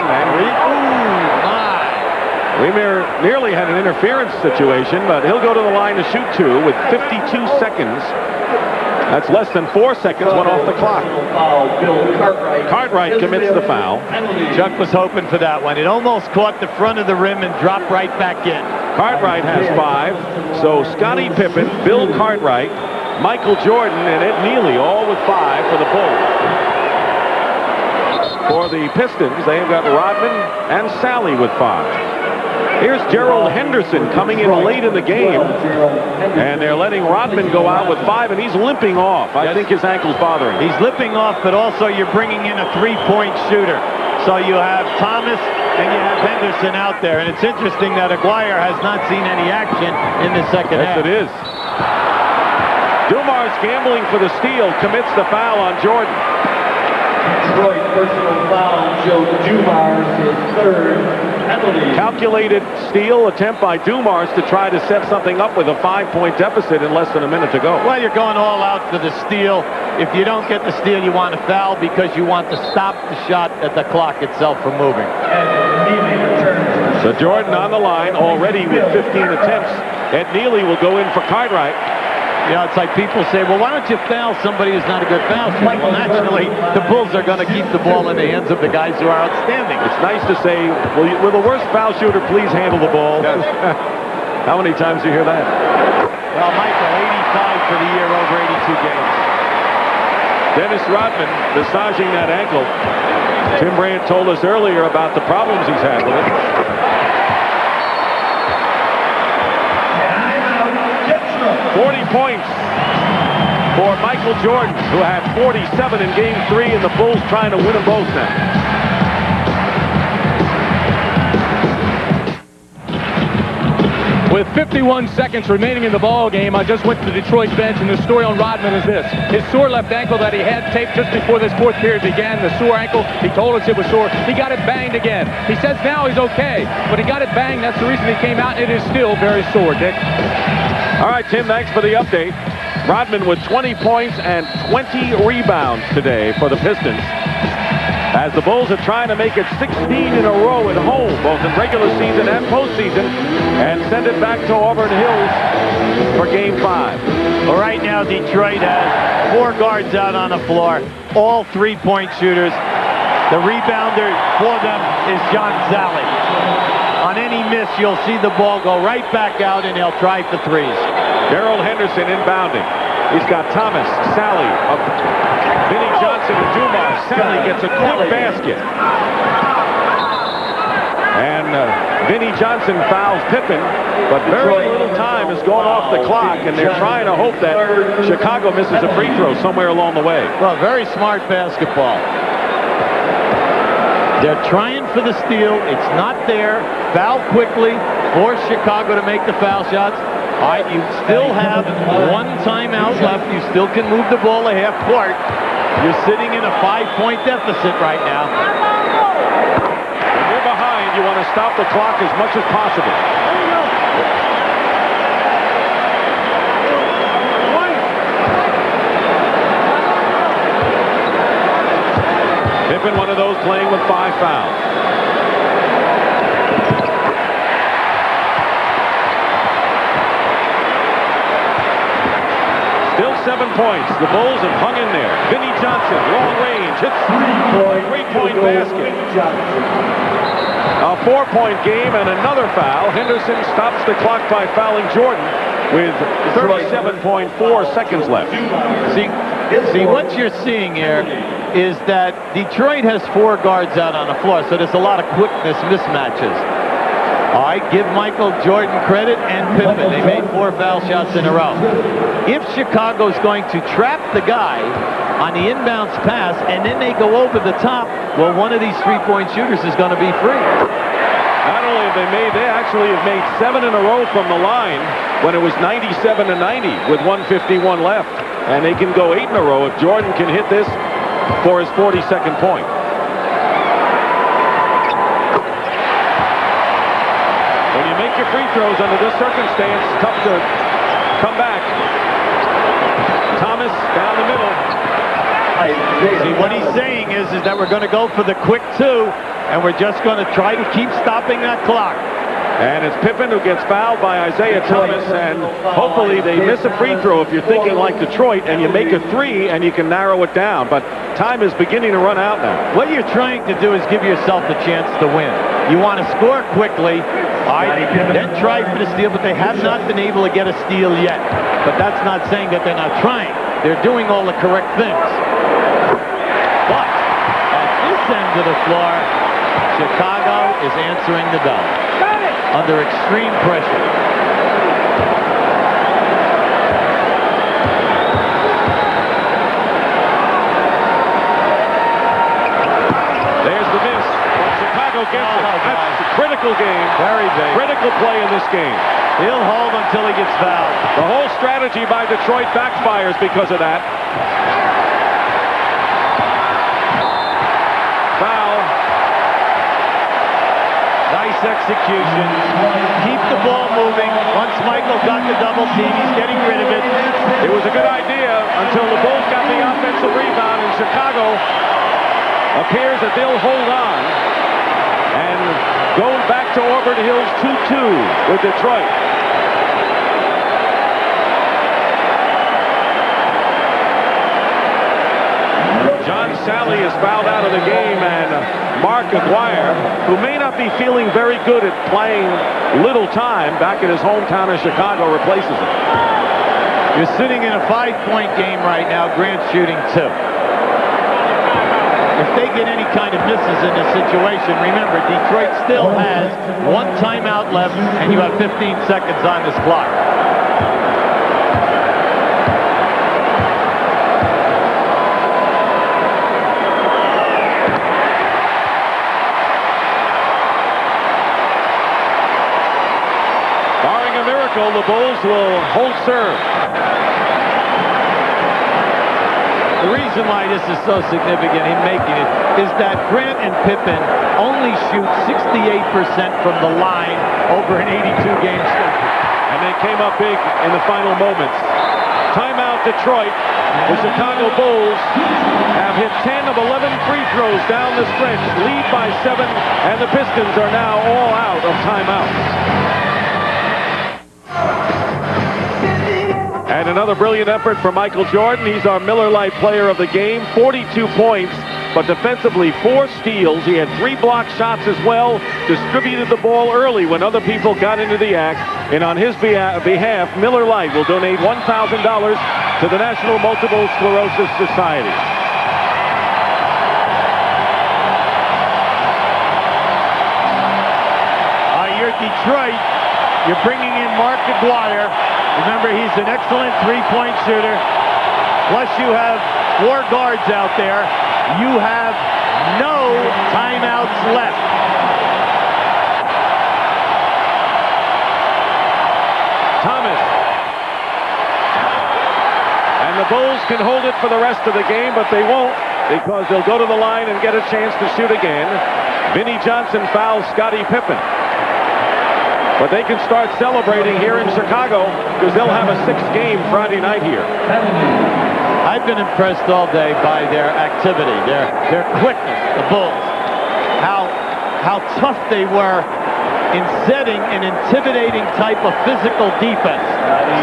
We nearly had an interference situation, but he'll go to the line to shoot 2 with 52 seconds. That's less than 4 seconds went off the clock. Cartwright commits the foul. Chuck was hoping for that one. It almost caught the front of the rim and dropped right back in. Cartwright has 5. So Scottie Pippen, Bill Cartwright, Michael Jordan, and Ed Neely all with 5 for the Bulls. For the Pistons, they have got Rodman and Sally with 5. Here's Gerald Henderson coming in late in the game, and they're letting Rodman go out with 5, and he's limping off. I think his ankle's bothering him. He's limping off, but also you're bringing in a 3-point shooter. So you have Thomas and you have Henderson out there, and it's interesting that Aguirre has not seen any action in the second half. Yes, it is. Dumars gambling for the steal, commits the foul on Jordan. Detroit personal foul, Joe Dumars, his 3rd. Calculated steal attempt by Dumars to try to set something up with a 5-point deficit in less than a minute to go. Well, you're going all out for the steal. If you don't get the steal, you want a foul because you want to stop the shot at the clock itself from moving. So Jordan on the line already with 15 attempts. Ed Neely will go in for Cartwright. You know, it's like people say, well, why don't you foul somebody who's not a good foul shooter? Well, naturally, the Bulls are going to keep the ball in the hands of the guys who are outstanding. It's nice to say, will the worst foul shooter please handle the ball? Yes. How many times do you hear that? Well, Michael, 85 for the year, over 82 games. Dennis Rodman massaging that ankle. Tim Brandt told us earlier about the problems he's had with it. 40 points for Michael Jordan, who had 47 in Game 3, and the Bulls trying to win them both now. With 51 seconds remaining in the ball game, I just went to the Detroit bench, and the story on Rodman is this. His sore left ankle that he had taped just before this 4th period began, the sore ankle, he told us it was sore. He got it banged again. He says now he's okay, but he got it banged. That's the reason he came out, and it is still very sore, Dick. All right, Tim, thanks for the update. Rodman with 20 points and 20 rebounds today for the Pistons, as the Bulls are trying to make it 16 in a row at home, both in regular season and postseason, and send it back to Auburn Hills for Game 5. Well, right now, Detroit has 4 guards out on the floor, all three-point shooters. The rebounder for them is John Sally. On any miss, you'll see the ball go right back out, and they'll try for threes. Gerald Henderson inbounding. He's got Thomas, Sally, Vinnie Johnson, and Dumars. Sally gets a quick basket. And Vinnie Johnson fouls Pippen, but very little time has gone off the clock, and they're trying to hope that Chicago misses a free throw somewhere along the way. Well, very smart basketball. They're trying for the steal. It's not there. Foul quickly. Force Chicago to make the foul shots. All right, you still have 1 timeout left. You still can move the ball a half court. You're sitting in a 5-point deficit right now. When you're behind, you want to stop the clock as much as possible. Pippen, one of those playing with 5 fouls. Still 7 points. The Bulls have hung in there. Vinnie Johnson, long range, hits three-point basket. A 4-point game and another foul. Henderson stops the clock by fouling Jordan with 37.4 seconds left. See, what you're seeing here is that Detroit has 4 guards out on the floor, so there's a lot of quickness mismatches. All right, give Michael Jordan credit and Pippen. They made 4 foul shots in a row. If Chicago's going to trap the guy on the inbounds pass and then they go over the top, well, one of these 3-point shooters is going to be free. Not only have they actually have made 7 in a row from the line when it was 97-90 with 1:51 left. And they can go 8 in a row if Jordan can hit this for his 42nd point. When you make your free throws under this circumstance, it's tough to come back. Thomas down the middle. See, what he's saying is that we're going to go for the quick 2, and we're just going to try to keep stopping that clock. And it's Pippen who gets fouled by Isaiah Thomas, and hopefully they miss a free throw if you're thinking like Detroit, and you make a 3 and you can narrow it down. But time is beginning to run out now. What you're trying to do is give yourself the chance to win. You want to score quickly, all right, then try for the steal, but they have not been able to get a steal yet. But that's not saying that they're not trying. They're doing all the correct things. But at this end of the floor, Chicago is answering the bell under extreme pressure. There's the miss. Chicago gets it. That's a critical game. Very big. Critical play in this game. He'll hold until he gets fouled. The whole strategy by Detroit backfires because of that. Foul. Nice execution. Keep the ball moving. Once Michael got the double team, he's getting rid of it. It was a good idea until the Bulls got the offensive rebound, and Chicago appears that they'll hold on and go back to Auburn Hills 2-2 with Detroit. John Sally is fouled out of the game, and Mark Aguirre, who may not be feeling very good at playing little time back in his hometown of Chicago, replaces him. You're sitting in a 5-point game right now. Grant's shooting 2. If they get any kind of misses in this situation, remember, Detroit still has 1 timeout left, and you have 15 seconds on this clock. Barring a miracle, the Bulls will hold serve. The reason why this is so significant in making it is that Grant and Pippen only shoot 68% from the line over an 82-game stretch. And they came up big in the final moments. Timeout Detroit. The Chicago Bulls have hit 10 of 11 free throws down the stretch, lead by 7, and the Pistons are now all out of timeouts. And another brilliant effort from Michael Jordan. He's our Miller Lite player of the game. 42 points, but defensively 4 steals. He had 3 block shots as well. Distributed the ball early when other people got into the act. And on his behalf, Miller Lite will donate $1,000 to the National Multiple Sclerosis Society. You're Detroit. You're bringing in Mark Aguirre. Remember, he's an excellent three-point shooter. Plus, you have 4 guards out there. You have no timeouts left. Thomas. And the Bulls can hold it for the rest of the game, but they won't, because they'll go to the line and get a chance to shoot again. Vinnie Johnson fouls Scottie Pippen. But they can start celebrating here in Chicago because they'll have a 6th game Friday night here. I've been impressed all day by their activity, their quickness, the Bulls. How tough they were in setting an intimidating type of physical defense.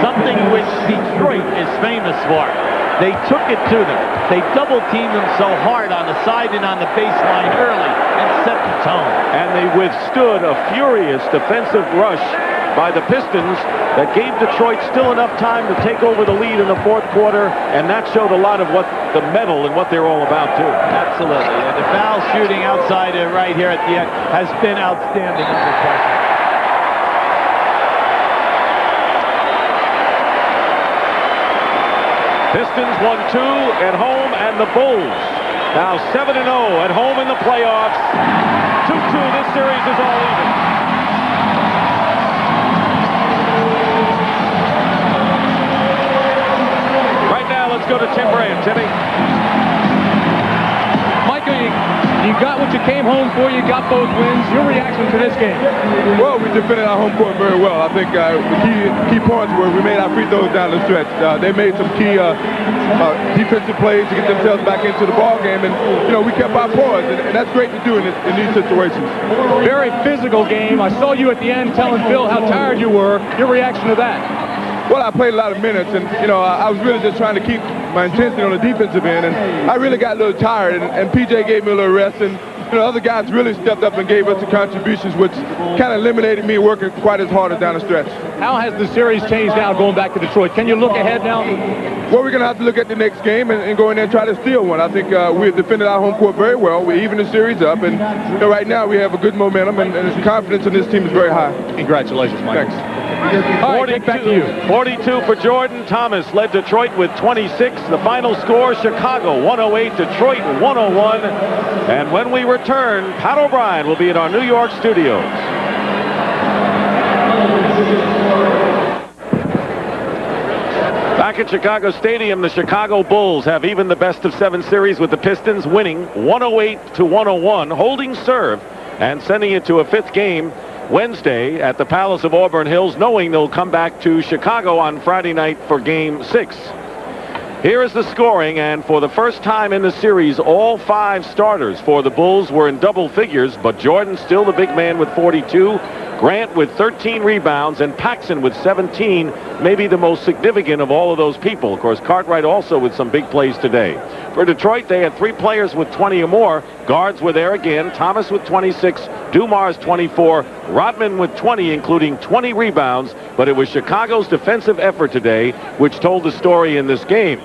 Something which Detroit is famous for. They took it to them. They double-teamed them so hard on the side and on the baseline early and set the tone. And they withstood a furious defensive rush by the Pistons that gave Detroit still enough time to take over the lead in the 4th quarter, and that showed a lot of what the mettle and what they're all about, too. Absolutely. And the foul shooting outside right here at the end has been outstanding under pressure. Pistons won 2 at home, and the Bulls now 7-0 at home in the playoffs. 2-2, this series is all even. Right now, let's go to Tim Brand. Timmy. Michael, you got what you came home for. You got both wins. Your reaction to this game? Well, we defended our home court very well. I think the key points were we made our free throws down the stretch. They made some key defensive plays to get themselves back into the ball game, and we kept our poise, and that's great to do in these situations. Very physical game. I saw you at the end telling Phil how tired you were. Your reaction to that? Well, I played a lot of minutes, and I was really just trying to keep my intensity on the defensive end, and I really got a little tired, and PJ gave me a little rest, and other guys really stepped up and gave us the contributions, which kind of eliminated me working quite as hard as down the stretch. How has the series changed now going back to Detroit? Can you look ahead now? Well, we're going to have to look at the next game and go in there and try to steal one. I think we have defended our home court very well. We even the series up, and right now we have a good momentum, and the confidence in this team is very high. Congratulations, Mike. Thanks. All right, back to you. 42 for Jordan. Thomas led Detroit with 26. The final score, Chicago 108, Detroit 101. And when we return, Pat O'Brien will be in our New York studios. Back at Chicago Stadium, the Chicago Bulls have even the best of 7 series with the Pistons, winning 108-101, holding serve and sending it to a 5th game Wednesday at the Palace of Auburn Hills, knowing they'll come back to Chicago on Friday night for Game 6. Here is the scoring, and for the first time in the series, all 5 starters for the Bulls were in double figures, but Jordan still the big man with 42, Grant with 13 rebounds, and Paxson with 17, maybe the most significant of all of those people. Of course, Cartwright also with some big plays today. For Detroit, they had 3 players with 20 or more. Guards were there again. Thomas with 26, Dumars 24, Rodman with 20, including 20 rebounds. But it was Chicago's defensive effort today which told the story in this game.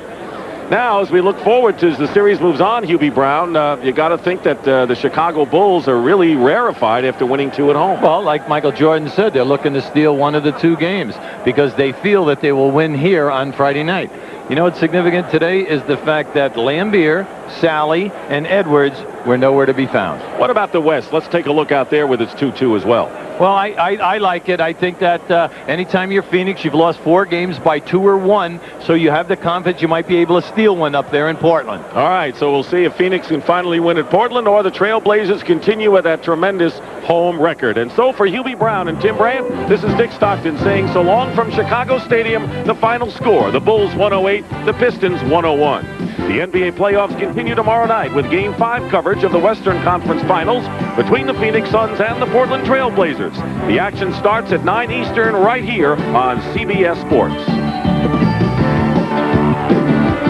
Now, as we look forward to as the series moves on, Hubie Brown, you got to think that the Chicago Bulls are really rarefied after winning 2 at home. Well, like Michael Jordan said, they're looking to steal one of the 2 games because they feel that they will win here on Friday night. You know what's significant today is the fact that Lambier, Sally, and Edwards were nowhere to be found. What about the West? Let's take a look out there with its 2-2 as well. Well, I like it. I think that anytime you're Phoenix, you've lost 4 games by 2 or 1, so you have the confidence you might be able to steal one up there in Portland. All right, so we'll see if Phoenix can finally win at Portland or the Trailblazers continue with that tremendous home record. And so for Hubie Brown and Tim Brandt, this is Dick Stockton saying so long from Chicago Stadium. The final score, the Bulls 108, the Pistons 101. The NBA playoffs continue tomorrow night with Game 5 coverage of the Western Conference Finals between the Phoenix Suns and the Portland Trail Blazers. The action starts at 9 Eastern right here on CBS Sports.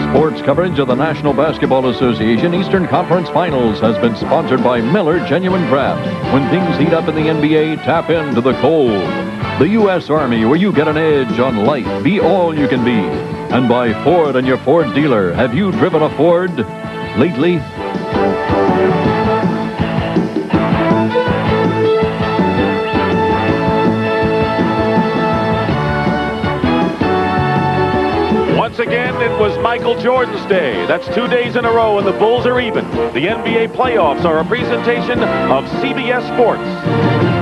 Sports coverage of the National Basketball Association Eastern Conference Finals has been sponsored by Miller Genuine Draft. When things heat up in the NBA, tap into the cold. The U.S. Army, where you get an edge on life. Be all you can be. And by Ford and your Ford dealer. Have you driven a Ford lately? Once again, it was Michael Jordan's day. That's 2 days in a row, and the Bulls are even. The NBA playoffs are a presentation of CBS Sports.